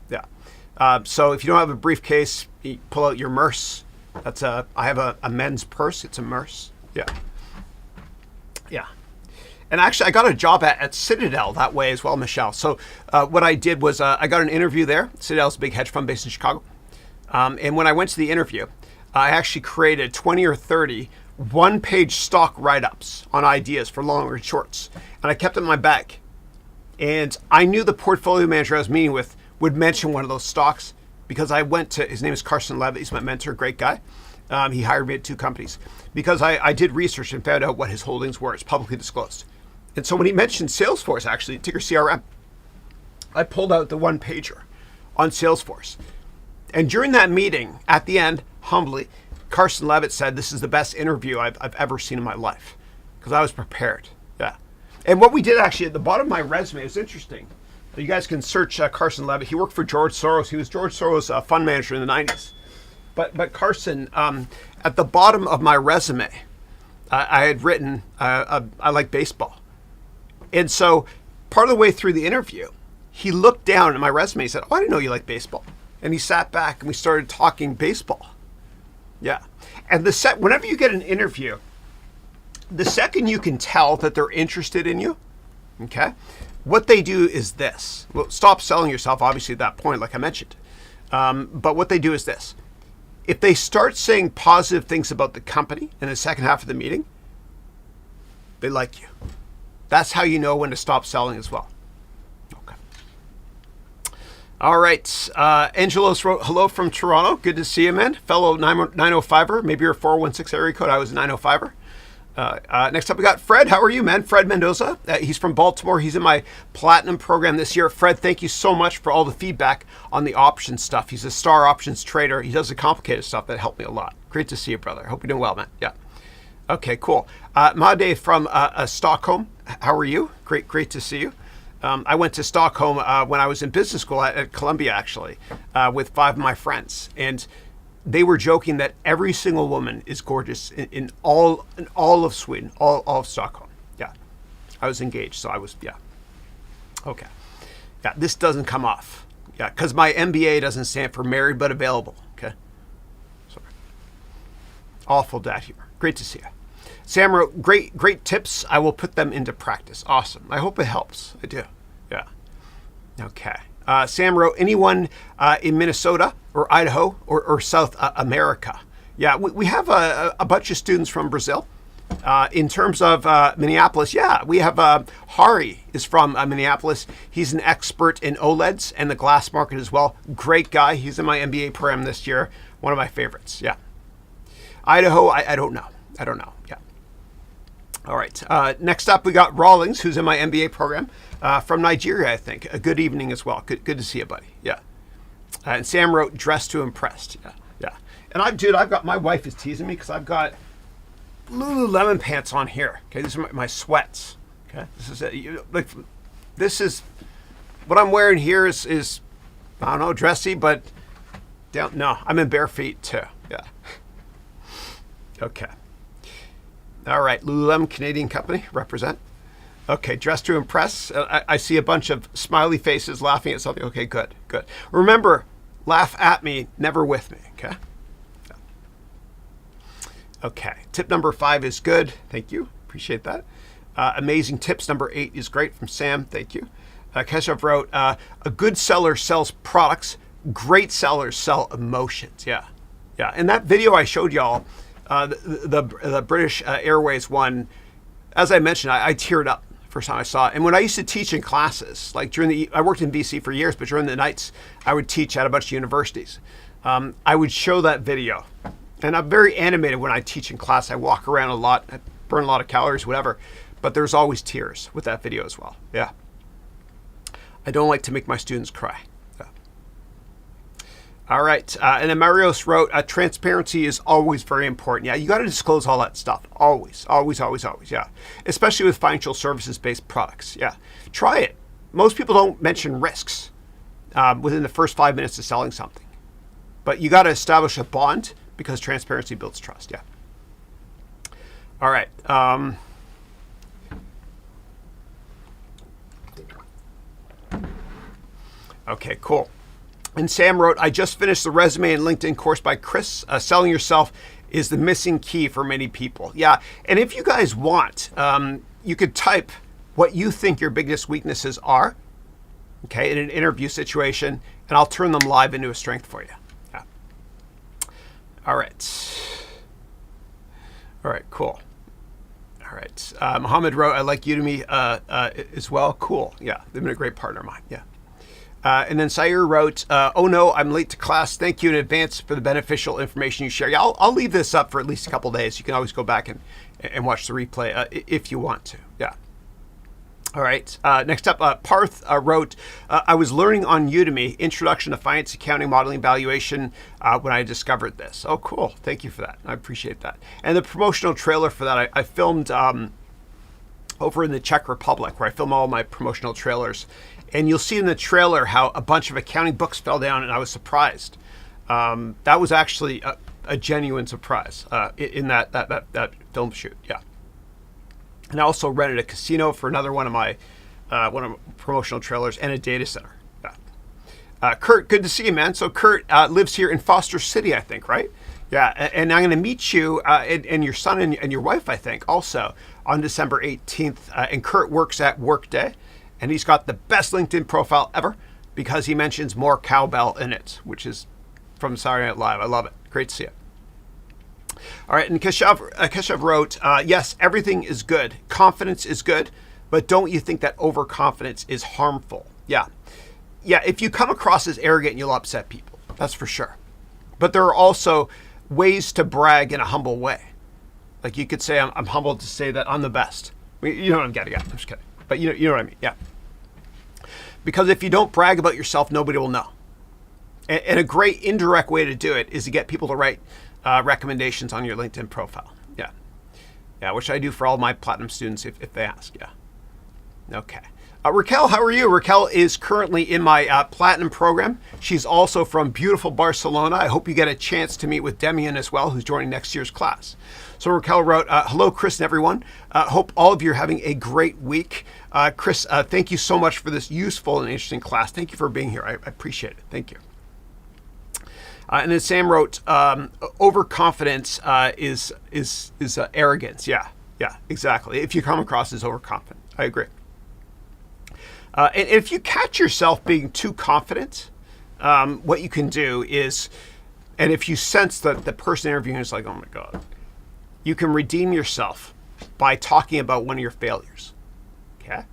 So if you don't have a briefcase, you pull out your Merce. I have a men's purse. It's a Merce. Yeah. And actually, I got a job at Citadel that way as well, Michelle. So what I did was I got an interview there. Citadel's a big hedge fund based in Chicago. And when I went to the interview, I actually created 20 or 30 one-page stock write-ups on ideas for long and shorts. And I kept it in my bag. And I knew the portfolio manager I was meeting with would mention one of those stocks because I went to, his name is Carson Levitt. He's my mentor, great guy. He hired me at 2 companies because I did research and found out what his holdings were. It's publicly disclosed. And so when he mentioned Salesforce, actually, ticker CRM, I pulled out the one-pager on Salesforce. And during that meeting, at the end, humbly, Carson Levitt said, "This is the best interview I've ever seen in my life," because I was prepared. Yeah. And what we did actually at the bottom of my resume is interesting. You guys can search Carson Levitt. He worked for George Soros. He was George Soros' fund manager in the 90s. But Carson, at the bottom of my resume, I had written, I like baseball. And so part of the way through the interview, he looked down at my resume and said, "Oh, I didn't know you like baseball." And he sat back and we started talking baseball. Yeah. And whenever you get an interview, the second you can tell that they're interested in you, okay, what they do is this. Well, stop selling yourself, obviously, at that point, like I mentioned. But what they do is this. If they start saying positive things about the company in the second half of the meeting, they like you. That's how you know when to stop selling as well. Okay. All right. Angelos wrote, "Hello from Toronto. Good to see you, man. Fellow 905er. Maybe you're a 416 area code. I was a 905er. Next up, we got Fred. How are you, man? Fred Mendoza. He's from Baltimore. He's in my Platinum program this year. Fred, thank you so much for all the feedback on the options stuff. He's a star options trader. He does the complicated stuff that helped me a lot. Great to see you, brother. Hope you're doing well, man. Yeah. Okay, cool. Made from Stockholm. How are you? Great to see you. I went to Stockholm when I was in business school at Columbia, actually, with 5 of my friends. And they were joking that every single woman is gorgeous in all of Sweden, all of Stockholm. Yeah. I was engaged, so I was, yeah. Okay. Yeah, this doesn't come off. Yeah, because my MBA doesn't stand for married but available. Okay. Sorry. Awful dad humor. Great to see you. Sam wrote, great tips. I will put them into practice. Awesome. I hope it helps. I do. Yeah. Okay. Sam wrote, anyone in Minnesota or Idaho or South America? Yeah, we have a bunch of students from Brazil. In terms of Minneapolis, yeah, we have Hari is from Minneapolis. He's an expert in OLEDs and the glass market as well. Great guy. He's in my MBA program this year. One of my favorites. Yeah. Idaho, I don't know. Yeah. All right. Next up, we got Rawlings, who's in my MBA program from Nigeria, I think. A good evening as well. Good to see you, buddy. Yeah. And Sam wrote, dressed to impressed. Yeah. And I've got, my wife is teasing me because I've got Lululemon pants on here. Okay, these are my sweats. Okay, this is it. This is what I'm wearing here is I don't know, dressy, but no, I'm in bare feet too. Yeah. Okay. All right, Lululemon, Canadian company, represent. Okay, dressed to impress. I see a bunch of smiley faces laughing at something. Okay, good. Remember, laugh at me, never with me, okay? Okay, tip number 5 is good. Thank you, appreciate that. Amazing tips. Number 8 is great from Sam, thank you. Keshav wrote, a good seller sells products Great sellers sell emotions. Yeah. Yeah. And that video I showed y'all, the British Airways one, as I mentioned, I teared up the first time I saw it. And when I used to teach in classes, like I worked in BC for years, but during the nights, I would teach at a bunch of universities. I would show that video. And I'm very animated when I teach in class. I walk around a lot, I burn a lot of calories, whatever. But there's always tears with that video as well. Yeah. I don't like to make my students cry. Yeah. All right. And then Marios wrote, transparency is always very important. Yeah, you got to disclose all that stuff. Always, always, always, always. Yeah. Especially with financial services-based products. Yeah. Try it. Most people don't mention risks within the first 5 minutes of selling something. But you got to establish a bond because transparency builds trust. Yeah. All right. Okay, cool. And Sam wrote, I just finished the resume and LinkedIn course by Chris. Selling yourself is the missing key for many people. Yeah. And if you guys want, you could type what you think your biggest weaknesses are, okay, in an interview situation, and I'll turn them live into a strength for you. Yeah. All right. All right, cool. All right. Mohammed wrote, I like Udemy as well. Cool. Yeah, they've been a great partner of mine. Yeah. And then Sayer wrote, oh no, I'm late to class. Thank you in advance for the beneficial information you share. Yeah, I'll leave this up for at least a couple days. You can always go back and watch the replay if you want to. Yeah. All right. Next up, Parth wrote, I was learning on Udemy, Introduction to Finance, Accounting, Modeling, Valuation, when I discovered this. Oh, cool. Thank you for that. I appreciate that. And the promotional trailer for that, I filmed over in the Czech Republic, where I film all my promotional trailers. And you'll see in the trailer how a bunch of accounting books fell down, and I was surprised. That was actually a genuine surprise in that film shoot. Yeah. And I also rented a casino for another one of my promotional trailers and a data center. Yeah. Kurt, good to see you, man. So Kurt lives here in Foster City, I think, right? Yeah. And I'm going to meet you and your son and your wife, I think, also on December 18th. And Kurt works at Workday. And he's got the best LinkedIn profile ever because he mentions more cowbell in it, which is from Saturday Night Live. I love it. Great to see it. All right. And Keshav wrote, yes, everything is good. Confidence is good. But don't you think that overconfidence is harmful? Yeah. Yeah. If you come across as arrogant, you'll upset people. That's for sure. But there are also ways to brag in a humble way. Like you could say, I'm humbled to say that I'm the best. You know what I'm getting at. I'm just kidding. But you know what I mean, yeah. Because if you don't brag about yourself, nobody will know. And a great indirect way to do it is to get people to write recommendations on your LinkedIn profile. Yeah. Yeah, which I do for all my platinum students if they ask, yeah. Okay. Raquel, how are you? Raquel is currently in my platinum program. She's also from beautiful Barcelona. I hope you get a chance to meet with Demian as well, who's joining next year's class. So Raquel wrote, hello, Chris and everyone. Hope all of you are having a great week. Chris, thank you so much for this useful and interesting class. Thank you for being here. I appreciate it. Thank you. And then Sam wrote, overconfidence is arrogance. Yeah, exactly. If you come across as overconfident, I agree. And if you catch yourself being too confident, what you can do is, and if you sense that the person interviewing is like, oh my God, you can redeem yourself by talking about one of your failures, okay?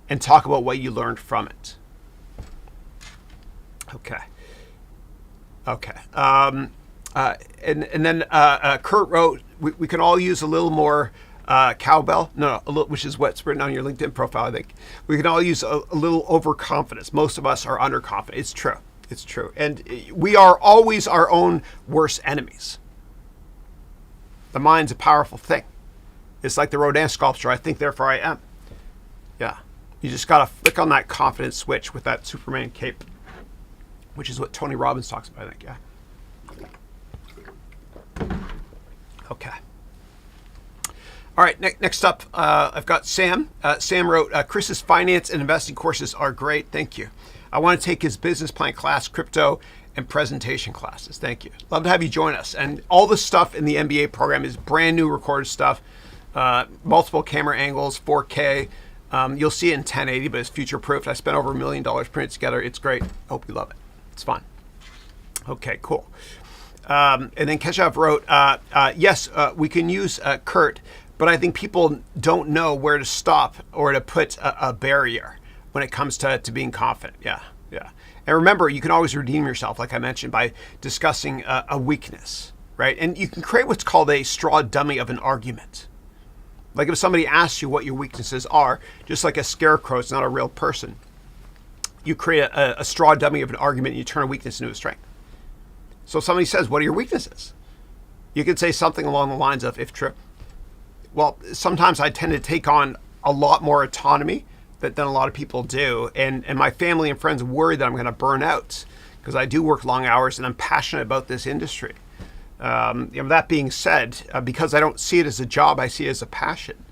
And talk about what you learned from it. Okay. And then Kurt wrote, we can all use a little more cowbell, which is what's written on your LinkedIn profile, I think. We can all use a little overconfidence. Most of us are underconfident. It's true. It's true. And we are always our own worst enemies. The mind's a powerful thing. It's like the Rodin sculpture, I think, therefore I am. Yeah. You just got to flick on that confidence switch with that Superman cape, which is what Tony Robbins talks about, I think, yeah. Okay. All right, next up, I've got Sam. Sam wrote, Chris's finance and investing courses are great. Thank you. I want to take his business plan class, crypto, and presentation classes. Thank you. Love to have you join us. And all the stuff in the MBA program is brand new recorded stuff, multiple camera angles, 4K. You'll see it in 1080, but it's future-proofed. I spent over $1 million putting it together. It's great. I hope you love it. It's fun. Okay, cool. And then Keshav wrote, yes, we can use Kurt, but I think people don't know where to stop or to put a barrier when it comes to being confident. Yeah. And remember, you can always redeem yourself, like I mentioned, by discussing a weakness, right? And you can create what's called a straw dummy of an argument. Like if somebody asks you what your weaknesses are, just like a scarecrow is not a real person, you create a straw dummy of an argument and you turn a weakness into a strength. So if somebody says, what are your weaknesses? You could say something along the lines of, if true. Well, sometimes I tend to take on a lot more autonomy than a lot of people do. And my family and friends worry that I'm going to burn out because I do work long hours and I'm passionate about this industry. That being said, because I don't see it as a job, I see it as a passion.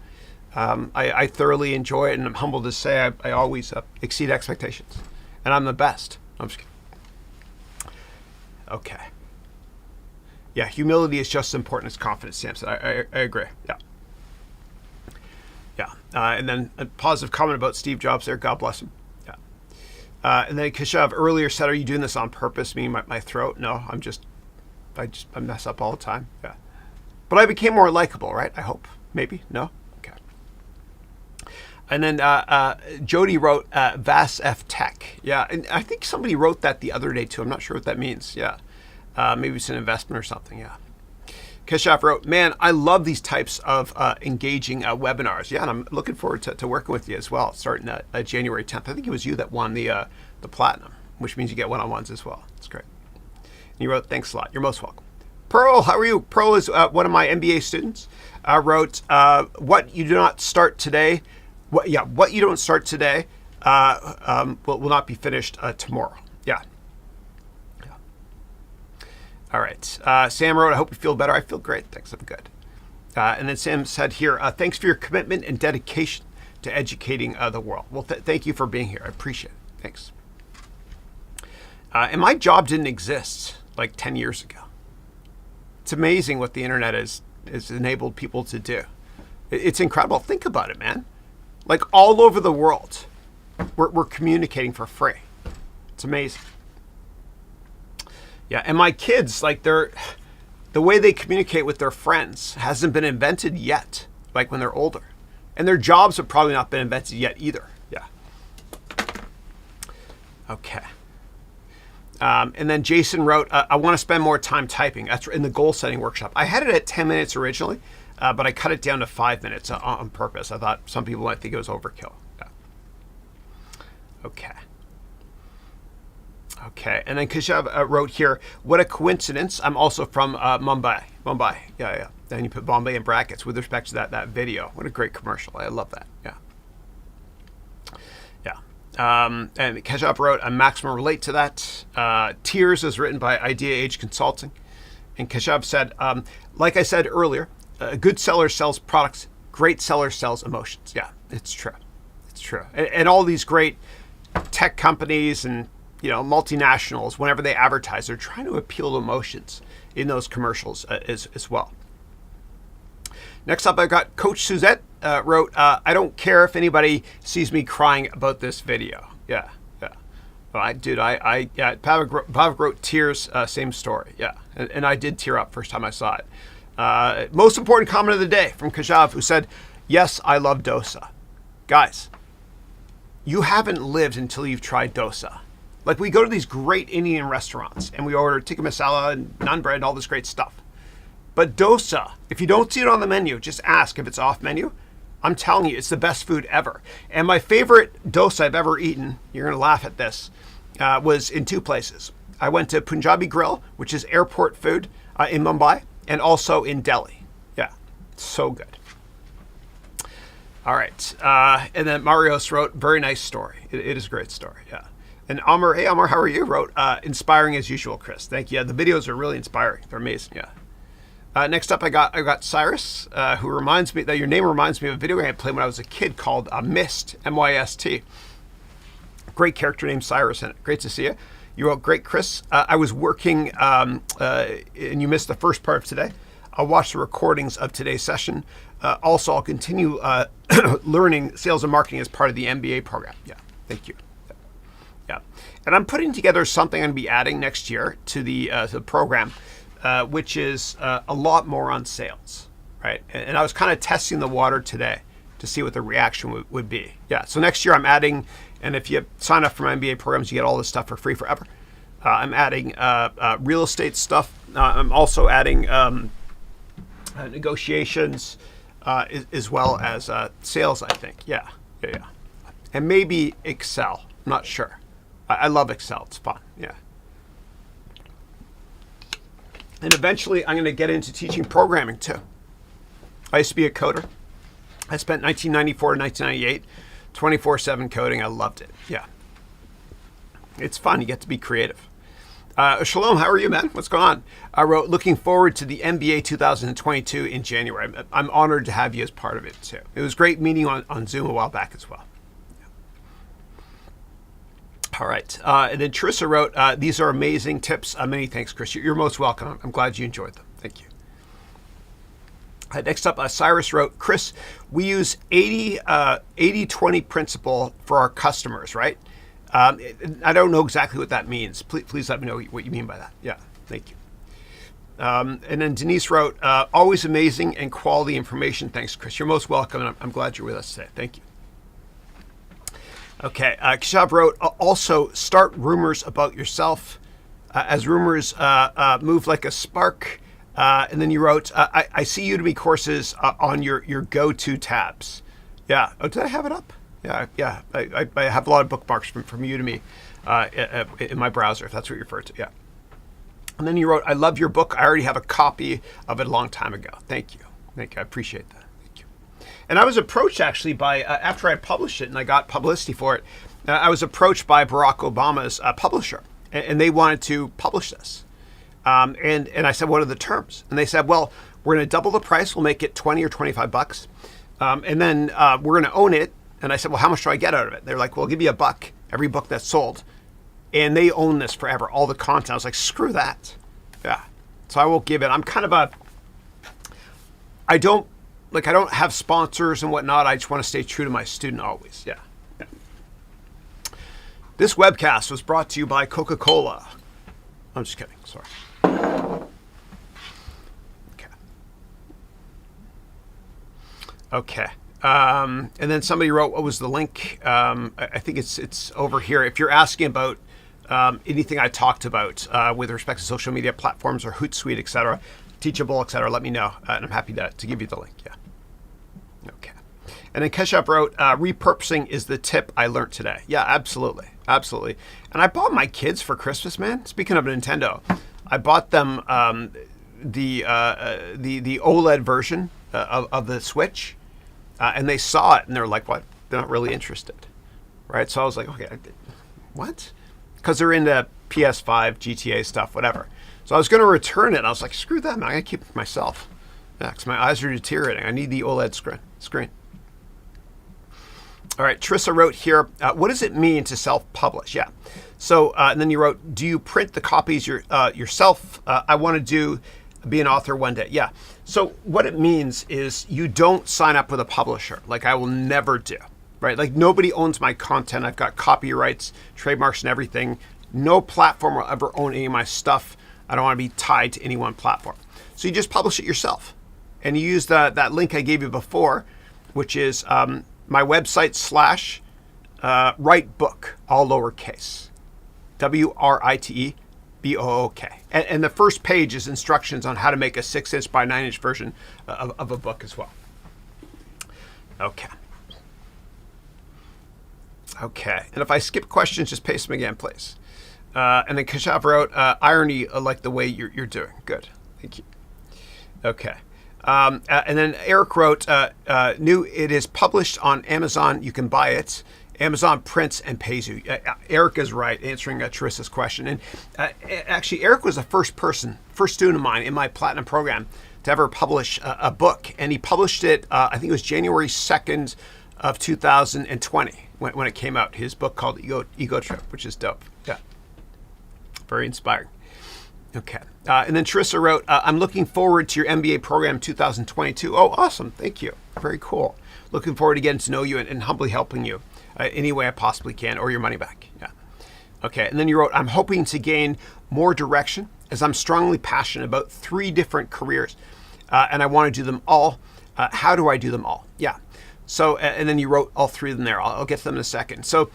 I thoroughly enjoy it, and I'm humbled to say I always exceed expectations. And I'm the best. I'm just kidding. Okay. Yeah, humility is just as important as confidence, Sam said. I agree. Yeah. And then a positive comment about Steve Jobs there. God bless him. Yeah. And then Keshav earlier said, are you doing this on purpose? Meaning my throat? No, I mess up all the time. Yeah. But I became more likable, right? I hope. Maybe? No? Okay. And then Jody wrote Vas F Tech. Yeah. And I think somebody wrote that the other day too. I'm not sure what that means. Yeah. Maybe it's an investment or something. Yeah. Keshav wrote, man, I love these types of engaging webinars. Yeah, and I'm looking forward to working with you as well, starting January 10th. I think it was you that won the platinum, which means you get one-on-ones as well. It's great. And you wrote, thanks a lot. You're most welcome. Pearl, how are you? Pearl is one of my MBA students. Wrote, what you do not start today, what you don't start today will not be finished tomorrow. Yeah. All right. Sam wrote, I hope you feel better. I feel great. Thanks. I'm good. And then Sam said here, thanks for your commitment and dedication to educating the world. Well, thank you for being here. I appreciate it. Thanks. And my job didn't exist like 10 years ago. It's amazing what the internet has enabled people to do. It's incredible. Think about it, man. Like all over the world, we're communicating for free. It's amazing. Yeah, and my kids, like the way they communicate with their friends hasn't been invented yet, like when they're older. And their jobs have probably not been invented yet either. Yeah. Okay. And then Jason wrote, I want to spend more time typing. That's in the goal setting workshop. I had it at 10 minutes originally, but I cut it down to 5 minutes on purpose. I thought some people might think it was overkill. Yeah. Okay. Okay, and then Keshav wrote here, what a coincidence. I'm also from Mumbai. Yeah. Then you put Bombay in brackets with respect to that video. What a great commercial. I love that. Yeah. And Keshav wrote, a maximum relate to that. Tears is written by Idea Age Consulting. And Keshav said, like I said earlier, a good seller sells products. Great seller sells emotions. Yeah, it's true. It's true. And all these great tech companies and multinationals, whenever they advertise, they're trying to appeal to emotions in those commercials as well. Next up, I got Coach Suzette wrote, I don't care if anybody sees me crying about this video. Yeah. Pavic wrote tears, same story. Yeah. And I did tear up first time I saw it. Most important comment of the day from Keshav, who said, yes, I love dosa. Guys, you haven't lived until you've tried dosa. Like we go to these great Indian restaurants and we order tikka masala and naan bread and all this great stuff. But dosa, if you don't see it on the menu, just ask if it's off menu. I'm telling you, it's the best food ever. And my favorite dosa I've ever eaten, you're going to laugh at this, was in two places. I went to Punjabi Grill, which is airport food in Mumbai, and also in Delhi. Yeah, so good. All right. And then Marios wrote, very nice story. It is a great story. Yeah. And Amar, hey Amar, how are you? Wrote, inspiring as usual, Chris. Thank you. Yeah, the videos are really inspiring. They're amazing. Yeah. Next up, I got Cyrus, who reminds me that your name reminds me of a video game I played when I was a kid called Myst, M-Y-S-T. Great character named Cyrus in it. Great to see you. You wrote, great, Chris. I was working, and you missed the first part of today. I'll watch the recordings of today's session. Also, I'll continue learning sales and marketing as part of the MBA program. Yeah, thank you. Yeah. And I'm putting together something I'm going to be adding next year to the program, which is a lot more on sales, right? And I was kind of testing the water today to see what the reaction would be. Yeah. So next year I'm adding, and if you sign up for my MBA programs, you get all this stuff for free forever. I'm adding real estate stuff. I'm also adding negotiations as well as sales, I think. Yeah. And maybe Excel. I'm not sure. I love Excel. It's fun. Yeah. And eventually I'm going to get into teaching programming too. I used to be a coder. I spent 1994 to 1998, 24/7 coding. I loved it. Yeah. It's fun. You get to be creative. Shalom, how are you, man? What's going on? I wrote, looking forward to the MBA 2022 in January. I'm honored to have you as part of it too. It was great meeting on Zoom a while back as well. All right. And then Teresa wrote, these are amazing tips. Many thanks, Chris. You're most welcome. I'm glad you enjoyed them. Thank you. Next up, Cyrus wrote, Chris, we use 80-20 principle for our customers, right? I don't know exactly what that means. Please let me know what you mean by that. Yeah, thank you. And then Denise wrote, always amazing and quality information. Thanks, Chris. You're most welcome, and I'm glad you're with us today. Thank you. Okay, Keshav wrote, also start rumors about yourself as rumors move like a spark. And then you wrote, I see Udemy courses on your go-to tabs. Yeah. Oh, did I have it up? Yeah. I have a lot of bookmarks from Udemy in my browser, if that's what you refer to. Yeah. And then you wrote, I love your book. I already have a copy of it a long time ago. Thank you. I appreciate that. Thank you. And I was approached actually by, after I published it and I got publicity for it, I was approached by Barack Obama's publisher, and they wanted to publish this. And I said, what are the terms? And they said, well, we're going to double the price. We'll make it 20 or 25 bucks. And then we're going to own it. And I said, well, how much do I get out of it? They're like, well, we'll give you $1 every book that's sold. And they own this forever, all the content. I was like, screw that. Yeah. So I won't give it. I'm kind of I don't have sponsors and whatnot. I just want to stay true to my student always. Yeah. This webcast was brought to you by Coca-Cola. I'm just kidding. Sorry. Okay. And then somebody wrote, what was the link? I think it's over here. If you're asking about anything I talked about with respect to social media platforms or Hootsuite, etc., Teachable, etc., let me know. And I'm happy to give you the link. Yeah. Okay. And then Keshav wrote, repurposing is the tip I learned today. Yeah, absolutely. Absolutely. And I bought my kids for Christmas, man. Speaking of Nintendo, I bought them the OLED version of the Switch. And they saw it and they're like, what? They're not really interested. Right? So I was like, okay, what? Because they're into PS5, GTA stuff, whatever. So I was going to return it. And I was like, screw that, man. I got to keep it for myself. Yeah, because my eyes are deteriorating. I need the OLED screen. All right. Trissa wrote here, what does it mean to self-publish? Yeah. So, and then you wrote, do you print the copies yourself? I want to be an author one day. Yeah. So what it means is you don't sign up with a publisher, like I will never do, right? Like nobody owns my content. I've got copyrights, trademarks and everything. No platform will ever own any of my stuff. I don't want to be tied to any one platform. So you just publish it yourself. And you use that link I gave you before, which is my website / write book, all lowercase, WRITE. BOOK. And the first page is instructions on how to make a 6-inch by 9-inch version of a book as well. Okay. And if I skip questions, just paste them again, please. And then Keshav wrote, irony like the way you're doing. Good. Thank you. Okay. And then Eric wrote, it is published on Amazon. You can buy it. Amazon prints and pays you. Eric is right, answering Teresa's question. And actually, Eric was the first student of mine in my Platinum program to ever publish a book. And he published it, I think it was January 2nd of 2020 when it came out. His book called Ego Trip, which is dope. Yeah. Very inspiring. Okay. And then Teresa wrote, I'm looking forward to your MBA program 2022. Oh, awesome. Thank you. Very cool. Looking forward to getting to know you and humbly helping you any way I possibly can, or your money back. Yeah. Okay, and then you wrote, I'm hoping to gain more direction as I'm strongly passionate about 3 different careers and I want to do them all. How do I do them all? Yeah. So, and then you wrote all 3 of them there. I'll get to them in a second. So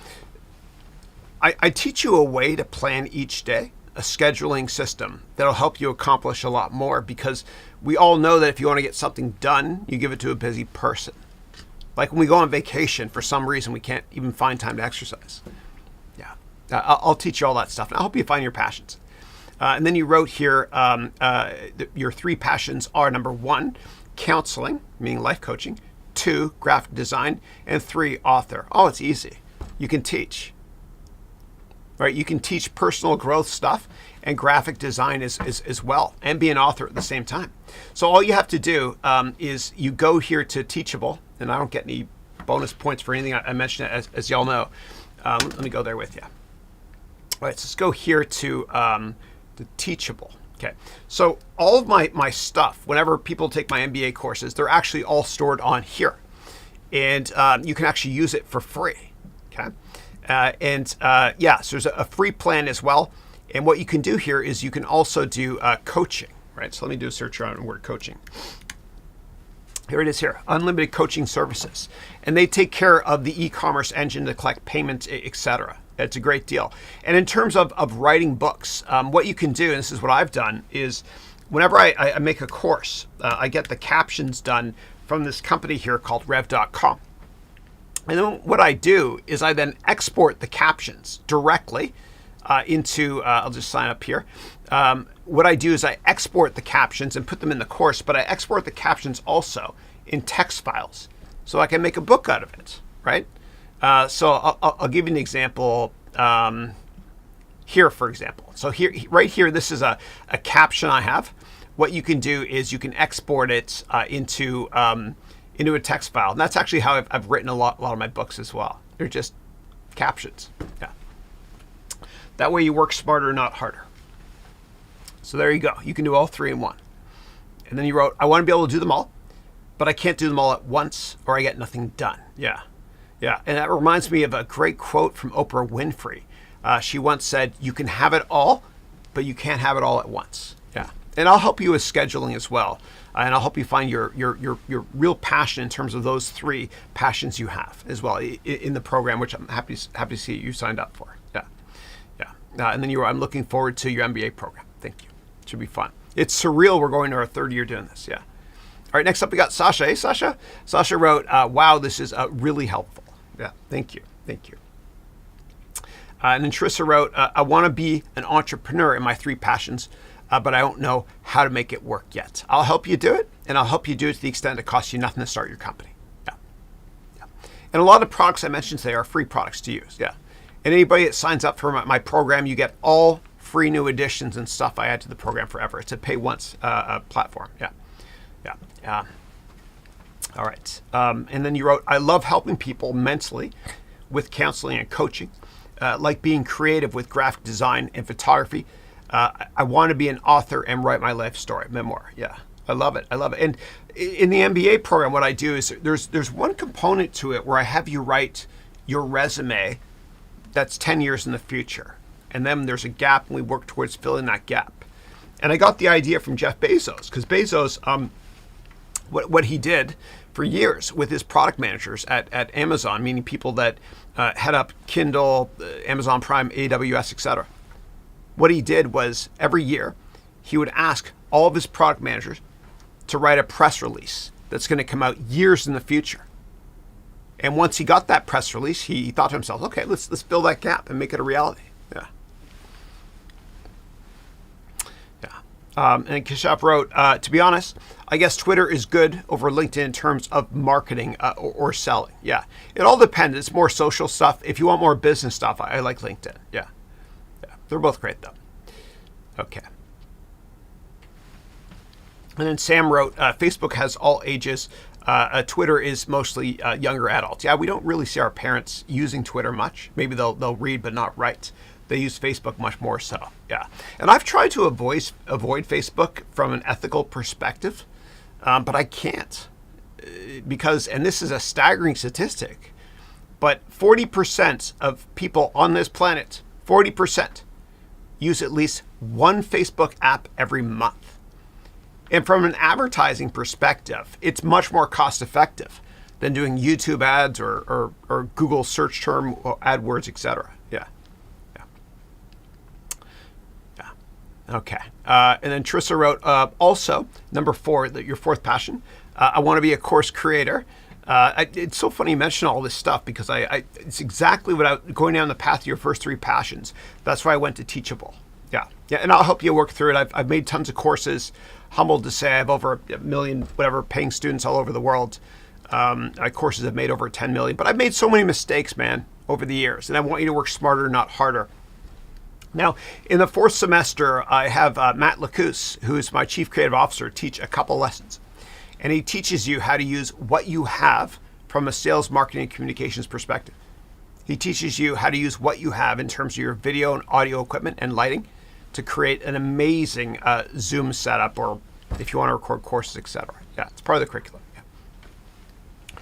I teach you a way to plan each day, a scheduling system that'll help you accomplish a lot more, because we all know that if you want to get something done, you give it to a busy person. Like when we go on vacation, for some reason, we can't even find time to exercise. Yeah. I'll teach you all that stuff, and I'll help you find your passions. And then you wrote here, your 3 passions are, number 1, counseling, meaning life coaching, 2, graphic design, and 3, author. Oh, it's easy. You can teach. Right? You can teach personal growth stuff and graphic design as well, and be an author at the same time. So all you have to do is you go here to Teachable, and I don't get any bonus points for anything I mentioned, as y'all know. Let me go there with you. All right, so let's go here to the Teachable. Okay, so all of my stuff, whenever people take my MBA courses, they're actually all stored on here. And you can actually use it for free, okay? Yeah, so there's a free plan as well. And what you can do here is you can also do coaching, right? So let me do a search on the word coaching. Here it is here, unlimited coaching services. And they take care of the e-commerce engine to collect payments, etc. It's a great deal. And in terms of writing books, what you can do, and this is what I've done, is whenever I make a course, I get the captions done from this company here called rev.com. And then what I do is I then export the captions directly into, I'll just sign up here. What I do is I export the captions and put them in the course, but I export the captions also in text files so I can make a book out of it, right? So I'll give you an example here, for example. So here, right here, this is a caption I have. What you can do is you can export it into a text file. And that's actually how I've written a lot of my books as well. They're just captions. Yeah. That way you work smarter, not harder. So there you go. You can do all 3 in one. And then you wrote, I want to be able to do them all, but I can't do them all at once or I get nothing done. Yeah. Yeah. And that reminds me of a great quote from Oprah Winfrey. She once said, you can have it all, but you can't have it all at once. Yeah. And I'll help you with scheduling as well. And I'll help you find your real passion in terms of those 3 passions you have as well in the program, which I'm happy to see you signed up for. Yeah. Yeah. And then I'm looking forward to your MBA program. Thank you. It should be fun. It's surreal. We're going to our 3rd year doing this. Yeah. All right. Next up, we got Sasha. Hey, Sasha. Sasha wrote, wow, this is really helpful. Yeah. Thank you. Thank you. And then Trissa wrote, I want to be an entrepreneur in my 3 passions, but I don't know how to make it work yet. I'll help you do it, and I'll help you do it to the extent it costs you nothing to start your company. Yeah. Yeah. And a lot of the products I mentioned today are free products to use. Yeah. And anybody that signs up for my program, you get all free new additions and stuff I add to the program forever. It's a pay once platform. Yeah. Yeah. Yeah. All right. And then you wrote, I love helping people mentally with counseling and coaching, like being creative with graphic design and photography. I want to be an author and write my life story, memoir. Yeah, I love it. I love it. And in the MBA program, what I do is there's one component to it where I have you write your resume that's 10 years in the future. And then there's a gap and we work towards filling that gap. And I got the idea from Jeff Bezos, because Bezos, what he did for years with his product managers at Amazon, meaning people that head up Kindle, Amazon Prime, AWS, etc. What he did was every year he would ask all of his product managers to write a press release that's going to come out years in the future. And once he got that press release, he thought to himself, okay, let's fill that gap and make it a reality. Yeah. Yeah. And Kishap wrote, to be honest, I guess Twitter is good over LinkedIn in terms of marketing or selling. Yeah. It all depends. It's more social stuff. If you want more business stuff, I like LinkedIn. Yeah. Yeah. They're both great though. Okay. And then Sam wrote, Facebook has all ages. Twitter is mostly younger adults. Yeah, we don't really see our parents using Twitter much. Maybe they'll read but not write. They use Facebook much more so. Yeah, and I've tried to avoid Facebook from an ethical perspective, but I can't because, and this is a staggering statistic, but 40% of people on this planet, 40% use at least one Facebook app every month. And from an advertising perspective, it's much more cost effective than doing YouTube ads or Google search term AdWords, etc. Yeah. Okay. And then Trissa wrote, also, number 4, your fourth passion, I want to be a course creator. It's so funny you mention all this stuff because it's exactly what going down the path of your first 3 passions. That's why I went to Teachable. Yeah, and I'll help you work through it. I've made tons of courses. Humbled to say I have over 1 million, paying students all over the world. My courses have made over 10 million, but I've made so many mistakes, man, over the years, and I want you to work smarter, not harder. Now, in the 4th semester, I have Matt Lacus, who is my Chief Creative Officer, teach a couple lessons. And he teaches you how to use what you have from a sales, marketing, and communications perspective. He teaches you how to use what you have in terms of your video and audio equipment and lighting to create an amazing Zoom setup, or if you want to record courses, etc. Yeah, it's part of the curriculum. Yeah.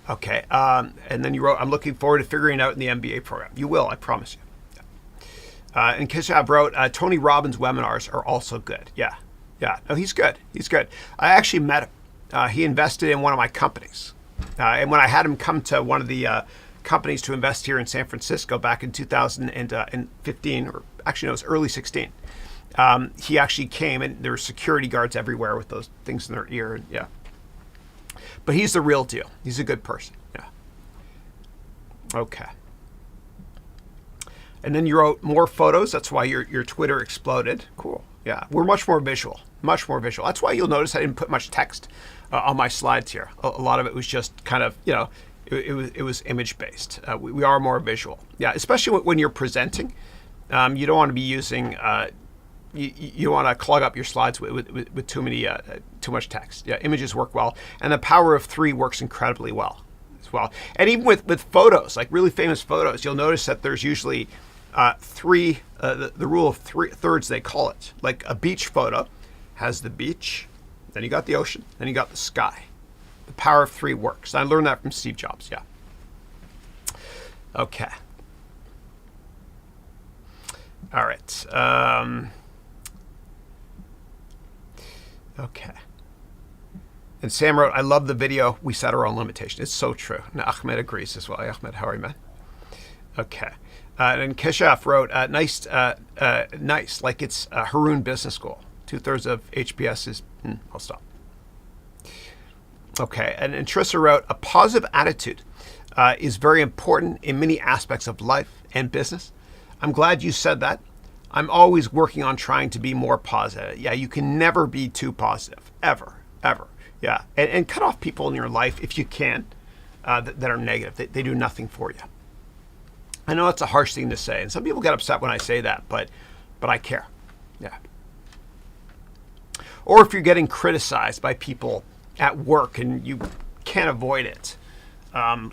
Okay, and then you wrote, I'm looking forward to figuring out in the MBA program. You will, I promise you. And Kishab wrote, Tony Robbins' webinars are also good. Yeah. No, he's good. I actually met him. He invested in one of my companies. And when I had him come to one of the companies to invest here in San Francisco back in 2015, or actually no, it was early 16, he actually came, and there were security guards everywhere with those things in their ear. And yeah. But he's the real deal. He's a good person. Yeah. Okay. And then you wrote more photos. That's why your Twitter exploded. Cool. Yeah, we're much more visual. That's why you'll notice I didn't put much text on my slides here. A lot of it was just kind of, it was image based. We are more visual. Yeah, especially when you're presenting. You don't want to be using. You want to clog up your slides with too much text. Yeah, images work well, and the power of 3 works incredibly well as well. And even with photos, like really famous photos, you'll notice that there's usually 3, the rule of 3/3, they call it. Like a beach photo has the beach, then you got the ocean, then you got the sky. The power of 3 works. I learned that from Steve Jobs, yeah. Okay. All right. Okay. And Sam wrote, I love the video. We set our own limitation. It's so true. And Ahmed agrees as well. Ahmed, how are you, man? Okay. And Keshaf wrote, nice, like it's Haroun Business School. 2/3 of HBS is, I'll stop. Okay, and Trissa wrote, a positive attitude is very important in many aspects of life and business. I'm glad you said that. I'm always working on trying to be more positive. Yeah, you can never be too positive, ever. Yeah, and cut off people in your life if you can that are negative. They do nothing for you. I know it's a harsh thing to say, and some people get upset when I say that, but I care. Yeah. Or if you're getting criticized by people at work and you can't avoid it,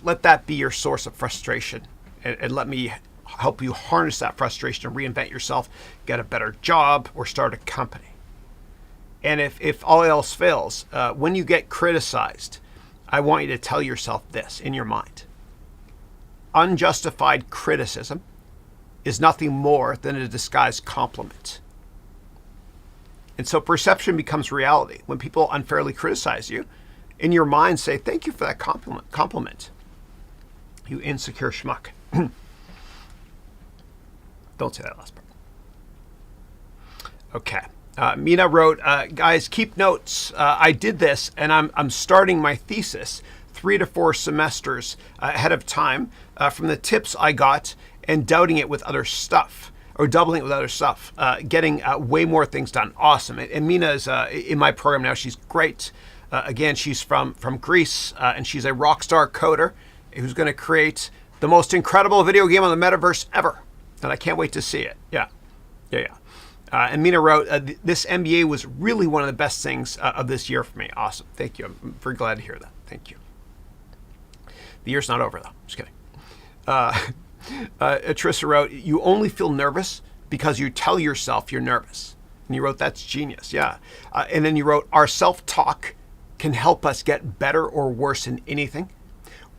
let that be your source of frustration, and let me help you harness that frustration and reinvent yourself, get a better job, or start a company. And if all else fails, when you get criticized, I want you to tell yourself this in your mind. Unjustified criticism is nothing more than a disguised compliment. And so perception becomes reality. When people unfairly criticize you, in your mind say, thank you for that compliment. You insecure schmuck. Don't say that last part. Okay. Mina wrote, guys, keep notes. I did this, and I'm starting my thesis 3 to 4 semesters ahead of time from the tips I got and doubting it with other stuff, or doubling it with other stuff, getting way more things done. Awesome. And Mina is in my program now. She's great. Again, she's from Greece, and she's a rock star coder who's going to create the most incredible video game on the metaverse ever. And I can't wait to see it. Yeah. And Mina wrote, this MBA was really one of the best things of this year for me. Awesome. Thank you. I'm very glad to hear that. Thank you. The year's not over, though. Just kidding. Trissa wrote, you only feel nervous because you tell yourself you're nervous. And you wrote, that's genius. Yeah. And then you wrote, our self-talk can help us get better or worse in anything.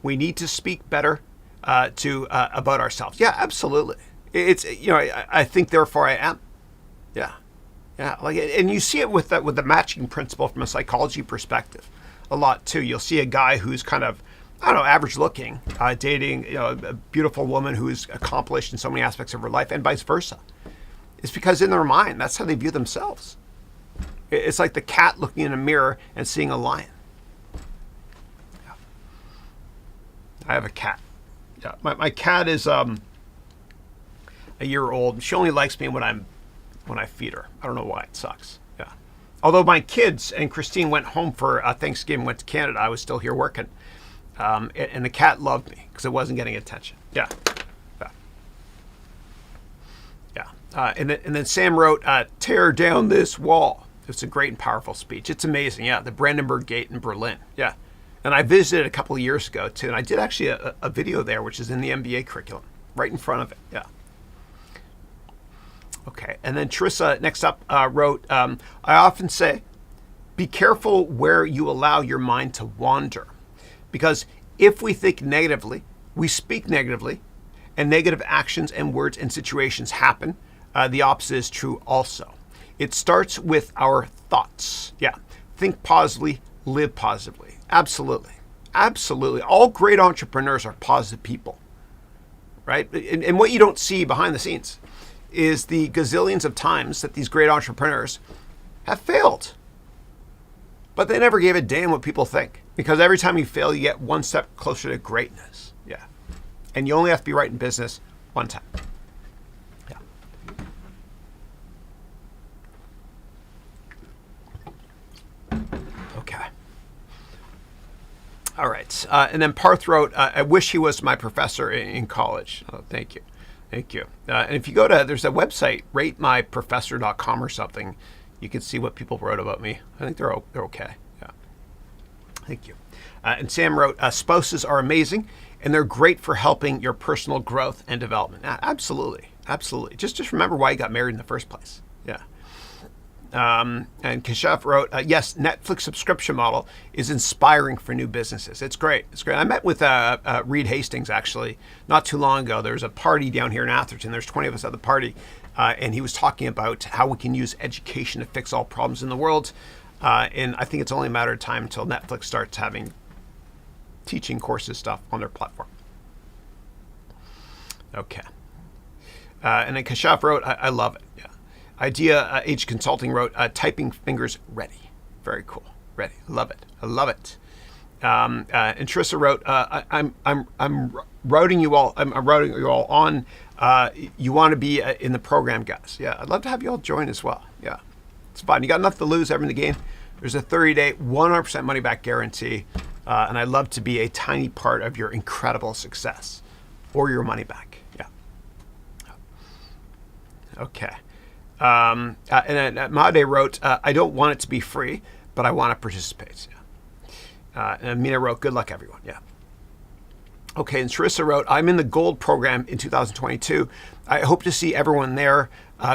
We need to speak better about ourselves. Yeah, absolutely. It's, I think therefore I am. Yeah. Yeah. Like, and you see it with the matching principle from a psychology perspective a lot too. You'll see a guy who's kind of, I don't know, average looking, dating, a beautiful woman who's accomplished in so many aspects of her life, and vice versa. It's because in their mind, that's how they view themselves. It's like the cat looking in a mirror and seeing a lion. Yeah. I have a cat. Yeah, my cat is a year old. She only likes me when I feed her. I don't know why. It sucks. Yeah. Although my kids and Christine went home for Thanksgiving, went to Canada, I was still here working. And the cat loved me because it wasn't getting attention. Yeah. And then Sam wrote, tear down this wall. It's a great and powerful speech. It's amazing. Yeah. The Brandenburg Gate in Berlin. Yeah. And I visited a couple of years ago too. And I did actually a video there, which is in the MBA curriculum, right in front of it. Yeah. Okay. And then Teresa next up wrote, I often say, be careful where you allow your mind to wander. Because if we think negatively, we speak negatively, and negative actions and words and situations happen. The opposite is true also. It starts with our thoughts. Yeah. Think positively, live positively. Absolutely. Absolutely. All great entrepreneurs are positive people, right? And what you don't see behind the scenes is the gazillions of times that these great entrepreneurs have failed. But they never gave a damn what people think. Because every time you fail, you get one step closer to greatness. Yeah. And you only have to be right in business one time. Yeah. Okay. All right. And then Parth wrote, I wish he was my professor in college. Oh, thank you. Thank you. And if you go to, there's a website, ratemyprofessor.com or something. You can see what people wrote about me. I think they're okay. Yeah. Thank you. And Sam wrote, spouses are amazing, and they're great for helping your personal growth and development. Absolutely. Absolutely. Just remember why you got married in the first place. Yeah. And Kashaf wrote, yes, Netflix subscription model is inspiring for new businesses. It's great. It's great. I met with Reed Hastings, actually, not too long ago. There was a party down here in Atherton. There's 20 of us at the party. And he was talking about how we can use education to fix all problems in the world. And I think it's only a matter of time until Netflix starts having teaching courses stuff on their platform. Okay. And then Kashaf wrote, I love it. Yeah. Idea Age Consulting wrote, typing fingers ready. Very cool. Ready. Love it. I love it. And Trissa wrote, I'm routing you all. I'm routing you all on. You want to be in the program, guys. Yeah, I'd love to have you all join as well. Yeah, it's fun. You got nothing to lose, ever in the game. There's a 30-day, 100% money back guarantee. And I'd love to be a tiny part of your incredible success or your money back. Yeah. Okay. And then Made wrote, I don't want it to be free, but I want to participate. Yeah. And Mina wrote, good luck, everyone. Yeah. Okay, and Charissa wrote, I'm in the gold program in 2022. I hope to see everyone there,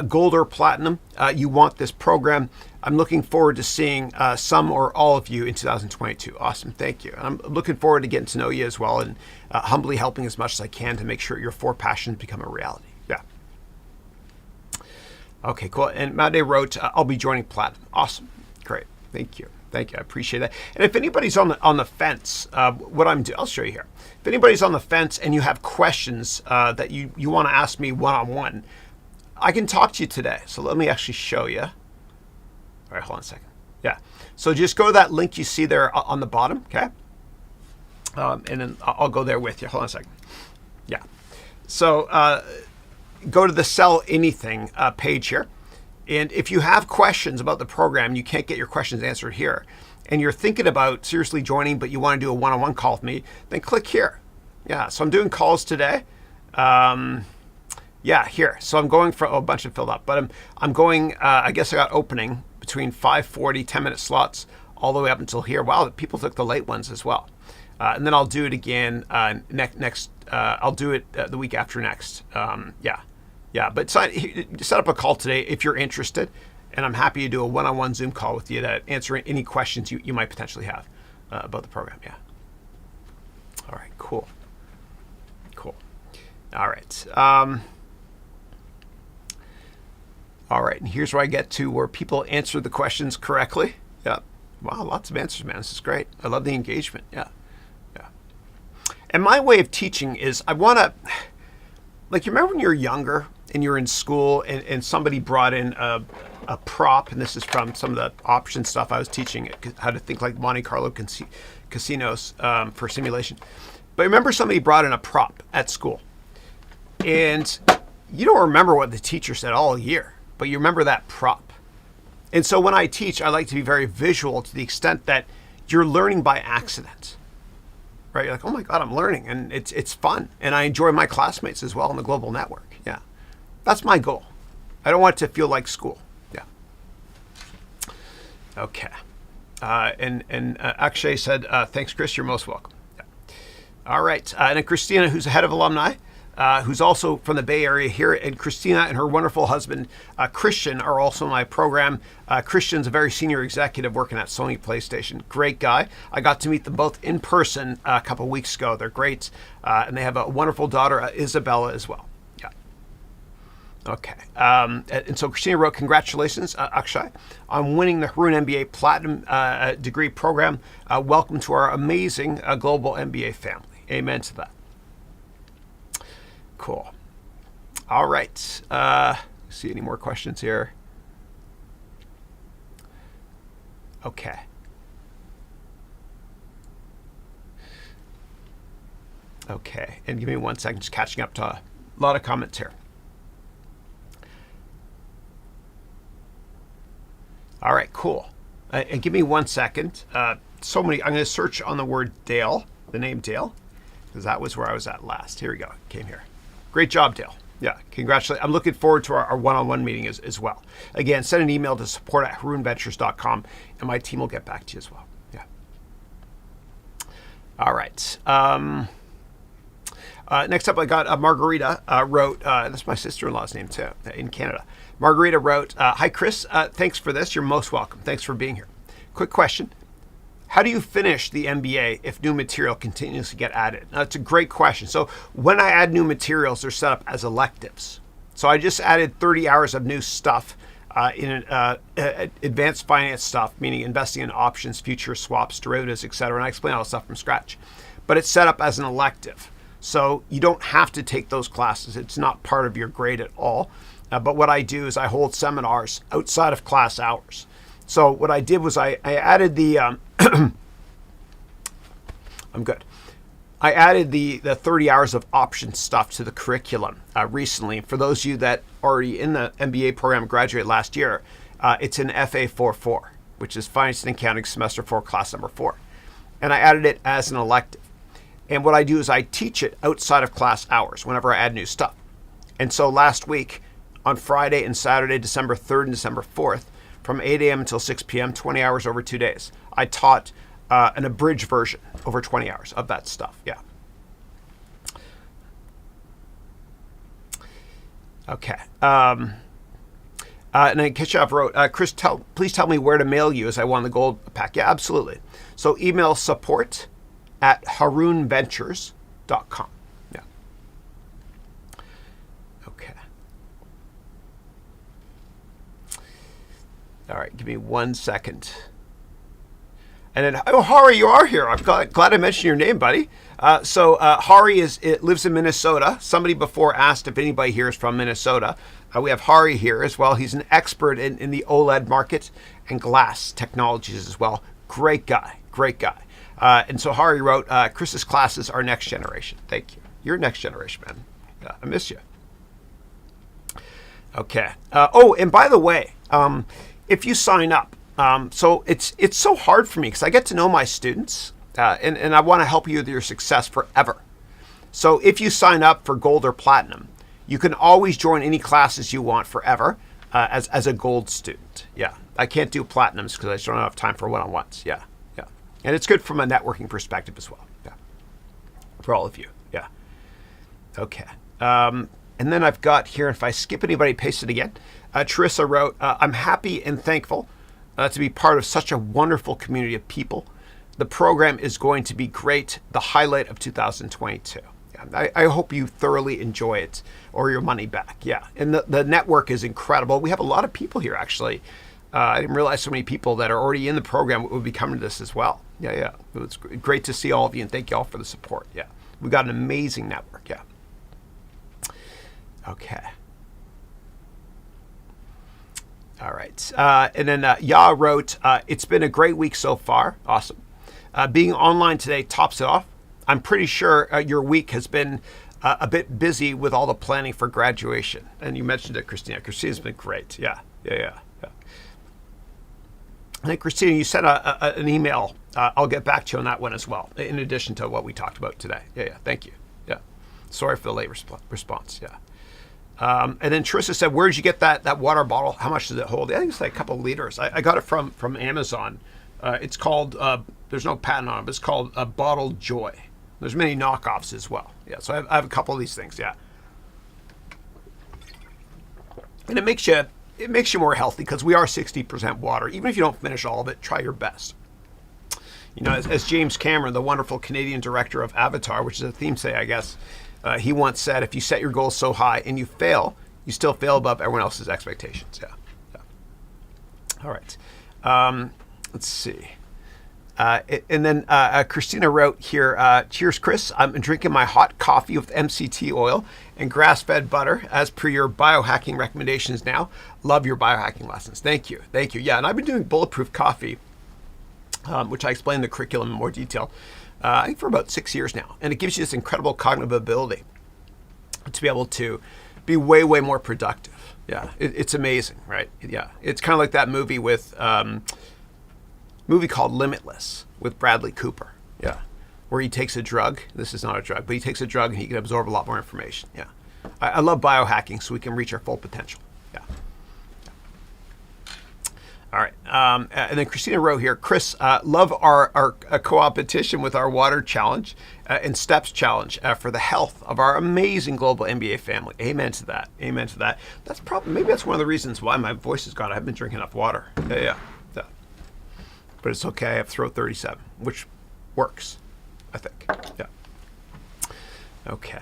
gold or platinum. You want this program. I'm looking forward to seeing some or all of you in 2022. Awesome, thank you. And I'm looking forward to getting to know you as well and humbly helping as much as I can to make sure your 4 passions become a reality. Yeah. Okay, cool. And Made wrote, I'll be joining platinum. Awesome, great, thank you. Thank you. I appreciate that. And if anybody's on the fence, I'll show you here. If anybody's on the fence and you have questions that you want to ask me one-on-one, I can talk to you today. So let me actually show you. All right, hold on a second. Yeah. So just go to that link you see there on the bottom, okay? And then I'll go there with you. Hold on a second. Yeah. So go to the Sell Anything page here. And if you have questions about the program, you can't get your questions answered here, and you're thinking about seriously joining, but you want to do a one-on-one call with me, then click here. Yeah, so I'm doing calls today. Yeah, here. So I'm going for a bunch of filled up, but I'm going, I guess I got opening between 5:40, 10-minute slots all the way up until here. Wow, people took the late ones as well. And then I'll do it again next. I'll do it the week after next. Yeah, but set up a call today if you're interested, and I'm happy to do a one-on-one Zoom call with you to answer any questions you might potentially have about the program. Yeah. All right, cool. All right. All right, and here's where I get to where people answer the questions correctly. Yeah. Wow, lots of answers, man. This is great. I love the engagement. Yeah. Yeah. And my way of teaching is I want to, like, you remember when you were younger and you were in school and somebody brought in a prop, and this is from some of the option stuff I was teaching, how to think like Monte Carlo casinos for simulation. But remember somebody brought in a prop at school, and you don't remember what the teacher said all year, but you remember that prop. And so when I teach, I like to be very visual to the extent that you're learning by accident, right? You're like, oh my God, I'm learning, and it's fun. And I enjoy my classmates as well in the global network. Yeah, that's my goal. I don't want it to feel like school. Yeah. Okay. And Akshay said, thanks, Chris, you're most welcome. Yeah. All right. And then Christina, who's a head of alumni, who's also from the Bay Area here, and Christina and her wonderful husband, Christian, are also in my program. Christian's a very senior executive working at Sony PlayStation. Great guy. I got to meet them both in person a couple weeks ago. They're great. And they have a wonderful daughter, Isabella, as well. Yeah. Okay. And so Christina wrote, congratulations, Akshay, on winning the Haroun MBA Platinum degree program. Welcome to our amazing global MBA family. Amen to that. Cool. All right. See any more questions here? Okay. Okay. And give me 1 second, just catching up to a lot of comments here. All right, cool. And give me 1 second. So many, I'm going to search on the word Dale, the name Dale, because that was where I was at last. Here we go. Came here. Great job, Dale. Yeah, congratulations. I'm looking forward to our one-on-one meeting as well. Again, send an email to support@harounventures.com, and my team will get back to you as well. Yeah. All right. Next up, I got Margarita wrote, that's my sister-in-law's name too, in Canada. Margarita wrote, hi, Chris. Thanks for this. You're most welcome. Thanks for being here. Quick question. How do you finish the MBA if new material continues to get added? Now, that's a great question. So when I add new materials, they're set up as electives. So I just added 30 hours of new stuff in advanced finance stuff, meaning investing in options, futures, swaps, derivatives, etc. And I explain all the stuff from scratch. But it's set up as an elective. So you don't have to take those classes. It's not part of your grade at all. But what I do is I hold seminars outside of class hours. So what I did was I added the, I'm good. I added the 30 hours of option stuff to the curriculum recently. For those of you that already in the MBA program graduated last year, it's in FA44, which is Finance and Accounting Semester 4, class number 4. And I added it as an elective. And what I do is I teach it outside of class hours whenever I add new stuff. And so last week, on Friday and Saturday, December 3rd and December 4th, from 8 a.m. until 6 p.m., 20 hours over 2 days, I taught an abridged version over 20 hours of that stuff. Yeah. Okay. And then Kishav wrote, Chris, please tell me where to mail you as I won the gold pack. Yeah, absolutely. So email support@harounventures.com. Yeah. Okay. All right, give me 1 second. And then, oh, Hari, you are here. I'm glad I mentioned your name, buddy. So Hari lives in Minnesota. Somebody before asked if anybody here is from Minnesota. We have Hari here as well. He's an expert in the OLED market and glass technologies as well. Great guy, great guy. And so Hari wrote, Chris's classes are next generation. Thank you. You're next generation, man. I miss you. Okay. Oh, and by the way, if you sign up, so it's so hard for me because I get to know my students and I want to help you with your success forever. So if you sign up for gold or platinum, you can always join any classes you want forever as a gold student. Yeah, I can't do platinums because I just don't have time for one-on-ones. Yeah, yeah. And it's good from a networking perspective as well. Yeah, for all of you. Yeah. Okay. And then I've got here, if I skip anybody, paste it again. Teresa wrote, I'm happy and thankful to be part of such a wonderful community of people. The program is going to be great, the highlight of 2022. Yeah, I hope you thoroughly enjoy it or your money back. Yeah. And the network is incredible. We have a lot of people here, actually. I didn't realize so many people that are already in the program would be coming to this as well. Yeah. It was great to see all of you, and thank you all for the support. Yeah. We've got an amazing network. Yeah. Okay. All right. And then Ya wrote, it's been a great week so far. Awesome. Being online today tops it off. I'm pretty sure your week has been a bit busy with all the planning for graduation. And you mentioned it, Christina. Christina's been great. Yeah. I think, Christina, you sent an email. I'll get back to you on that one as well, in addition to what we talked about today. Yeah. Thank you. Yeah. Sorry for the late response. Yeah. And then Trissa said, where did you get that water bottle? How much does it hold? I think it's like a couple of liters. I got it from Amazon. It's called, there's no patent on it, but it's called Bottled Joy. There's many knockoffs as well. Yeah, so I have a couple of these things, yeah. And it makes you more healthy because we are 60% water. Even if you don't finish all of it, try your best. You know, as James Cameron, the wonderful Canadian director of Avatar, which is a theme say, I guess, he once said, if you set your goals so high and you fail, you still fail above everyone else's expectations. Yeah. All right. Let's see. And then Christina wrote here, cheers, Chris. I'm drinking my hot coffee with MCT oil and grass-fed butter as per your biohacking recommendations now. Love your biohacking lessons. Thank you. Yeah, and I've been doing bulletproof coffee, which I explained in the curriculum in more detail, I think for about 6 years now. And it gives you this incredible cognitive ability to be able to be way, way more productive. Yeah, it's amazing, right? Yeah, it's kind of like that movie with... movie called Limitless with Bradley Cooper. Yeah. Where he takes a drug. This is not a drug, but he takes a drug and he can absorb a lot more information. Yeah. I love biohacking so we can reach our full potential. Yeah. All right. And then Christina wrote here, Chris, love our co-opetition with our water challenge and steps challenge for the health of our amazing global MBA family. Amen to that. That's probably, maybe that's one of the reasons why my voice is gone. I haven't been drinking enough water. Yeah. But it's okay. I have throat 37, which works, I think. Yeah. Okay.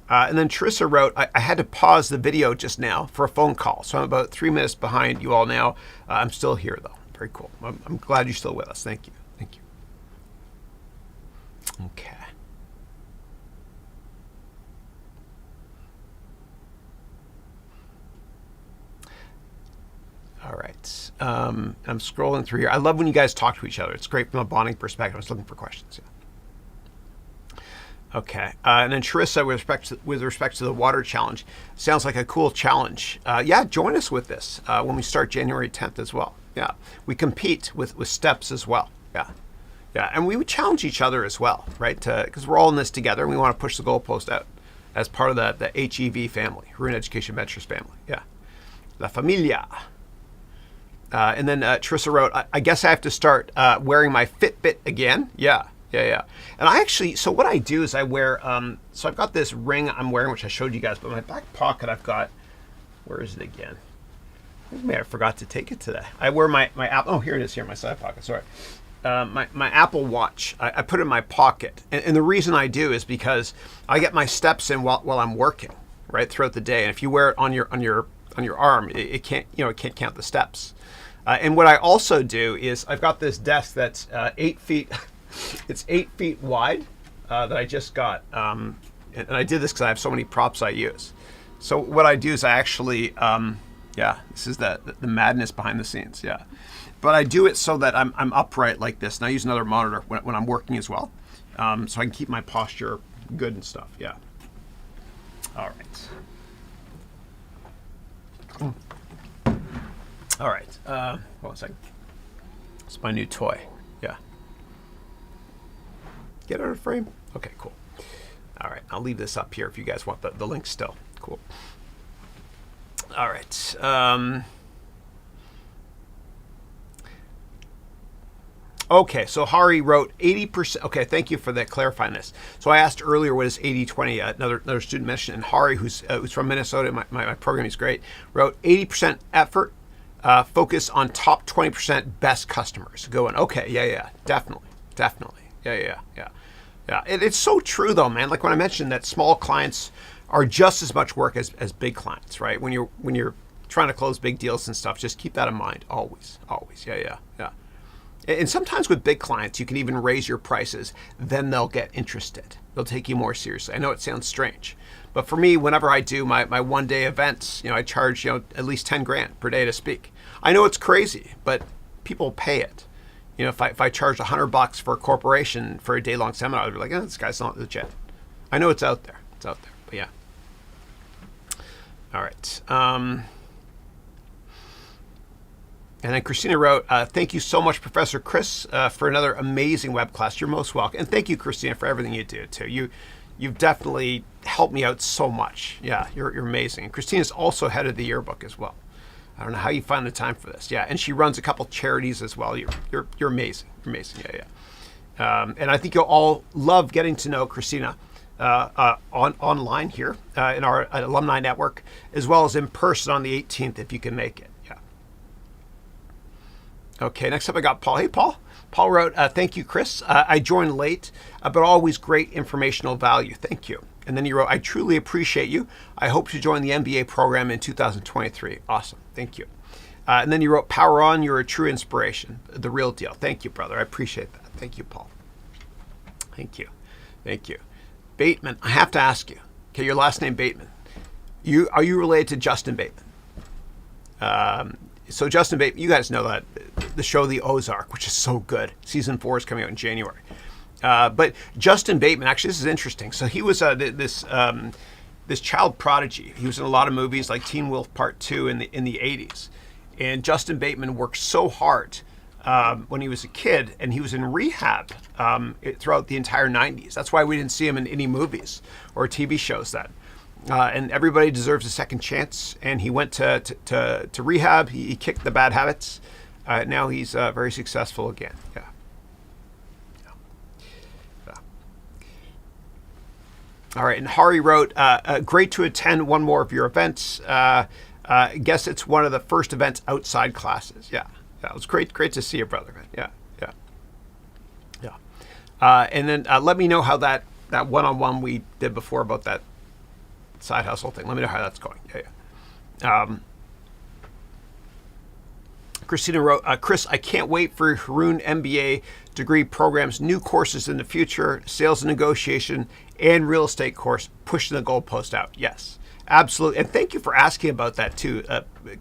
And then Teresa wrote, I had to pause the video just now for a phone call. So I'm about 3 minutes behind you all now. I'm still here, though. Very cool. I'm glad you're still with us. Thank you. Okay. All right. I'm scrolling through here. I love when you guys talk to each other. It's great from a bonding perspective. I was looking for questions. Yeah. Okay. And then Teresa, with respect to the water challenge, sounds like a cool challenge. Yeah, join us with this when we start January 10th as well. Yeah. We compete with steps as well. Yeah. And we would challenge each other as well, right? Because we're all in this together and we want to push the goalpost out as part of the HEV family, Haroun Education Ventures family. Yeah. La Familia. And then Teresa wrote, I guess I have to start wearing my Fitbit again. Yeah. And I actually, so what I do is I wear, so I've got this ring I'm wearing, which I showed you guys, but in my back pocket I've got, where is it again? Maybe I forgot to take it today. I wear my Apple, oh, here it is here in my side pocket, sorry. My Apple Watch, I put it in my pocket. And the reason I do is because I get my steps in while I'm working, right, throughout the day. And if you wear it on your arm, it can't count the steps. And what I also do is I've got this desk that's 8 feet, it's 8 feet wide that I just got. And I did this because I have so many props I use. So what I do is I actually, this is the madness behind the scenes, yeah. But I do it so that I'm upright like this. And I use another monitor when I'm working as well. So I can keep my posture good and stuff, yeah. All right. All right, hold on a second. It's my new toy, yeah. Get out of frame? Okay, cool. All right, I'll leave this up here if you guys want the link still. Cool. All right. Okay, so Hari wrote 80%. Okay, thank you for that, clarifying this. So I asked earlier what is 80-20. Another student mentioned, and Hari, who's from Minnesota, my program is great, wrote 80% effort, focus on top 20% best customers. Going, okay, yeah, definitely. Yeah. Yeah. It's so true though, man. Like when I mentioned that small clients are just as much work as big clients, right? When you're trying to close big deals and stuff, just keep that in mind. Always. Yeah. And sometimes with big clients, you can even raise your prices. Then they'll get interested. They'll take you more seriously. I know it sounds strange, but for me, whenever I do my one-day events, I charge at least 10 grand per day to speak. I know it's crazy, but people pay it. If I charged $100 for a corporation for a day-long seminar, I'd be like, this guy's not legit. I know it's out there. But yeah. All right. And then Christina wrote, thank you so much, Professor Chris, for another amazing web class. You're most welcome. And thank you, Christina, for everything you do, too. You've definitely helped me out so much. Yeah, you're amazing. And Christina's also head of the yearbook as well. I don't know how you find the time for this. Yeah, and she runs a couple charities as well. You're amazing. You're amazing. Yeah. And I think you'll all love getting to know Christina online here in our alumni network, as well as in person on the 18th if you can make it. Yeah. Okay, next up I got Paul. Hey, Paul. Paul wrote, thank you, Chris. I joined late, but always great informational value. Thank you. And then he wrote, I truly appreciate you. I hope to join the MBA program in 2023. Awesome. Thank you. And then you wrote, power on. You're a true inspiration. The real deal. Thank you, brother. I appreciate that. Thank you, Paul. Thank you. Bateman, I have to ask you. Okay, your last name Bateman. Are you related to Justin Bateman? So Justin Bateman, you guys know that the show The Ozark, which is so good. Season 4 is coming out in January. But Justin Bateman, actually, this is interesting. So he was this child prodigy. He was in a lot of movies like Teen Wolf Part 2 in the 80s. And Justin Bateman worked so hard when he was a kid, and he was in rehab throughout the entire 90s. That's why we didn't see him in any movies or TV shows then. And everybody deserves a second chance. And he went to rehab. He kicked the bad habits. Now he's very successful again. Yeah. All right, and Hari wrote, great to attend one more of your events. I guess it's one of the first events outside classes. Yeah, it was great to see you, brother. Yeah. And then let me know how that one-on-one we did before about that side hustle thing. Let me know how that's going. Yeah. Christina wrote, Chris, I can't wait for Haroun MBA degree program's new courses in the future, sales and negotiation, and real estate course, pushing the goalpost out. Yes, absolutely. And thank you for asking about that too,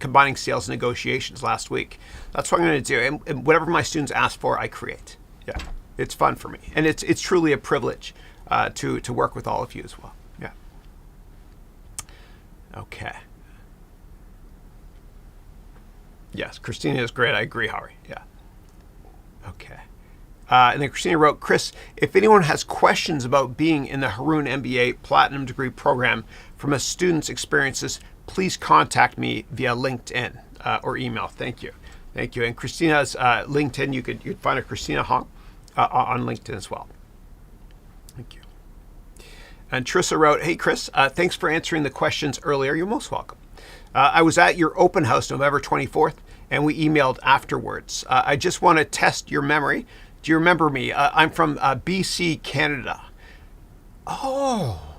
combining sales and negotiations last week. That's what I'm going to do. And whatever my students ask for, I create. Yeah, it's fun for me. And it's truly a privilege to work with all of you as well. Yeah. Okay. Yes, Christina is great. I agree, Hari. Yeah. Okay. And then Christina wrote, Chris, if anyone has questions about being in the Haroun MBA Platinum Degree Program from a student's experiences, please contact me via LinkedIn or email. Thank you. And Christina's LinkedIn, you'd find her Christina Hong on LinkedIn as well. Thank you. And Trissa wrote, hey, Chris, thanks for answering the questions earlier. You're most welcome. I was at your open house November 24th, and we emailed afterwards. I just want to test your memory. Do you remember me? I'm from BC, Canada. Oh.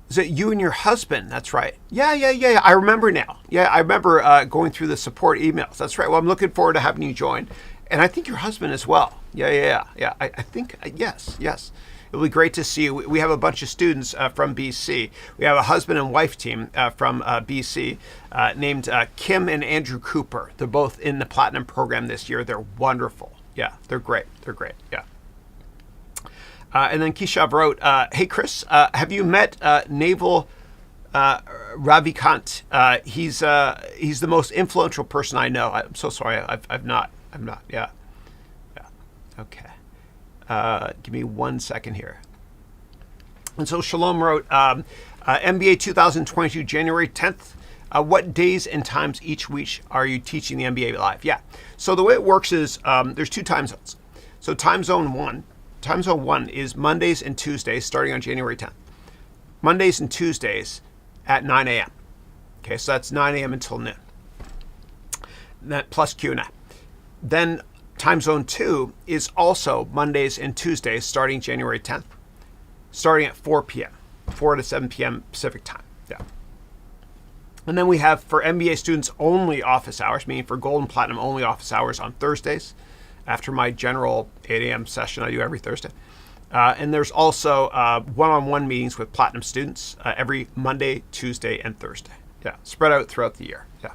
Is it you and your husband? That's right. Yeah. I remember now. Yeah, I remember going through the support emails. That's right. Well, I'm looking forward to having you join. And I think your husband as well. Yeah. I think, yes. It'll be great to see you. We have a bunch of students from BC. We have a husband and wife team from BC named Kim and Andrew Cooper. They're both in the Platinum program this year. They're wonderful. Yeah, they're great. Yeah. And then Keshav wrote, hey, Chris, have you met Naval Ravikant? He's the most influential person I know. I'm so sorry. I'm not. Yeah. Okay. Give me 1 second here. And so Shalom wrote, MBA 2022, January 10th. What days and times each week are you teaching the MBA live? Yeah. So the way it works is there's 2 time zones. So time zone one is Mondays and Tuesdays starting on January 10th. Mondays and Tuesdays at 9 a.m. Okay, so that's 9 a.m. until noon. That plus Q&A. Then Time Zone 2 is also Mondays and Tuesdays starting January 10th, starting at 4 p.m., 4 to 7 p.m. Pacific time. Yeah. And then we have for MBA students only office hours, meaning for Gold and Platinum only office hours on Thursdays after my general 8 a.m. session I do every Thursday. And there's also one-on-one meetings with Platinum students every Monday, Tuesday, and Thursday. Yeah, spread out throughout the year. Yeah.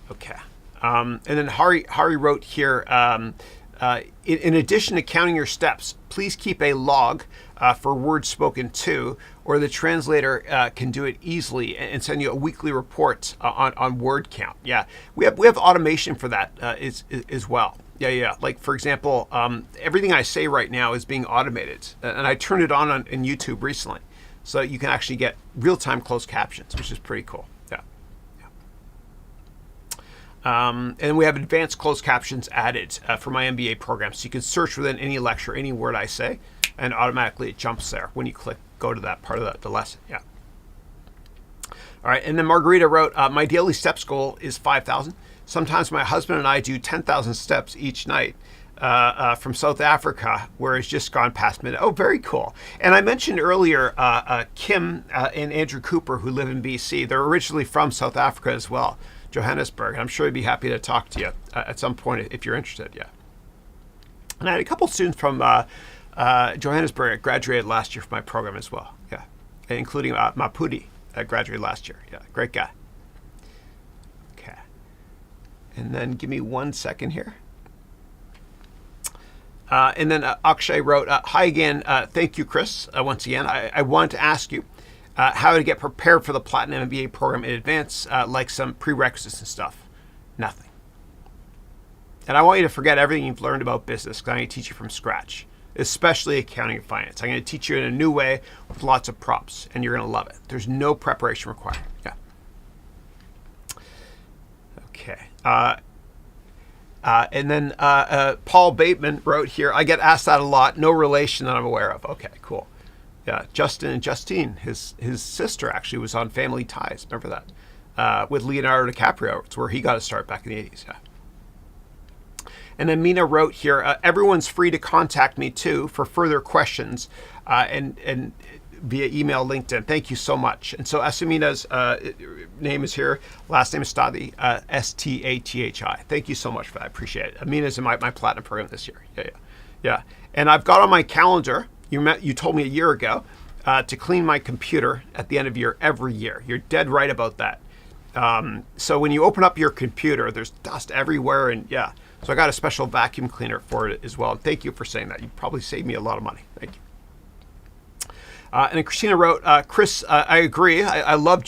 Okay. And then Hari wrote here, in addition to counting your steps, please keep a log for words spoken to, or the translator can do it easily and send you a weekly report on word count. Yeah, we have automation for that as well. Yeah. Like for example, everything I say right now is being automated, and I turned it on in YouTube recently, so you can actually get real-time closed captions, which is pretty cool. And we have advanced closed captions added for my MBA program. So you can search within any lecture, any word I say, and automatically it jumps there when you go to that part of the lesson. Yeah. All right. And then Margarita wrote, my daily steps goal is 5,000. Sometimes my husband and I do 10,000 steps each night from South Africa, where it's just gone past midnight. Oh, very cool. And I mentioned earlier Kim and Andrew Cooper, who live in BC. They're originally from South Africa as well. Johannesburg. I'm sure he'd be happy to talk to you at some point if you're interested. Yeah. And I had a couple students from Johannesburg that graduated last year from my program as well. Yeah. Including Mapudi that graduated last year. Yeah. Great guy. Okay. And then give me 1 second here. And then Akshay wrote, hi again. Thank you, Chris. Once again, I wanted to ask you how to get prepared for the Platinum MBA program in advance, like some prerequisites and stuff. Nothing. And I want you to forget everything you've learned about business, because I'm going to teach you from scratch, especially accounting and finance. I'm going to teach you in a new way with lots of props, and you're going to love it. There's no preparation required. Yeah. Okay. And then Paul Bateman wrote here, I get asked that a lot. No relation that I'm aware of. Okay, cool. Yeah, Justin and Justine, his sister actually was on Family Ties. Remember that? With Leonardo DiCaprio. It's where he got to start back in the 80s. Yeah. And then Mina wrote here, everyone's free to contact me too for further questions and via email, LinkedIn. Thank you so much. And so Asamina's name is here. Last name is Stadi, S-T-A-T-H-I. Thank you so much for that. I appreciate it. Amina's in my Platinum program this year. Yeah. And I've got on my calendar, you told me a year ago, to clean my computer at the end of year every year. You're dead right about that. So when you open up your computer, there's dust everywhere, and yeah. So I got a special vacuum cleaner for it as well. And thank you for saying that. You probably saved me a lot of money. Thank you. And then Christina wrote, Chris, I agree. I love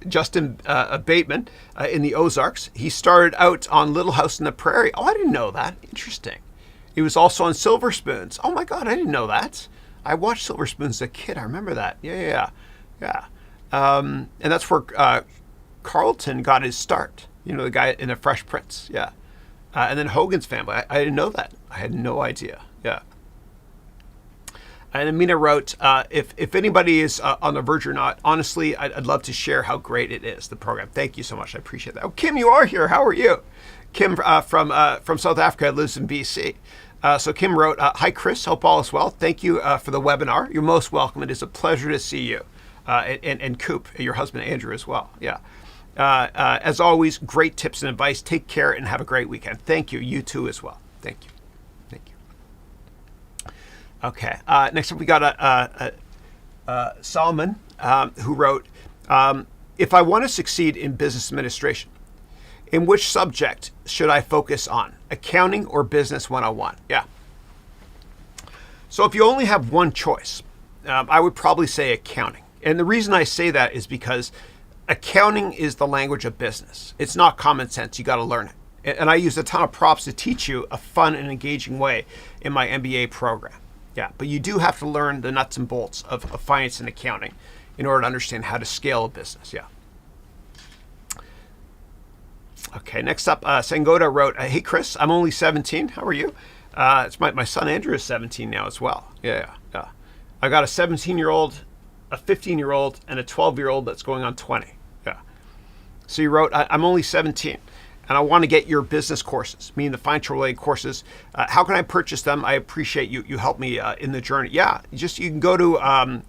Justin Bateman in the Ozarks. He started out on Little House on the Prairie. Oh, I didn't know that. Interesting. He was also on Silver Spoons. Oh my God, I didn't know that. I watched Silver Spoons as a kid. I remember that. Yeah. And that's where Carlton got his start. You know, the guy in The Fresh Prince. Yeah. And then Hogan's Family. I didn't know that. I had no idea. Yeah. And Amina wrote, if anybody is on the verge or not, honestly, I'd love to share how great it is, the program. Thank you so much. I appreciate that. Oh, Kim, you are here. How are you? Kim from South Africa, lives in BC. So Kim wrote, hi, Chris. Hope all is well. Thank you for the webinar. You're most welcome. It is a pleasure to see you. And Coop, your husband, Andrew, as well. Yeah. As always, great tips and advice. Take care and have a great weekend. Thank you. You too as well. Thank you. Okay. Next up, we got Solomon, who wrote, if I want to succeed in business administration, in which subject should I focus on? Accounting or business 101? Yeah. So if you only have one choice, I would probably say accounting. And the reason I say that is because accounting is the language of business. It's not common sense. You got to learn it. And I use a ton of props to teach you a fun and engaging way in my MBA program. Yeah, but you do have to learn the nuts and bolts of finance and accounting in order to understand how to scale a business. Yeah. Okay, next up, Sangoda wrote, hey, Chris, I'm only 17. How are you? It's my son Andrew is 17 now as well. Yeah. I got a 17-year-old, a 15-year-old, and a 12-year-old that's going on 20. Yeah. So you wrote, I'm only 17. and I want to get your business courses, meaning the financial related courses. How can I purchase them? I appreciate you help me in the journey. Yeah, you can go to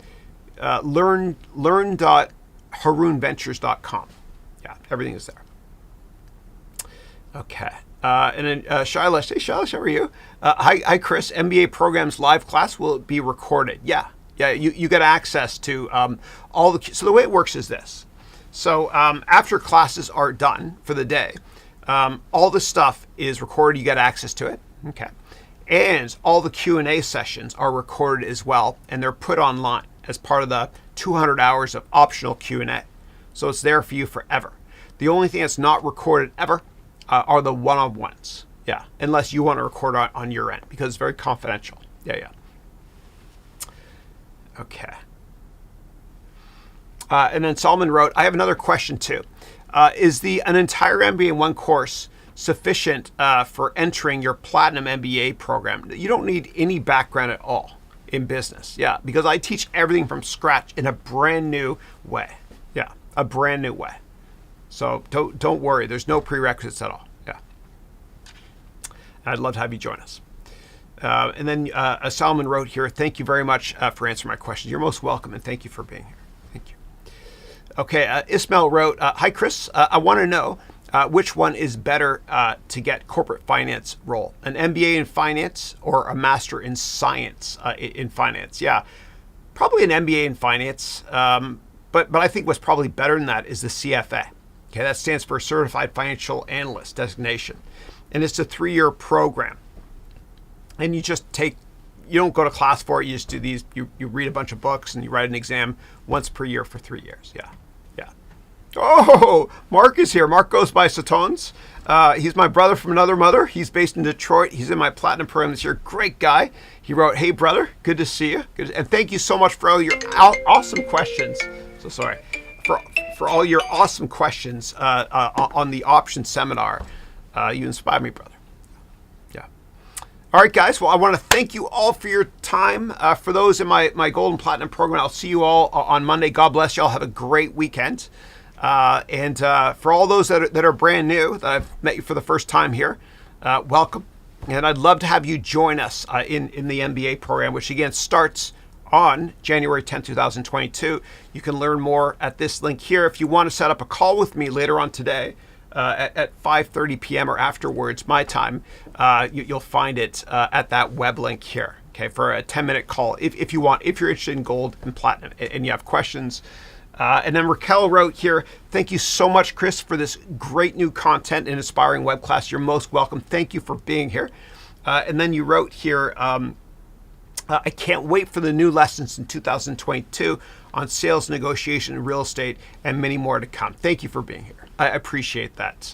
learn.harounventures.com. Yeah, everything is there. Okay. And then Shailesh. Hey, Shailesh, how are you? Hi, Chris. MBA programs live class will be recorded. Yeah. You get access to all the. So the way it works is this. So after classes are done for the day, all the stuff is recorded. You get access to it. Okay. And all the Q&A sessions are recorded as well, and they're put online as part of the 200 hours of optional Q&A. So it's there for you forever. The only thing that's not recorded ever are the one-on-ones. Yeah, unless you want to record on your end, because it's very confidential. Yeah. Okay. And then Solomon wrote, I have another question too. Is an entire MBA in one course sufficient for entering your Platinum MBA program? You don't need any background at all in business. Yeah, because I teach everything from scratch in a brand new way. Yeah, a brand new way. So don't worry. There's no prerequisites at all. Yeah. I'd love to have you join us. And then Solomon wrote here, thank you very much for answering my questions. You're most welcome, and thank you for being here. Thank you. Okay, Ismail wrote, hi, Chris. I want to know which one is better to get corporate finance role, an MBA in finance or a master in science in finance? Yeah, probably an MBA in finance, but I think what's probably better than that is the CFA. Okay, that stands for Certified Financial Analyst designation. And it's a 3-year program. And you don't go to class for it, you just do these, you read a bunch of books and you write an exam once per year for 3 years. Yeah. Oh, Mark is here. Mark goes by Satones. He's my brother from another mother. He's based in Detroit. He's in my Platinum program this year. Great guy. He wrote, hey, brother, good to see you. And thank you so much for all your awesome questions. So sorry. For all your awesome questions on the option seminar. You inspired me, brother. Yeah. All right, guys. Well, I want to thank you all for your time. For those in my Golden Platinum program, I'll see you all on Monday. God bless you all. Have a great weekend. And for all those that are brand new, that I've met you for the first time here, welcome. And I'd love to have you join us in the MBA program, which again starts on January 10, 2022. You can learn more at this link here. If you want to set up a call with me later on today at 5:30 p.m. or afterwards, my time, you'll find it at that web link here, okay, for a 10-minute call if you want, if you're interested in gold and platinum and you have questions. And then Raquel wrote here, thank you so much, Chris, for this great new content and inspiring web class. You're most welcome. Thank you for being here. And then you wrote here, I can't wait for the new lessons in 2022 on sales, negotiation, real estate, and many more to come. Thank you for being here. I appreciate that.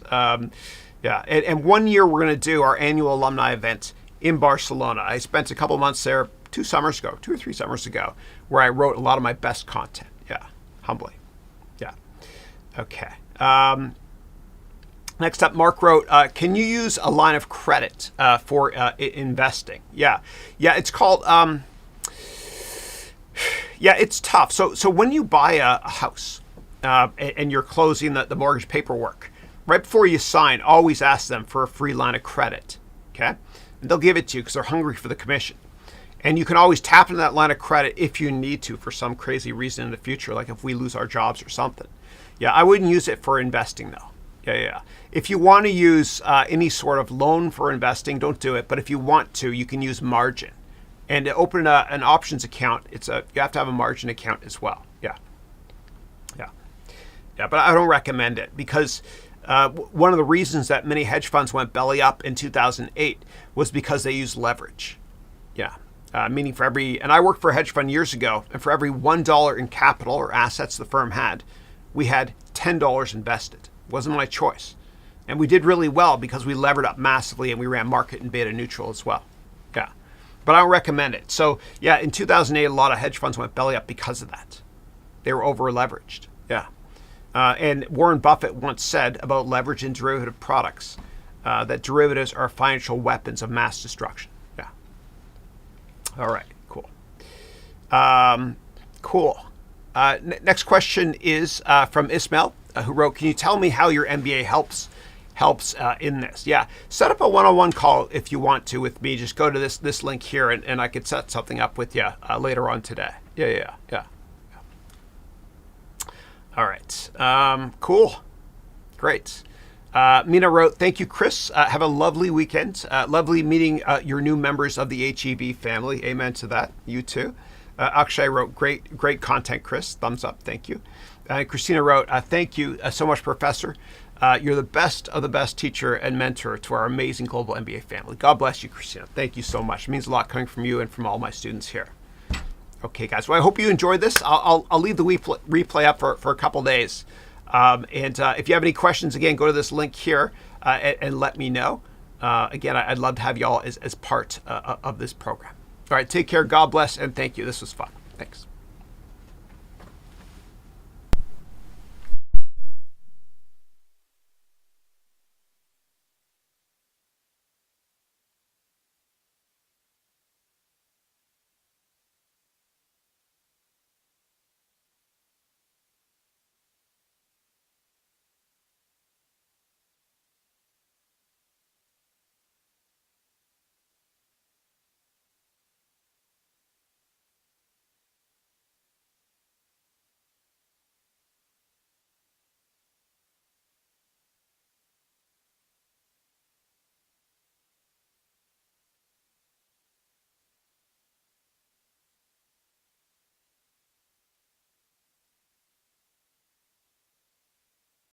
Yeah, and 1 year we're going to do our annual alumni event in Barcelona. I spent a couple months there 2 or 3 summers ago, where I wrote a lot of my best content. Yeah, humbly. Yeah. Okay. Next up, Mark wrote, can you use a line of credit for investing? Yeah, it's called, it's tough. So when you buy a house and you're closing the mortgage paperwork, right before you sign, always ask them for a free line of credit, okay? And they'll give it to you because they're hungry for the commission. And you can always tap into that line of credit if you need to for some crazy reason in the future, like if we lose our jobs or something. Yeah, I wouldn't use it for investing though. Yeah. If you want to use any sort of loan for investing, don't do it. But if you want to, you can use margin. And to open an options account, you have to have a margin account as well. Yeah. But I don't recommend it because one of the reasons that many hedge funds went belly up in 2008 was because they used leverage. Yeah. Meaning and I worked for a hedge fund years ago, and for every $1 in capital or assets the firm had, we had $10 invested. It wasn't my choice. And we did really well because we levered up massively and we ran market and beta neutral as well. Yeah. But I don't recommend it. So yeah, in 2008, a lot of hedge funds went belly up because of that. They were over leveraged. Yeah. And Warren Buffett once said about leverage in derivative products that derivatives are financial weapons of mass destruction. Yeah. All right, cool. Cool. Next question is from Ismail, who wrote, can you tell me how your MBA helps helps in this. Yeah, set up a one-on-one call if you want to with me. Just go to this link here, and I could set something up with you later on today. Yeah. All right, cool, great. Mina wrote, thank you, Chris. Have a lovely weekend. Lovely meeting your new members of the HEB family. Amen to that. You too. Akshay wrote, great content, Chris. Thumbs up. Thank you. Christina wrote, thank you so much, Professor. You're the best of the best teacher and mentor to our amazing global MBA family. God bless you, Christina. Thank you so much. It means a lot coming from you and from all my students here. Okay, guys. Well, I hope you enjoyed this. I'll leave the replay up for a couple days. And if you have any questions, again, go to this link here and let me know. Again, I'd love to have you all as part of this program. All right, take care. God bless, and thank you. This was fun. Thanks.